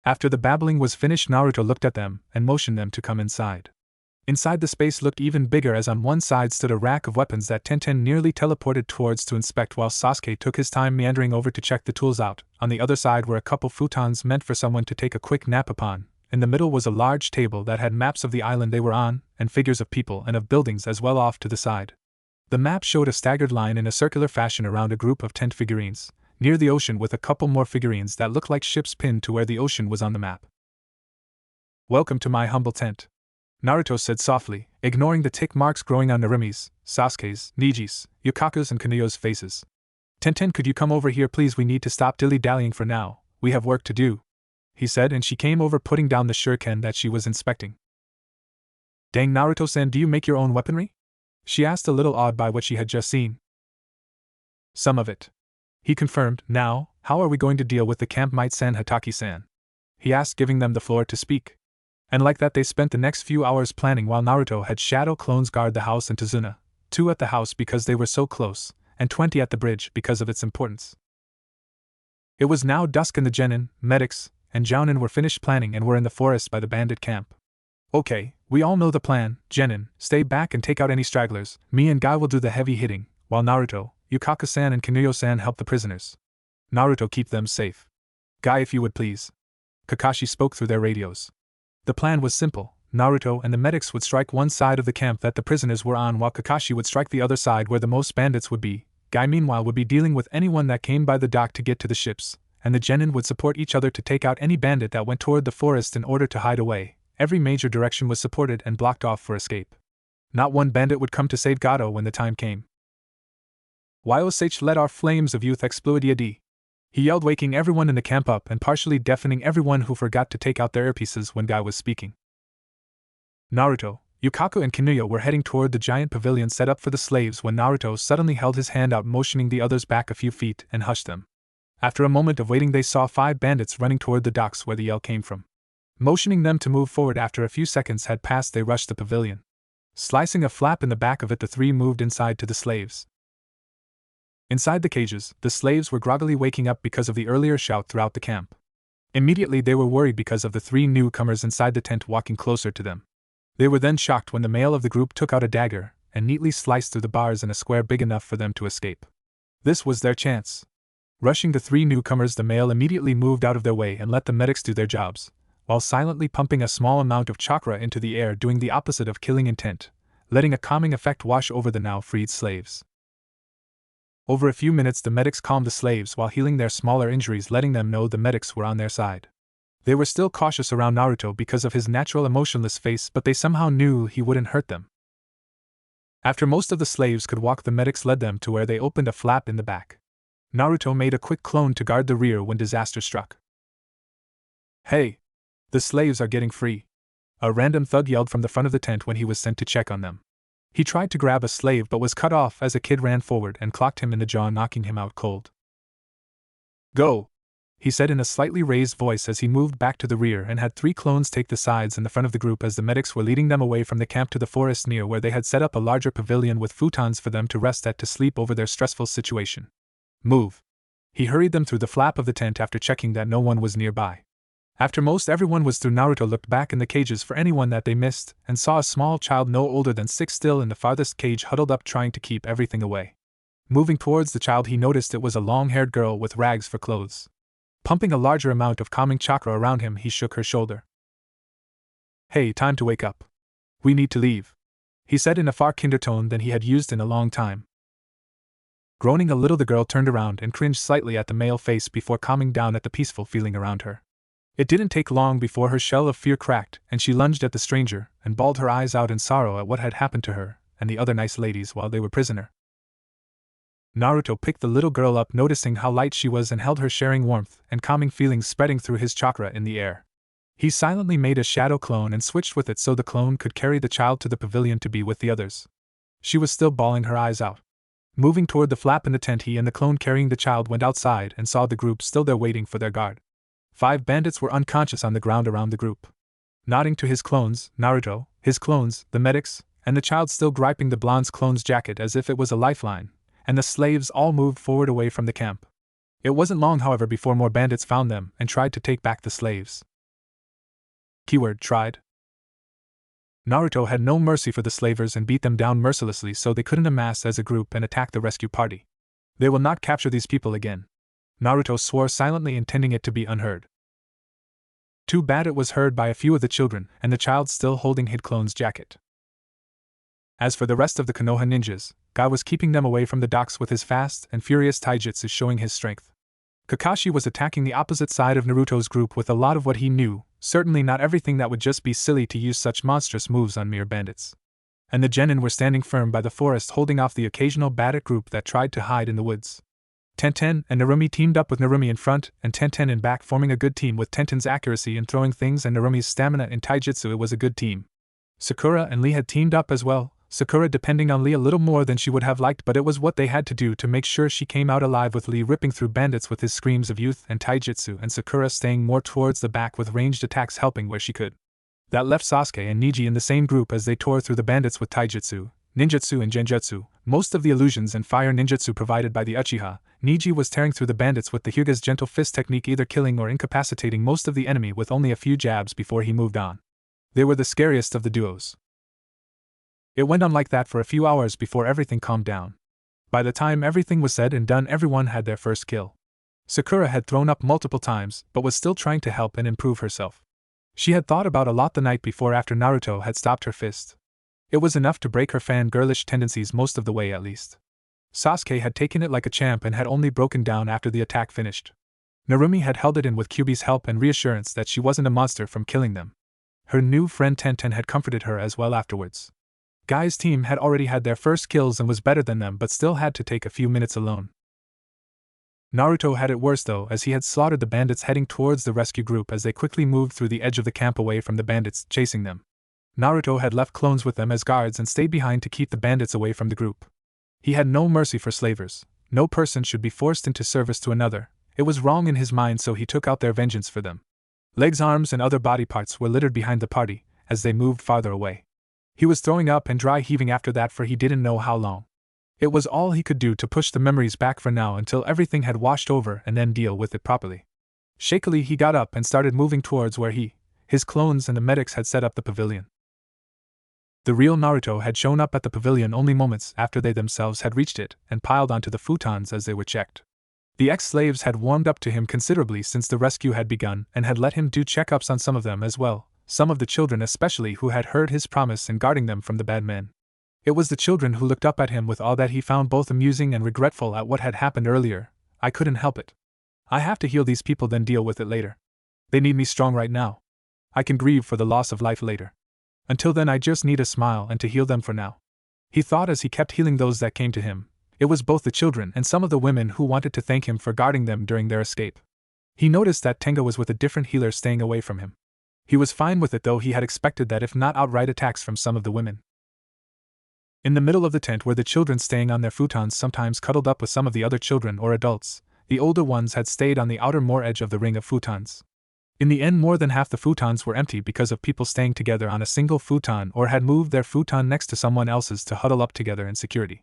After the babbling was finished, Naruto looked at them and motioned them to come inside. Inside, the space looked even bigger, as on one side stood a rack of weapons that Tenten nearly teleported towards to inspect, while Sasuke took his time meandering over to check the tools out. On the other side were a couple futons meant for someone to take a quick nap upon. In the middle was a large table that had maps of the island they were on, and figures of people and of buildings as well off to the side. The map showed a staggered line in a circular fashion around a group of tent figurines, near the ocean, with a couple more figurines that looked like ships pinned to where the ocean was on the map. Welcome to my humble tent, Naruto said softly, ignoring the tick marks growing on Narumi's, Sasuke's, Niji's, Yukaku's and Kunoha's faces. Tenten, could you come over here please? We need to stop dilly-dallying for now, we have work to do, he said, and she came over, putting down the shuriken that she was inspecting. Dang, Naruto-san, do you make your own weaponry? She asked, a little awed by what she had just seen. Some of it, he confirmed. Now, how are we going to deal with the camp mate-san, Hataki-san? He asked, giving them the floor to speak. And like that, they spent the next few hours planning, while Naruto had shadow clones guard the house and Tazuna, 2 at the house because they were so close, and 20 at the bridge because of its importance. It was now dusk and the genin, medics, and jounin were finished planning and were in the forest by the bandit camp. Okay, we all know the plan, genin, stay back and take out any stragglers. Me and Guy will do the heavy hitting, while Naruto, Yukaku-san and Kunoha-san help the prisoners. Naruto, keep them safe. Guy, if you would please. Kakashi spoke through their radios. The plan was simple. Naruto and the medics would strike one side of the camp that the prisoners were on, while Kakashi would strike the other side where the most bandits would be. Guy, meanwhile, would be dealing with anyone that came by the dock to get to the ships, and the genin would support each other to take out any bandit that went toward the forest in order to hide away. Every major direction was supported and blocked off for escape. Not one bandit would come to save Gato when the time came. YOSH, let our flames of youth explode, he yelled, waking everyone in the camp up and partially deafening everyone who forgot to take out their earpieces when Guy was speaking. Naruto, Yukaku and Kunoha were heading toward the giant pavilion set up for the slaves when Naruto suddenly held his hand out, motioning the others back a few feet, and hushed them. After a moment of waiting, they saw 5 bandits running toward the docks where the yell came from. Motioning them to move forward, after a few seconds had passed, they rushed the pavilion. Slicing a flap in the back of it, the 3 moved inside to the slaves. Inside the cages, the slaves were groggily waking up because of the earlier shout throughout the camp. Immediately they were worried because of the 3 newcomers inside the tent walking closer to them. They were then shocked when the male of the group took out a dagger and neatly sliced through the bars in a square big enough for them to escape. This was their chance. Rushing the 3 newcomers, the male immediately moved out of their way and let the medics do their jobs, while silently pumping a small amount of chakra into the air, doing the opposite of killing intent, letting a calming effect wash over the now freed slaves. Over a few minutes the medics calmed the slaves while healing their smaller injuries, letting them know the medics were on their side. They were still cautious around Naruto because of his natural emotionless face, but they somehow knew he wouldn't hurt them. After most of the slaves could walk, the medics led them to where they opened a flap in the back. Naruto made a quick clone to guard the rear when disaster struck. "Hey! The slaves are getting free!" a random thug yelled from the front of the tent when he was sent to check on them. He tried to grab a slave but was cut off as a kid ran forward and clocked him in the jaw, knocking him out cold. "Go!" he said in a slightly raised voice as he moved back to the rear and had 3 clones take the sides and the front of the group as the medics were leading them away from the camp to the forest near where they had set up a larger pavilion with futons for them to rest at to sleep over their stressful situation. "Move!" He hurried them through the flap of the tent after checking that no one was nearby. After most everyone was through, Naruto looked back in the cages for anyone that they missed and saw a small child no older than 6 still in the farthest cage, huddled up trying to keep everything away. Moving towards the child, he noticed it was a long-haired girl with rags for clothes. Pumping a larger amount of calming chakra around him, he shook her shoulder. "Hey, time to wake up. We need to leave," he said in a far kinder tone than he had used in a long time. Groaning a little, the girl turned around and cringed slightly at the male face before calming down at the peaceful feeling around her. It didn't take long before her shell of fear cracked, and she lunged at the stranger and bawled her eyes out in sorrow at what had happened to her and the other nice ladies while they were prisoner. Naruto picked the little girl up, noticing how light she was, and held her, sharing warmth and calming feelings spreading through his chakra in the air. He silently made a shadow clone and switched with it so the clone could carry the child to the pavilion to be with the others. She was still bawling her eyes out. Moving toward the flap in the tent, he and the clone carrying the child went outside and saw the group still there waiting for their guard. 5 bandits were unconscious on the ground around the group. Nodding to his clones, Naruto, his clones, the medics, and the child still gripping the blonde's clone's jacket as if it was a lifeline, and the slaves all moved forward away from the camp. It wasn't long, however, before more bandits found them and tried to take back the slaves. Keyword tried. Naruto had no mercy for the slavers and beat them down mercilessly so they couldn't amass as a group and attack the rescue party. They will not capture these people again. Naruto swore silently, intending it to be unheard. Too bad it was heard by a few of the children, and the child still holding his clone's jacket. As for the rest of the Konoha ninjas, Guy was keeping them away from the docks with his fast and furious taijutsu, showing his strength. Kakashi was attacking the opposite side of Naruto's group with a lot of what he knew, certainly not everything. That would just be silly to use such monstrous moves on mere bandits. And the genin were standing firm by the forest, holding off the occasional bandit group that tried to hide in the woods. Tenten and Narumi teamed up with Narumi in front and Tenten in back, forming a good team with Tenten's accuracy in throwing things and Narumi's stamina in taijutsu. It was a good team. Sakura and Lee had teamed up as well, Sakura depending on Lee a little more than she would have liked, but it was what they had to do to make sure she came out alive, with Lee ripping through bandits with his screams of youth and taijutsu, and Sakura staying more towards the back with ranged attacks, helping where she could. That left Sasuke and Niji in the same group as they tore through the bandits with taijutsu, ninjutsu and genjutsu, most of the illusions and fire ninjutsu provided by the Uchiha. Niji was tearing through the bandits with the Hyuga's gentle fist technique, either killing or incapacitating most of the enemy with only a few jabs before he moved on. They were the scariest of the duos. It went on like that for a few hours before everything calmed down. By the time everything was said and done, everyone had their first kill. Sakura had thrown up multiple times, but was still trying to help and improve herself. She had thought about a lot the night before after Naruto had stopped her fist. It was enough to break her fangirlish tendencies most of the way, at least. Sasuke had taken it like a champ and had only broken down after the attack finished. Narumi had held it in with Kyuubi's help and reassurance that she wasn't a monster from killing them. Her new friend Tenten had comforted her as well afterwards. Guy's team had already had their first kills and was better than them, but still had to take a few minutes alone. Naruto had it worse though, as he had slaughtered the bandits heading towards the rescue group as they quickly moved through the edge of the camp away from the bandits chasing them. Naruto had left clones with them as guards and stayed behind to keep the bandits away from the group. He had no mercy for slavers. No person should be forced into service to another. It was wrong in his mind, so he took out their vengeance for them. Legs, arms, and other body parts were littered behind the party as they moved farther away. He was throwing up and dry heaving after that, for he didn't know how long. It was all he could do to push the memories back for now until everything had washed over and then deal with it properly. Shakily he got up and started moving towards where he, his clones, and the medics had set up the pavilion. The real Naruto had shown up at the pavilion only moments after they themselves had reached it and piled onto the futons as they were checked. The ex-slaves had warmed up to him considerably since the rescue had begun and had let him do checkups on some of them as well, some of the children especially who had heard his promise in guarding them from the bad men. It was the children who looked up at him with awe that he found both amusing and regretful at what had happened earlier. I couldn't help it. I have to heal these people then deal with it later. They need me strong right now. I can grieve for the loss of life later. Until then I just need a smile and to heal them for now. He thought as he kept healing those that came to him. It was both the children and some of the women who wanted to thank him for guarding them during their escape. He noticed that Tenga was with a different healer staying away from him. He was fine with it though he had expected that if not outright attacks from some of the women. In the middle of the tent were the children staying on their futons, sometimes cuddled up with some of the other children or adults. The older ones had stayed on the outer more edge of the ring of futons. In the end more than half the futons were empty because of people staying together on a single futon or had moved their futon next to someone else's to huddle up together in security.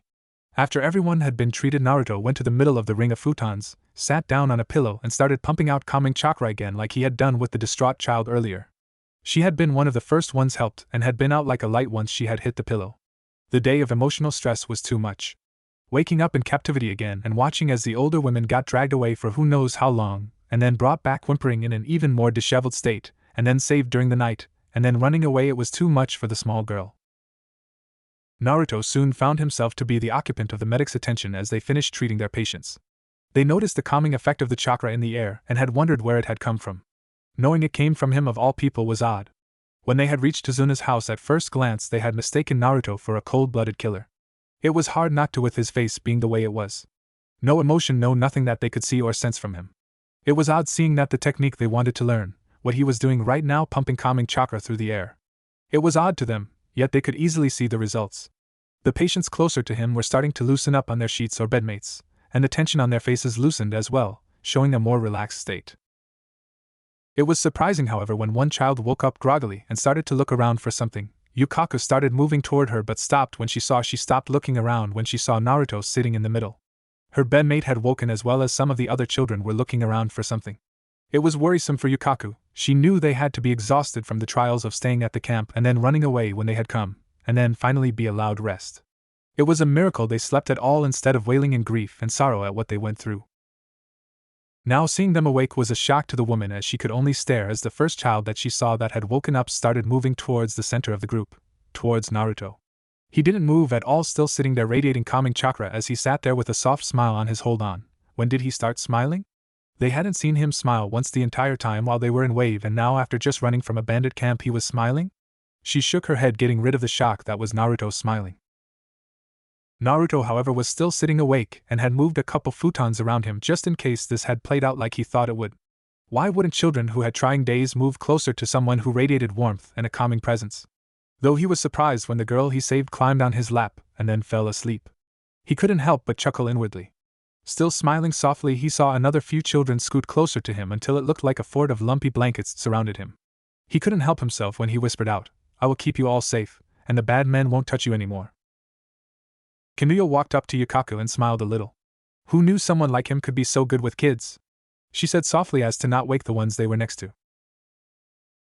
After everyone had been treated, Naruto went to the middle of the ring of futons, sat down on a pillow and started pumping out calming chakra again like he had done with the distraught child earlier. She had been one of the first ones helped and had been out like a light once she had hit the pillow. The day of emotional stress was too much. Waking up in captivity again and watching as the older women got dragged away for who knows how long, and then brought back whimpering in an even more disheveled state, and then saved during the night, and then running away, it was too much for the small girl. Naruto soon found himself to be the occupant of the medic's attention as they finished treating their patients. They noticed the calming effect of the chakra in the air and had wondered where it had come from. Knowing it came from him of all people was odd. When they had reached Tazuna's house at first glance they had mistaken Naruto for a cold-blooded killer. It was hard not to with his face being the way it was. No emotion, no nothing that they could see or sense from him. It was odd seeing that the technique they wanted to learn, what he was doing right now, pumping calming chakra through the air. It was odd to them, yet they could easily see the results. The patients closer to him were starting to loosen up on their sheets or bedmates, and the tension on their faces loosened as well, showing a more relaxed state. It was surprising, however, when one child woke up groggily and started to look around for something. Yukaku started moving toward her but stopped when she stopped looking around when she saw Naruto sitting in the middle. Her bedmate had woken as well as some of the other children were looking around for something. It was worrisome for Yukaku. She knew they had to be exhausted from the trials of staying at the camp and then running away when they had come, and then finally be allowed rest. It was a miracle they slept at all instead of wailing in grief and sorrow at what they went through. Now seeing them awake was a shock to the woman as she could only stare as the first child that she saw that had woken up started moving towards the center of the group, towards Naruto. He didn't move at all, still sitting there radiating calming chakra as he sat there with a soft smile on his hold on. When did he start smiling? They hadn't seen him smile once the entire time while they were in Wave, and now after just running from a bandit camp he was smiling? She shook her head, getting rid of the shock that was Naruto smiling. Naruto, however, was still sitting awake and had moved a couple futons around him just in case this had played out like he thought it would. Why wouldn't children who had trying days move closer to someone who radiated warmth and a calming presence? Though he was surprised when the girl he saved climbed on his lap and then fell asleep. He couldn't help but chuckle inwardly. Still smiling softly, he saw another few children scoot closer to him until it looked like a fort of lumpy blankets surrounded him. He couldn't help himself when he whispered out, "I will keep you all safe, and the bad men won't touch you anymore." Kinuyo walked up to Yukaku and smiled a little. Who knew someone like him could be so good with kids? She said softly as to not wake the ones they were next to.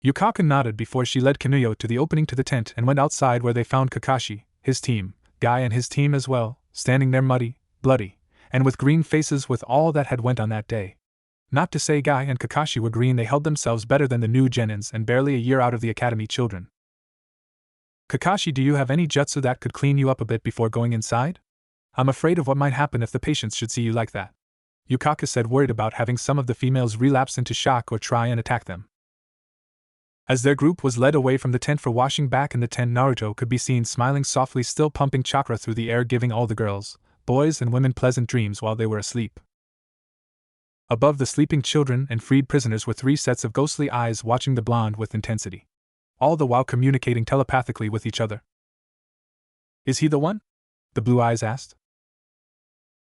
Yukaku nodded before she led Kinuyo to the opening to the tent and went outside, where they found Kakashi, his team, Guy and his team as well, standing there muddy, bloody, and with green faces with all that had went on that day. Not to say Guy and Kakashi were green, they held themselves better than the new Genins and barely a year out of the academy children. "Kakashi, do you have any jutsu that could clean you up a bit before going inside? I'm afraid of what might happen if the patients should see you like that," Yukaku said, worried about having some of the females relapse into shock or try and attack them. As their group was led away from the tent for washing back in the tent, Naruto could be seen smiling softly, still pumping chakra through the air, giving all the girls, boys and women pleasant dreams while they were asleep. Above the sleeping children and freed prisoners were 3 sets of ghostly eyes watching the blonde with intensity, all the while communicating telepathically with each other. "Is he the one?" the blue eyes asked.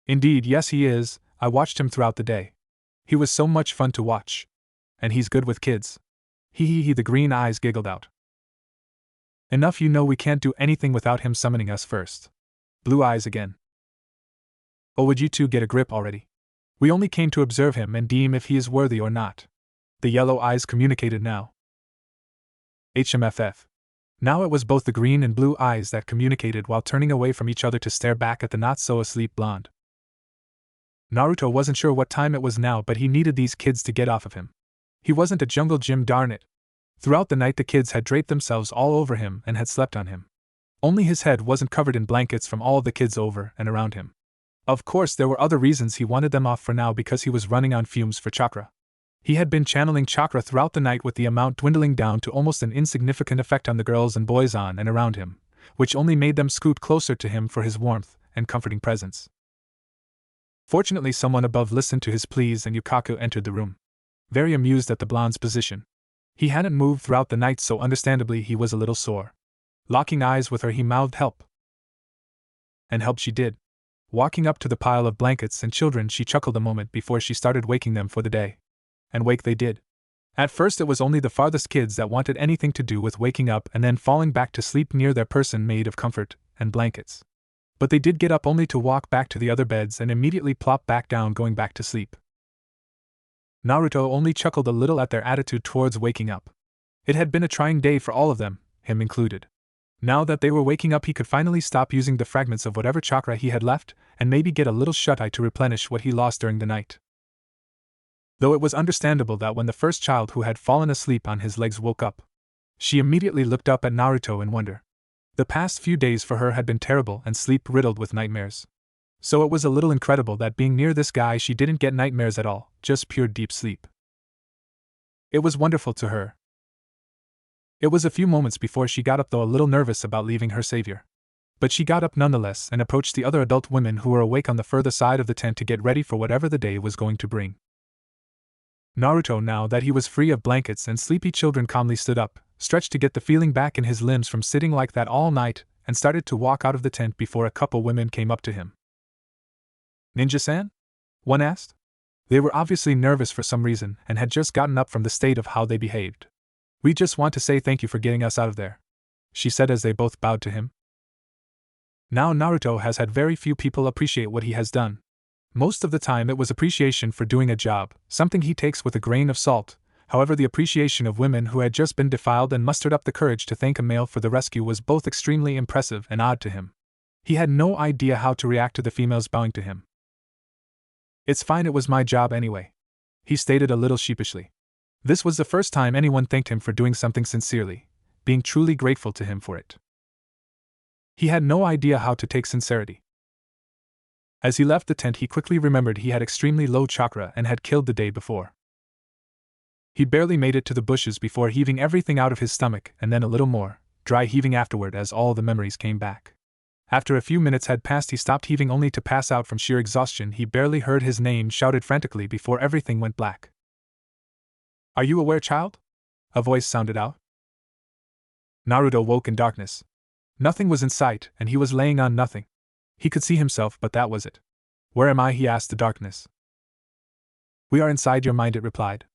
"Indeed, yes, he is. I watched him throughout the day. He was so much fun to watch. And he's good with kids. He, the green eyes giggled out. "Enough, you know we can't do anything without him summoning us first." Blue eyes again. "Oh, would you two get a grip already? We only came to observe him and deem if he is worthy or not." The yellow eyes communicated now. HMFF. Now it was both the green and blue eyes that communicated while turning away from each other to stare back at the not-so-asleep blonde. Naruto wasn't sure what time it was now, but he needed these kids to get off of him. He wasn't a jungle gym, darn it. Throughout the night the kids had draped themselves all over him and had slept on him. Only his head wasn't covered in blankets from all of the kids over and around him. Of course there were other reasons he wanted them off for now, because he was running on fumes for chakra. He had been channeling chakra throughout the night, with the amount dwindling down to almost an insignificant effect on the girls and boys on and around him, which only made them scoot closer to him for his warmth and comforting presence. Fortunately someone above listened to his pleas and Yukaku entered the room, very amused at the blonde's position. He hadn't moved throughout the night, so understandably he was a little sore. Locking eyes with her, he mouthed help. And help she did. Walking up to the pile of blankets and children, she chuckled a moment before she started waking them for the day. And wake they did. At first it was only the farthest kids that wanted anything to do with waking up and then falling back to sleep near their person made of comfort and blankets. But they did get up only to walk back to the other beds and immediately plop back down, going back to sleep. Naruto only chuckled a little at their attitude towards waking up. It had been a trying day for all of them, him included. Now that they were waking up, he could finally stop using the fragments of whatever chakra he had left, and maybe get a little shut-eye to replenish what he lost during the night. Though it was understandable that when the first child who had fallen asleep on his legs woke up, she immediately looked up at Naruto in wonder. The past few days for her had been terrible and sleep-riddled with nightmares. So it was a little incredible that being near this guy she didn't get nightmares at all, just pure deep sleep. It was wonderful to her. It was a few moments before she got up, though a little nervous about leaving her savior. But she got up nonetheless and approached the other adult women who were awake on the further side of the tent to get ready for whatever the day was going to bring. Naruto, now that he was free of blankets and sleepy children, calmly stood up, stretched to get the feeling back in his limbs from sitting like that all night, and started to walk out of the tent before a couple women came up to him. "Ninja-san?" one asked. They were obviously nervous for some reason and had just gotten up from the state of how they behaved. "We just want to say thank you for getting us out of there," she said as they both bowed to him. Now Naruto has had very few people appreciate what he has done. Most of the time it was appreciation for doing a job, something he takes with a grain of salt. However, the appreciation of women who had just been defiled and mustered up the courage to thank a male for the rescue was both extremely impressive and odd to him. He had no idea how to react to the females bowing to him. "It's fine, it was my job anyway," he stated a little sheepishly. This was the first time anyone thanked him for doing something sincerely, being truly grateful to him for it. He had no idea how to take sincerity. As he left the tent, he quickly remembered he had extremely low chakra and had killed the day before. He barely made it to the bushes before heaving everything out of his stomach, and then a little more, dry heaving afterward as all the memories came back. After a few minutes had passed, he stopped heaving only to pass out from sheer exhaustion. He barely heard his name shouted frantically before everything went black. "Are you aware, child?" a voice sounded out. Naruto woke in darkness. Nothing was in sight, and he was laying on nothing. He could see himself, but that was it. "Where am I?" he asked the darkness. "We are inside your mind," it replied.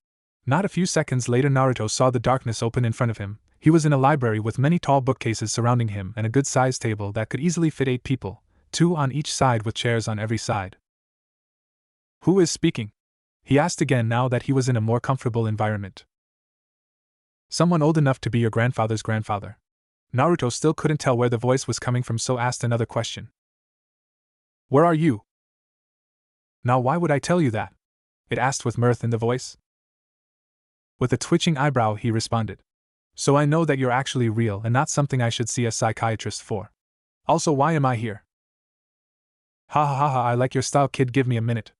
Not a few seconds later, Naruto saw the darkness open in front of him. He was in a library with many tall bookcases surrounding him and a good-sized table that could easily fit 8 people, 2 on each side with chairs on every side. "Who is speaking?" he asked again, now that he was in a more comfortable environment. "Someone old enough to be your grandfather's grandfather." Naruto still couldn't tell where the voice was coming from, so asked another question. "Where are you?" "Now why would I tell you that?" it asked with mirth in the voice. With a twitching eyebrow he responded. "So I know that you're actually real and not something I should see a psychiatrist for. Also, why am I here?" "Ha ha ha ha, I like your style, kid, give me a minute,"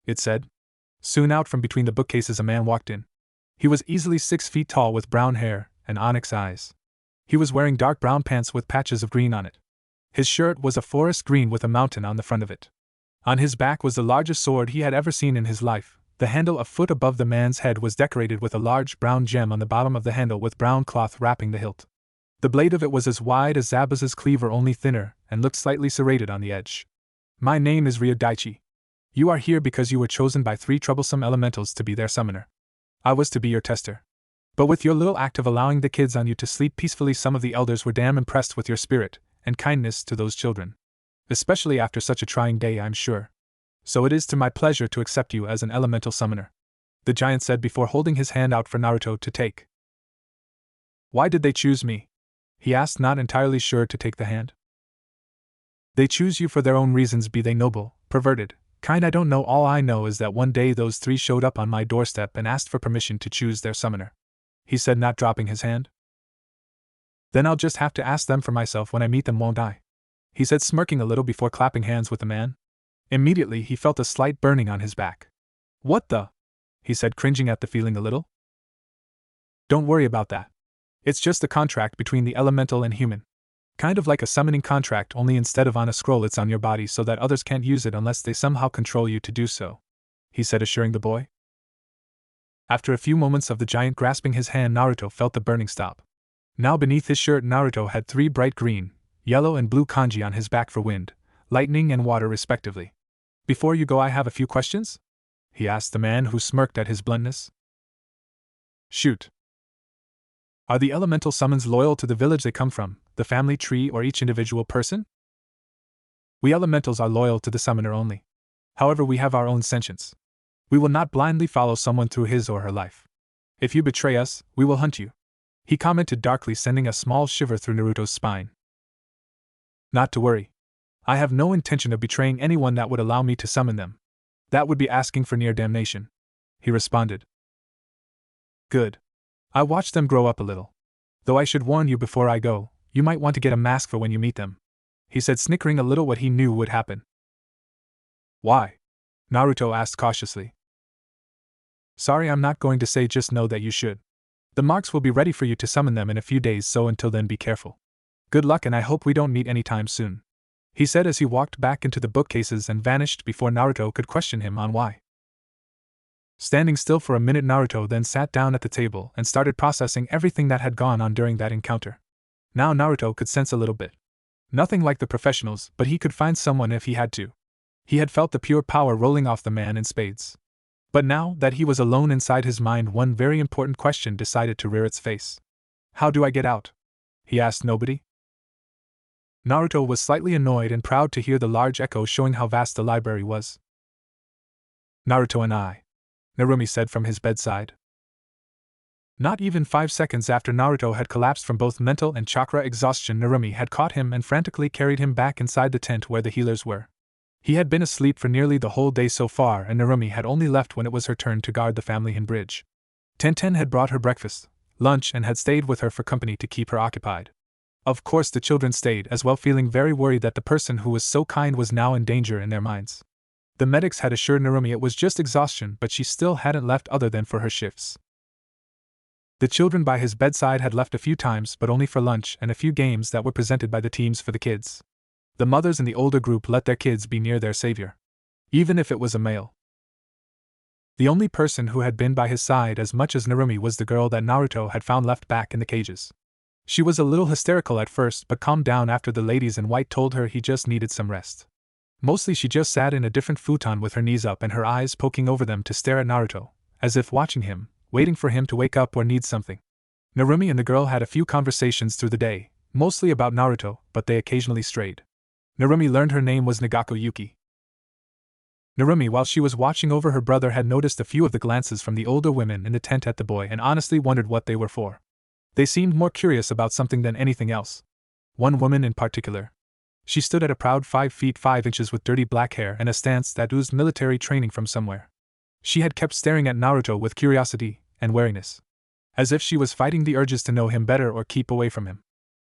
it said. Soon out from between the bookcases a man walked in. He was easily 6 feet tall with brown hair and onyx eyes. He was wearing dark brown pants with patches of green on it. His shirt was a forest green with a mountain on the front of it. On his back was the largest sword he had ever seen in his life. The handle a foot above the man's head was decorated with a large brown gem on the bottom of the handle with brown cloth wrapping the hilt. The blade of it was as wide as Zabuza's cleaver, only thinner, and looked slightly serrated on the edge. "My name is Ryodaichi. You are here because you were chosen by 3 troublesome elementals to be their summoner. I was to be your tester. But with your little act of allowing the kids on you to sleep peacefully, some of the elders were damn impressed with your spirit and kindness to those children. Especially after such a trying day, I'm sure. So it is to my pleasure to accept you as an elemental summoner," the giant said before holding his hand out for Naruto to take. "Why did they choose me?" he asked, not entirely sure to take the hand. "They choose you for their own reasons, be they noble, perverted, I don't know. All I know is that one day those three showed up on my doorstep and asked for permission to choose their summoner," he said, not dropping his hand. "Then I'll just have to ask them for myself when I meet them, won't I?" he said, smirking a little before clapping hands with the man. Immediately he felt a slight burning on his back. "What the?" he said, cringing at the feeling a little. "Don't worry about that. It's just a contract between the elemental and human. Kind of like a summoning contract, only instead of on a scroll it's on your body so that others can't use it unless they somehow control you to do so," he said, assuring the boy. After a few moments of the giant grasping his hand, Naruto felt the burning stop. Now beneath his shirt, Naruto had 3 bright green, yellow and blue kanji on his back for wind, lightning and water respectively. "Before you go, I have a few questions?" he asked the man, who smirked at his bluntness. "Shoot." "Are the elemental summons loyal to the village they come from, the family tree, or each individual person?" "We elementals are loyal to the summoner only. However, we have our own sentience. We will not blindly follow someone through his or her life. If you betray us, we will hunt you," he commented darkly, sending a small shiver through Naruto's spine. "Not to worry. I have no intention of betraying anyone that would allow me to summon them. That would be asking for near damnation," he responded. "Good. I watched them grow up a little. Though I should warn you before I go, you might want to get a mask for when you meet them," he said, snickering a little what he knew would happen. "Why?" Naruto asked cautiously. "Sorry, I'm not going to say, just know that you should. The marks will be ready for you to summon them in a few days, so until then be careful. Good luck, and I hope we don't meet anytime soon," he said as he walked back into the bookcases and vanished before Naruto could question him on why. Standing still for a minute, Naruto then sat down at the table and started processing everything that had gone on during that encounter. Now Naruto could sense a little bit. Nothing like the professionals, but he could find someone if he had to. He had felt the pure power rolling off the man in spades. But now that he was alone inside his mind, one very important question decided to rear its face. "How do I get out?" he asked nobody. Naruto was slightly annoyed and proud to hear the large echo showing how vast the library was. "Naruto and I," Narumi said from his bedside. Not even 5 seconds after Naruto had collapsed from both mental and chakra exhaustion, Narumi had caught him and frantically carried him back inside the tent where the healers were. He had been asleep for nearly the whole day so far, and Narumi had only left when it was her turn to guard the family in bridge. Tenten had brought her breakfast, lunch, and had stayed with her for company to keep her occupied. Of course the children stayed as well, feeling very worried that the person who was so kind was now in danger in their minds. The medics had assured Narumi it was just exhaustion, but she still hadn't left other than for her shifts. The children by his bedside had left a few times, but only for lunch and a few games that were presented by the teams for the kids. The mothers in the older group let their kids be near their savior, even if it was a male. The only person who had been by his side as much as Narumi was the girl that Naruto had found left back in the cages. She was a little hysterical at first, but calmed down after the ladies in white told her he just needed some rest. Mostly she just sat in a different futon with her knees up and her eyes poking over them to stare at Naruto, as if watching him, waiting for him to wake up or need something. Narumi and the girl had a few conversations through the day, mostly about Naruto, but they occasionally strayed. Narumi learned her name was Nagako Yuki. Narumi, while she was watching over her brother, had noticed a few of the glances from the older women in the tent at the boy and honestly wondered what they were for. They seemed more curious about something than anything else. One woman in particular. She stood at a proud 5 feet 5 inches with dirty black hair and a stance that oozed military training from somewhere. She had kept staring at Naruto with curiosity and wariness, as if she was fighting the urges to know him better or keep away from him.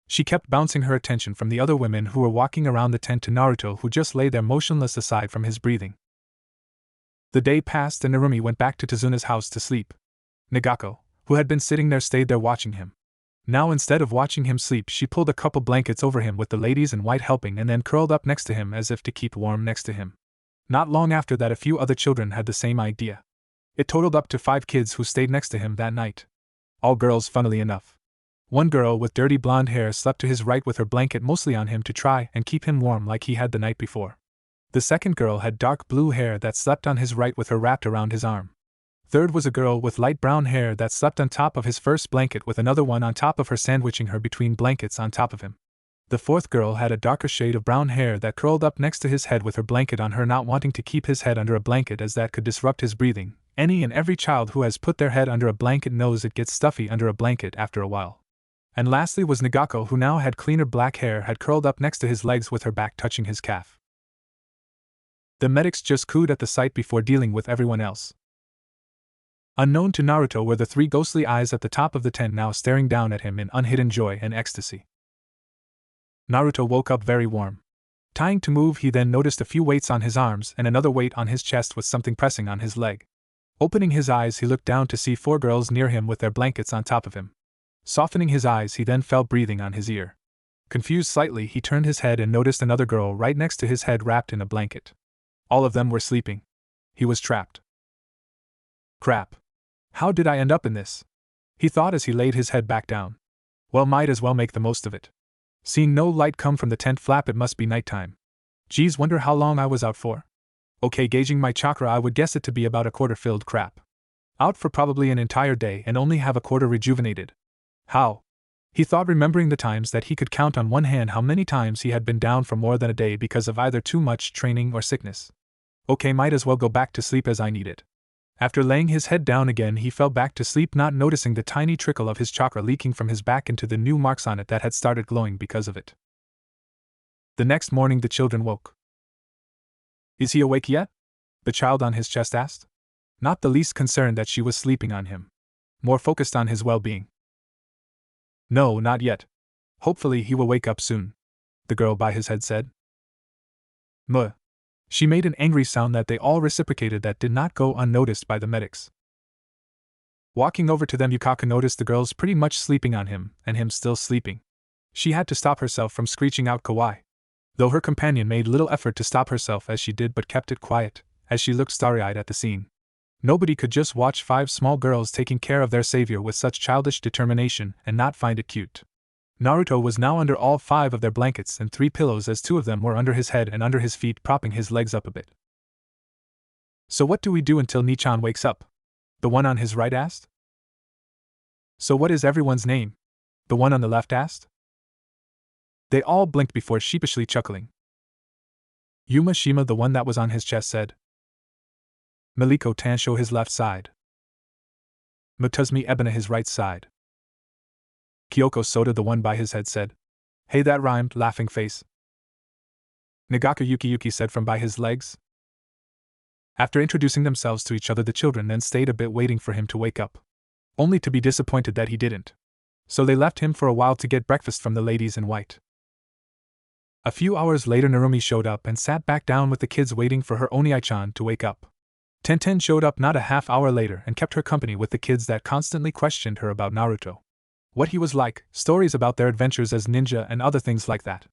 She kept bouncing her attention from the other women who were walking around the tent to Naruto, who just lay there motionless aside from his breathing. The day passed and Narumi went back to Tezuna's house to sleep. Nagako, who had been sitting there, stayed there watching him. Now instead of watching him sleep, she pulled a couple blankets over him with the ladies in white helping and then curled up next to him as if to keep warm next to him. Not long after that, a few other children had the same idea. It totaled up to 5 kids who stayed next to him that night. All girls, funnily enough. One girl with dirty blonde hair slept to his right with her blanket mostly on him to try and keep him warm like he had the night before. The second girl had dark blue hair that slept on his right with her wrapped around his arm. Third was a girl with light brown hair that slept on top of his first blanket with another one on top of her, sandwiching her between blankets on top of him. The fourth girl had a darker shade of brown hair that curled up next to his head with her blanket on her, not wanting to keep his head under a blanket as that could disrupt his breathing. Any and every child who has put their head under a blanket knows it gets stuffy under a blanket after a while. And lastly was Nagako, who now had cleaner black hair, had curled up next to his legs with her back touching his calf. The medics just cooed at the sight before dealing with everyone else. Unknown to Naruto were the three ghostly eyes at the top of the tent now staring down at him in unhidden joy and ecstasy. Naruto woke up very warm. Trying to move, he then noticed a few weights on his arms and another weight on his chest with something pressing on his leg. Opening his eyes, he looked down to see 4 girls near him with their blankets on top of him. Softening his eyes, he then felt breathing on his ear. Confused slightly, he turned his head and noticed another girl right next to his head wrapped in a blanket. All of them were sleeping. He was trapped. Crap. How did I end up in this? He thought as he laid his head back down. Well, might as well make the most of it. Seeing no light come from the tent flap, it must be nighttime. Geez, wonder how long I was out for? Okay, gauging my chakra, I would guess it to be about a quarter filled. Crap. Out for probably an entire day and only have a quarter rejuvenated. How? He thought, remembering the times that he could count on one hand how many times he had been down for more than a day because of either too much training or sickness. Okay, might as well go back to sleep as I need it. After laying his head down again, he fell back to sleep, not noticing the tiny trickle of his chakra leaking from his back into the new marks on it that had started glowing because of it. The next morning the children woke. Is he awake yet? The child on his chest asked. Not the least concerned that she was sleeping on him. More focused on his well-being. No, not yet. Hopefully he will wake up soon, the girl by his head said. Muh. She made an angry sound that they all reciprocated that did not go unnoticed by the medics. Walking over to them, Yukako noticed the girls pretty much sleeping on him, and him still sleeping. She had to stop herself from screeching out kawaii. Though her companion made little effort to stop herself as she did, but kept it quiet, as she looked starry-eyed at the scene. Nobody could just watch 5 small girls taking care of their savior with such childish determination and not find it cute. Naruto was now under all 5 of their blankets and 3 pillows, as 2 of them were under his head and under his feet, propping his legs up a bit. So what do we do until Nichan wakes up? The one on his right asked. So what is everyone's name? The one on the left asked. They all blinked before sheepishly chuckling. Yuma Shima, the one that was on his chest, said. Miliko Tansho, his left side. Mutazumi Ebina, his right side. Kyoko Soda, the one by his head, said. Hey, that rhymed, laughing face. Nagaka Yuki said from by his legs. After introducing themselves to each other, the children then stayed a bit waiting for him to wake up. Only to be disappointed that he didn't. So they left him for a while to get breakfast from the ladies in white. A few hours later, Narumi showed up and sat back down with the kids waiting for her Oni-chan to wake up. Tenten showed up not a half hour later and kept her company with the kids that constantly questioned her about Naruto. What he was like, stories about their adventures as ninja and other things like that.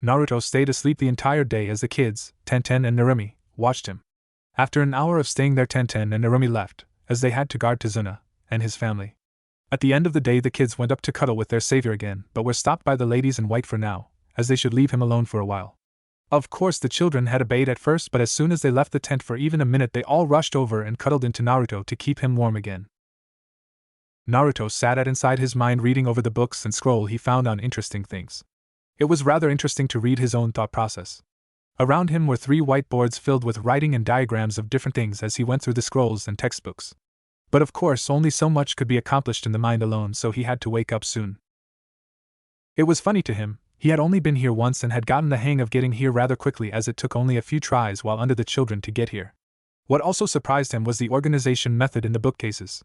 Naruto stayed asleep the entire day as the kids, Tenten and Narumi, watched him. After an hour of staying there, Tenten and Narumi left, as they had to guard Tazuna and his family. At the end of the day, the kids went up to cuddle with their savior again, but were stopped by the ladies in white for now, as they should leave him alone for a while. Of course, the children had obeyed at first, but as soon as they left the tent for even a minute, they all rushed over and cuddled into Naruto to keep him warm again. Naruto sat inside his mind, reading over the books and scroll he found on interesting things. It was rather interesting to read his own thought process. Around him were 3 whiteboards filled with writing and diagrams of different things as he went through the scrolls and textbooks. But of course, only so much could be accomplished in the mind alone, so he had to wake up soon. It was funny to him. He had only been here once and had gotten the hang of getting here rather quickly, as it took only a few tries while under the children to get here. What also surprised him was the organization method in the bookcases.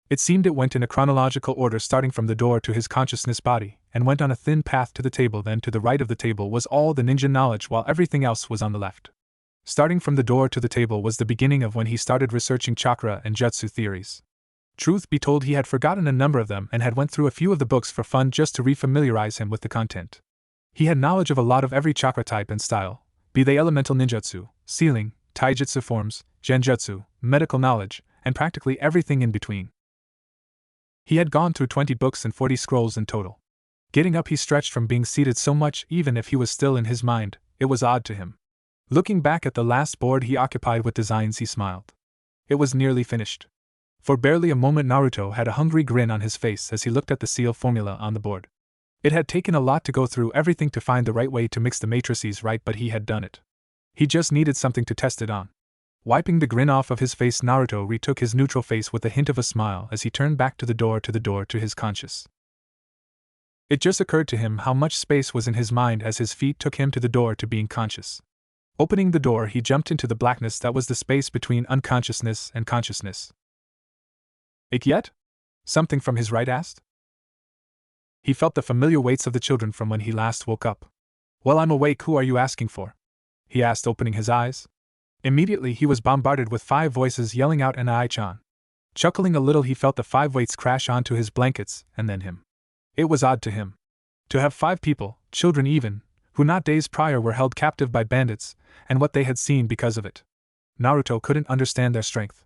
It seemed it went in a chronological order, starting from the door to his consciousness body, and went on a thin path to the table. Then to the right of the table was all the ninja knowledge, while everything else was on the left. Starting from the door to the table was the beginning of when he started researching chakra and jutsu theories. Truth be told, he had forgotten a number of them and had went through a few of the books for fun just to refamiliarize him with the content. He had knowledge of a lot of every chakra type and style, be they elemental ninjutsu, sealing, taijutsu forms, genjutsu, medical knowledge, and practically everything in between. He had gone through 20 books and 40 scrolls in total. Getting up, he stretched from being seated so much. Even if he was still in his mind, it was odd to him. Looking back at the last board he occupied with designs, he smiled. It was nearly finished. For barely a moment, Naruto had a hungry grin on his face as he looked at the seal formula on the board. It had taken a lot to go through everything to find the right way to mix the matrices right, but he had done it. He just needed something to test it on. Wiping the grin off of his face, Naruto retook his neutral face with a hint of a smile as he turned back to the door to his conscious. It just occurred to him how much space was in his mind as his feet took him to the door to being conscious. Opening the door, he jumped into the blackness that was the space between unconsciousness and consciousness. Ake yet? Something from his right asked. He felt the familiar weights of the children from when he last woke up. Well, I'm awake, who are you asking for? He asked, opening his eyes. Immediately he was bombarded with 5 voices yelling out Anai-chan. Chuckling a little, he felt the 5 weights crash onto his blankets, and then him. It was odd to him. To have 5 people, children even, who not days prior were held captive by bandits, and what they had seen because of it. Naruto couldn't understand their strength.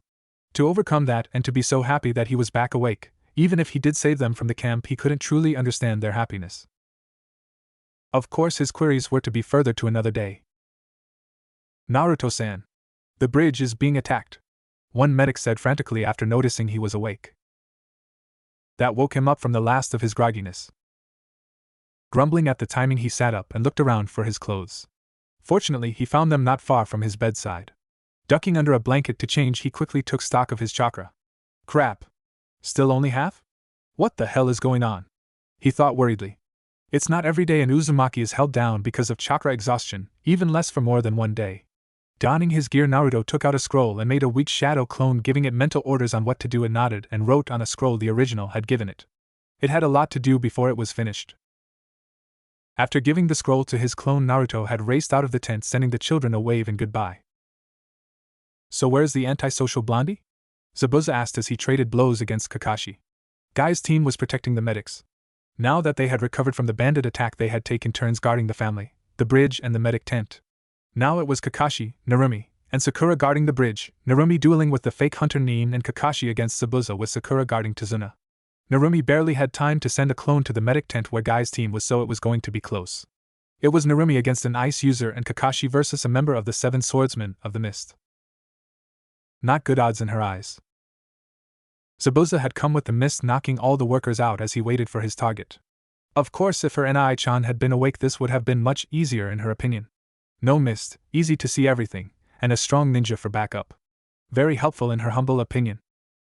To overcome that and to be so happy that he was back awake, even if he did save them from the camp, he couldn't truly understand their happiness. Of course, his queries were to be furthered to another day. Naruto-san. The bridge is being attacked, one medic said frantically after noticing he was awake. That woke him up from the last of his grogginess. Grumbling at the timing, he sat up and looked around for his clothes. Fortunately, he found them not far from his bedside. Ducking under a blanket to change, he quickly took stock of his chakra. Crap. Still only half? What the hell is going on? He thought worriedly. It's not every day an Uzumaki is held down because of chakra exhaustion, even less for more than one day. Donning his gear, Naruto took out a scroll and made a weak shadow clone, giving it mental orders on what to do, and nodded and wrote on a scroll the original had given it. It had a lot to do before it was finished. After giving the scroll to his clone, Naruto had raced out of the tent, sending the children a wave and goodbye. So where's the antisocial blondie? Zabuza asked as he traded blows against Kakashi. Guy's team was protecting the medics. Now that they had recovered from the bandit attack, they had taken turns guarding the family, the bridge, and the medic tent. Now it was Kakashi, Narumi, and Sakura guarding the bridge, Narumi dueling with the fake hunter Nin, and Kakashi against Zabuza with Sakura guarding Tazuna. Narumi barely had time to send a clone to the medic tent where Guy's team was, so it was going to be close. It was Narumi against an ice user and Kakashi versus a member of the 7 Swordsmen of the Mist. Not good odds in her eyes. Zabuza had come with the mist, knocking all the workers out as he waited for his target. Of course, if her Nai-chan had been awake, this would have been much easier in her opinion. No mist, easy to see everything, and a strong ninja for backup. Very helpful in her humble opinion.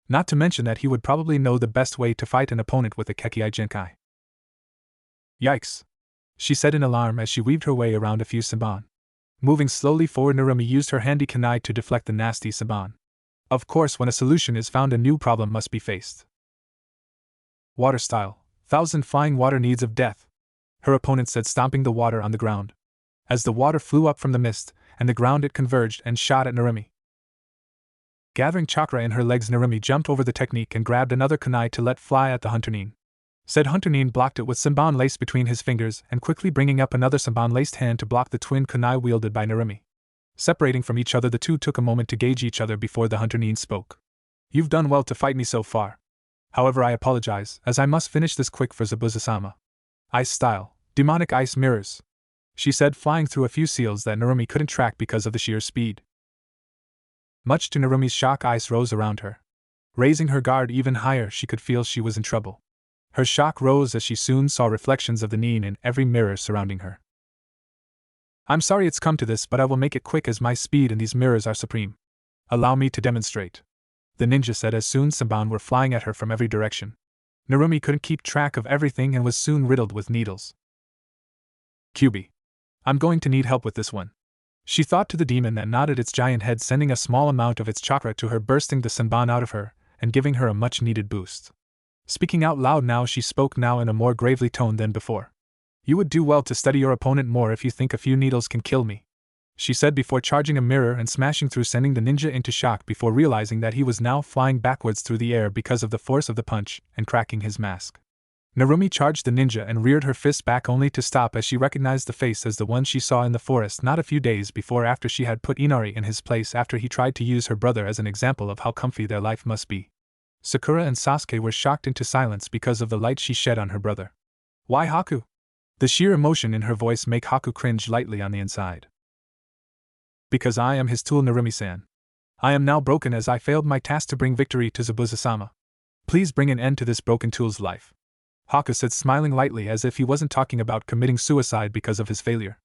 Not to mention that he would probably know the best way to fight an opponent with a Kekkai Genkai. Yikes! She said in alarm as she weaved her way around a few Saban. Moving slowly forward, Narumi used her handy kunai to deflect the nasty Saban. Of course, when a solution is found, a new problem must be faced. Water style, 1,000 flying water needs of death, her opponent said, stomping the water on the ground. As the water flew up from the mist and the ground, it converged and shot at Narumi. Gathering chakra in her legs, Narumi jumped over the technique and grabbed another kunai to let fly at the Hunter Nin. Said Hunter Nin blocked it with Sanban laced between his fingers and quickly bringing up another Sanban laced hand to block the twin kunai wielded by Narumi. Separating from each other, the two took a moment to gauge each other before the Hunter Nin spoke. You've done well to fight me so far. However, I apologize, as I must finish this quick for Zabuza-sama. Ice style, demonic ice mirrors, she said, flying through a few seals that Narumi couldn't track because of the sheer speed. Much to Narumi's shock, ice rose around her. Raising her guard even higher, she could feel she was in trouble. Her shock rose as she soon saw reflections of the Nin in every mirror surrounding her. I'm sorry it's come to this, but I will make it quick as my speed in these mirrors are supreme. Allow me to demonstrate, the ninja said as soon Sanban were flying at her from every direction. Narumi couldn't keep track of everything and was soon riddled with needles. QB. I'm going to need help with this one, she thought to the demon that nodded its giant head, sending a small amount of its chakra to her, bursting the Sanban out of her and giving her a much-needed boost. Speaking out loud now, she spoke now in a more gravely tone than before. You would do well to study your opponent more if you think a few needles can kill me, she said before charging a mirror and smashing through, sending the ninja into shock before realizing that he was now flying backwards through the air because of the force of the punch and cracking his mask. Narumi charged the ninja and reared her fist back, only to stop as she recognized the face as the one she saw in the forest not a few days before, after she had put Inari in his place after he tried to use her brother as an example of how comfy their life must be. Sakura and Sasuke were shocked into silence because of the light she shed on her brother. Why Haku? The sheer emotion in her voice made Haku cringe lightly on the inside. Because I am his tool, Narumi-san. I am now broken as I failed my task to bring victory to Zabuza-sama. Please bring an end to this broken tool's life, Haku said, smiling lightly as if he wasn't talking about committing suicide because of his failure.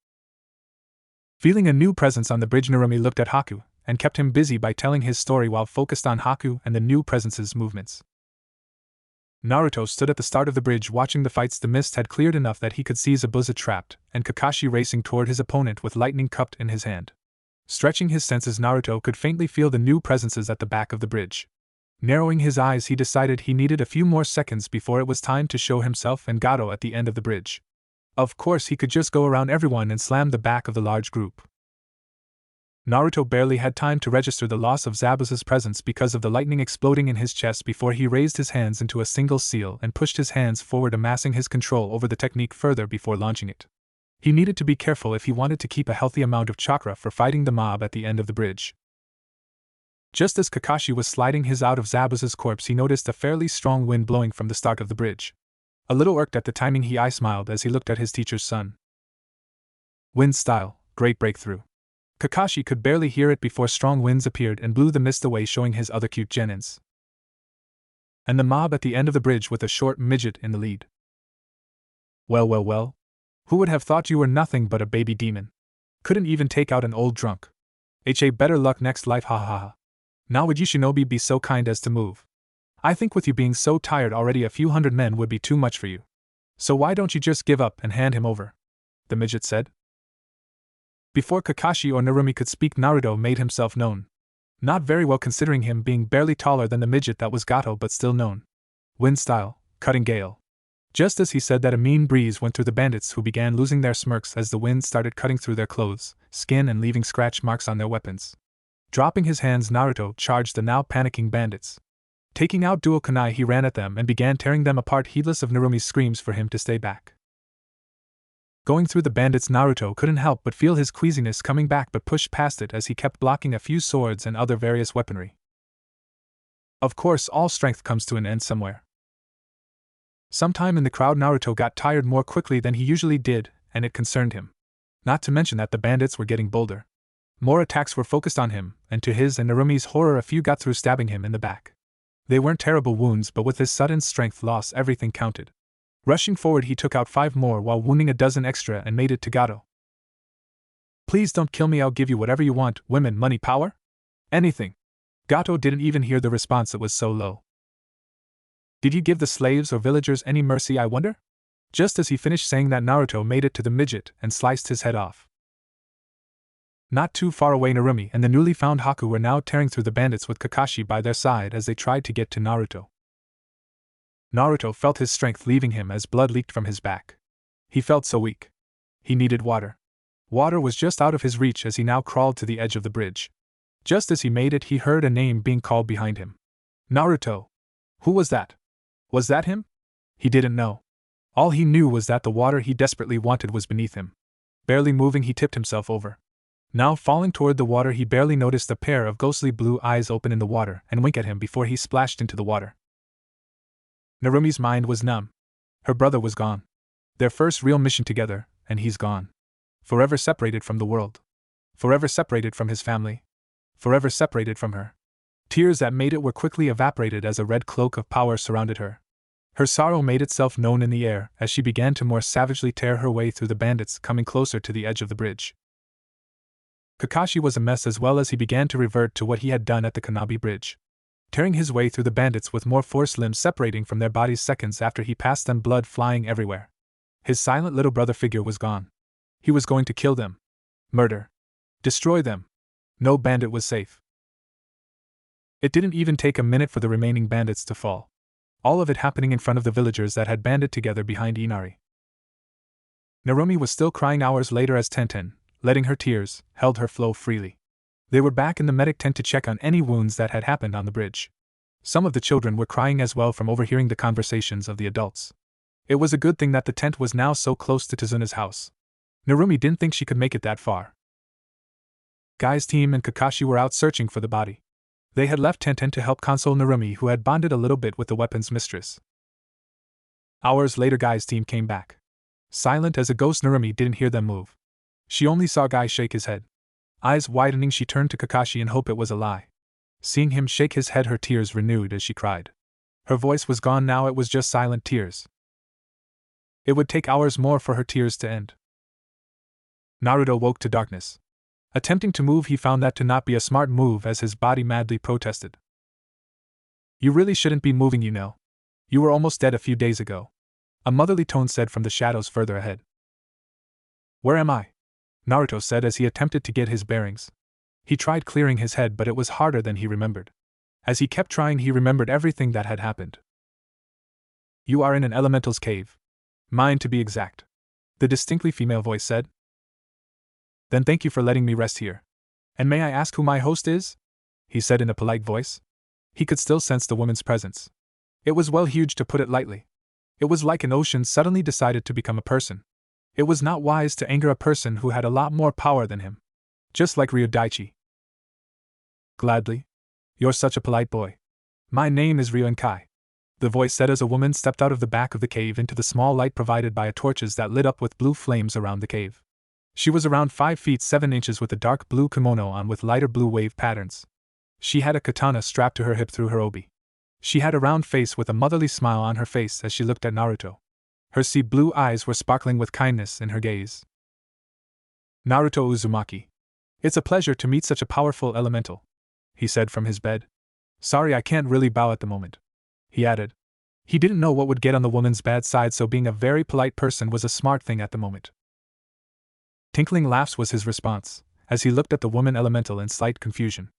Feeling a new presence on the bridge, Narumi looked at Haku and kept him busy by telling his story while focused on Haku and the new presence's movements. Naruto stood at the start of the bridge watching the fights. The mist had cleared enough that he could see Zabuza trapped and Kakashi racing toward his opponent with lightning cupped in his hand. Stretching his senses, Naruto could faintly feel the new presences at the back of the bridge. Narrowing his eyes, he decided he needed a few more seconds before it was time to show himself and Gato at the end of the bridge. Of course, he could just go around everyone and slam the back of the large group. Naruto barely had time to register the loss of Zabuza's presence because of the lightning exploding in his chest before he raised his hands into a single seal and pushed his hands forward, amassing his control over the technique further before launching it. He needed to be careful if he wanted to keep a healthy amount of chakra for fighting the mob at the end of the bridge. Just as Kakashi was sliding his out of Zabuza's corpse, he noticed a fairly strong wind blowing from the start of the bridge. A little irked at the timing, he smiled as he looked at his teacher's son. Wind style, great breakthrough. Kakashi could barely hear it before strong winds appeared and blew the mist away, showing his other cute genins. And the mob at the end of the bridge with a short midget in the lead. Well. Who would have thought you were nothing but a baby demon? Couldn't even take out an old drunk. Better luck next life, ha ha ha. Now would you shinobi be so kind as to move? I think with you being so tired already, a few hundred men would be too much for you. So why don't you just give up and hand him over? The midget said. Before Kakashi or Narumi could speak, Naruto made himself known. Not very well considering him being barely taller than the midget that was Gato, but still known. Wind style, cutting gale. Just as he said that, a mean breeze went through the bandits, who began losing their smirks as the wind started cutting through their clothes, skin, and leaving scratch marks on their weapons. Dropping his hands, Naruto charged the now panicking bandits. Taking out dual kunai, he ran at them and began tearing them apart, heedless of Narumi's screams for him to stay back. Going through the bandits, Naruto couldn't help but feel his queasiness coming back, but pushed past it as he kept blocking a few swords and other various weaponry. Of course, all strength comes to an end somewhere. Sometime in the crowd, Naruto got tired more quickly than he usually did, and it concerned him. Not to mention that the bandits were getting bolder. More attacks were focused on him, and to his and Narumi's horror, a few got through, stabbing him in the back. They weren't terrible wounds, but with his sudden strength loss, everything counted. Rushing forward, he took out 5 more while wounding a dozen extra and made it to Gato. Please don't kill me, I'll give you whatever you want, women, money, power? Anything. Gato didn't even hear the response, it was so low. Did you give the slaves or villagers any mercy, I wonder? Just as he finished saying that, Naruto made it to the midget and sliced his head off. Not too far away, Narumi and the newly found Haku were now tearing through the bandits with Kakashi by their side as they tried to get to Naruto. Naruto felt his strength leaving him as blood leaked from his back. He felt so weak. He needed water. Water was just out of his reach as he now crawled to the edge of the bridge. Just as he made it, he heard a name being called behind him. Naruto. Who was that? Was that him? He didn't know. All he knew was that the water he desperately wanted was beneath him. Barely moving, he tipped himself over. Now falling toward the water, he barely noticed a pair of ghostly blue eyes open in the water and wink at him before he splashed into the water. Narumi's mind was numb. Her brother was gone. Their first real mission together, and he's gone. Forever separated from the world. Forever separated from his family. Forever separated from her. Tears that made it were quickly evaporated as a red cloak of power surrounded her. Her sorrow made itself known in the air as she began to more savagely tear her way through the bandits, coming closer to the edge of the bridge. Kakashi was a mess as well as he began to revert to what he had done at the Konoha bridge. Tearing his way through the bandits with more force, limbs separating from their bodies seconds after he passed them, blood flying everywhere. His silent little brother figure was gone. He was going to kill them. Murder. Destroy them. No bandit was safe. It didn't even take a minute for the remaining bandits to fall. All of it happening in front of the villagers that had banded together behind Inari. Narumi was still crying hours later as Tenten, letting her tears, held her flow freely. They were back in the medic tent to check on any wounds that had happened on the bridge. Some of the children were crying as well from overhearing the conversations of the adults. It was a good thing that the tent was now so close to Tazuna's house. Narumi didn't think she could make it that far. Guy's team and Kakashi were out searching for the body. They had left Tenten to help console Narumi, who had bonded a little bit with the weapons mistress. Hours later, Guy's team came back. Silent as a ghost, Narumi didn't hear them move. She only saw Guy shake his head. Eyes widening, she turned to Kakashi in hope it was a lie. Seeing him shake his head, her tears renewed as she cried. Her voice was gone now, it was just silent tears. It would take hours more for her tears to end. Naruto woke to darkness. Attempting to move, he found that to not be a smart move as his body madly protested. You really shouldn't be moving, you know. You were almost dead a few days ago. A motherly tone said from the shadows further ahead. Where am I? Naruto said as he attempted to get his bearings. He tried clearing his head, but it was harder than he remembered. As he kept trying, he remembered everything that had happened. You are in an elemental's cave. Mine, to be exact. The distinctly female voice said. Then thank you for letting me rest here. And may I ask who my host is? He said in a polite voice. He could still sense the woman's presence. It was well huge, to put it lightly. It was like an ocean suddenly decided to become a person. It was not wise to anger a person who had a lot more power than him. Just like Ryodaichi. Gladly. You're such a polite boy. My name is Ryo-Kai, the voice said as a woman stepped out of the back of the cave into the small light provided by torches that lit up with blue flames around the cave. She was around 5 feet 7 inches with a dark blue kimono on with lighter blue wave patterns. She had a katana strapped to her hip through her obi. She had a round face with a motherly smile on her face as she looked at Naruto. Her sea blue eyes were sparkling with kindness in her gaze. Naruto Uzumaki. It's a pleasure to meet such a powerful elemental, he said from his bed. Sorry, I can't really bow at the moment, he added. He didn't know what would get on the woman's bad side, so being a very polite person was a smart thing at the moment. Tinkling laughs was his response, as he looked at the woman elemental in slight confusion.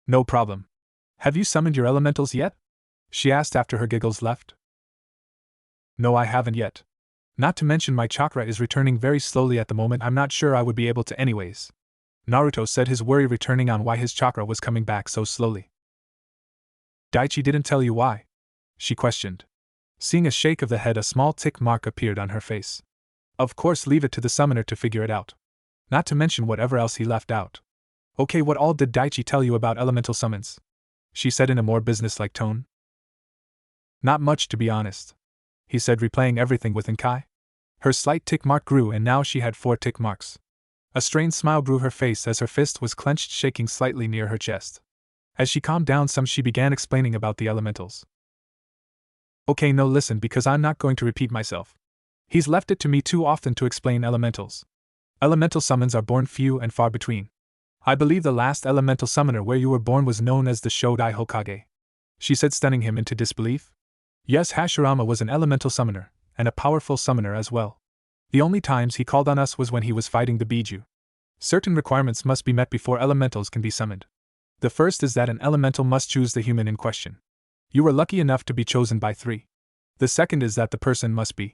No problem. Have you summoned your elementals yet? She asked after her giggles left. No, I haven't yet. Not to mention my chakra is returning very slowly at the moment. I'm not sure I would be able to anyways. Naruto said, his worry returning on why his chakra was coming back so slowly. Daichi didn't tell you why? She questioned. Seeing a shake of the head, a small tick mark appeared on her face. Of course, leave it to the summoner to figure it out. Not to mention whatever else he left out. Okay, what all did Daichi tell you about elemental summons? She said in a more businesslike tone. Not much, to be honest, he said, replaying everything within Kai. Her slight tick mark grew, and now she had 4 tick marks. A strained smile grew her face as her fist was clenched, shaking slightly near her chest. As she calmed down some, she began explaining about the elementals. Okay, no, listen, because I'm not going to repeat myself. He's left it to me too often to explain elementals. Elemental summons are born few and far between. I believe the last elemental summoner where you were born was known as the Shodai Hokage, she said, stunning him into disbelief. Yes, Hashirama was an elemental summoner, and a powerful summoner as well. The only times he called on us was when he was fighting the Biju. Certain requirements must be met before elementals can be summoned. The first is that an elemental must choose the human in question. You were lucky enough to be chosen by 3. The second is that the person must be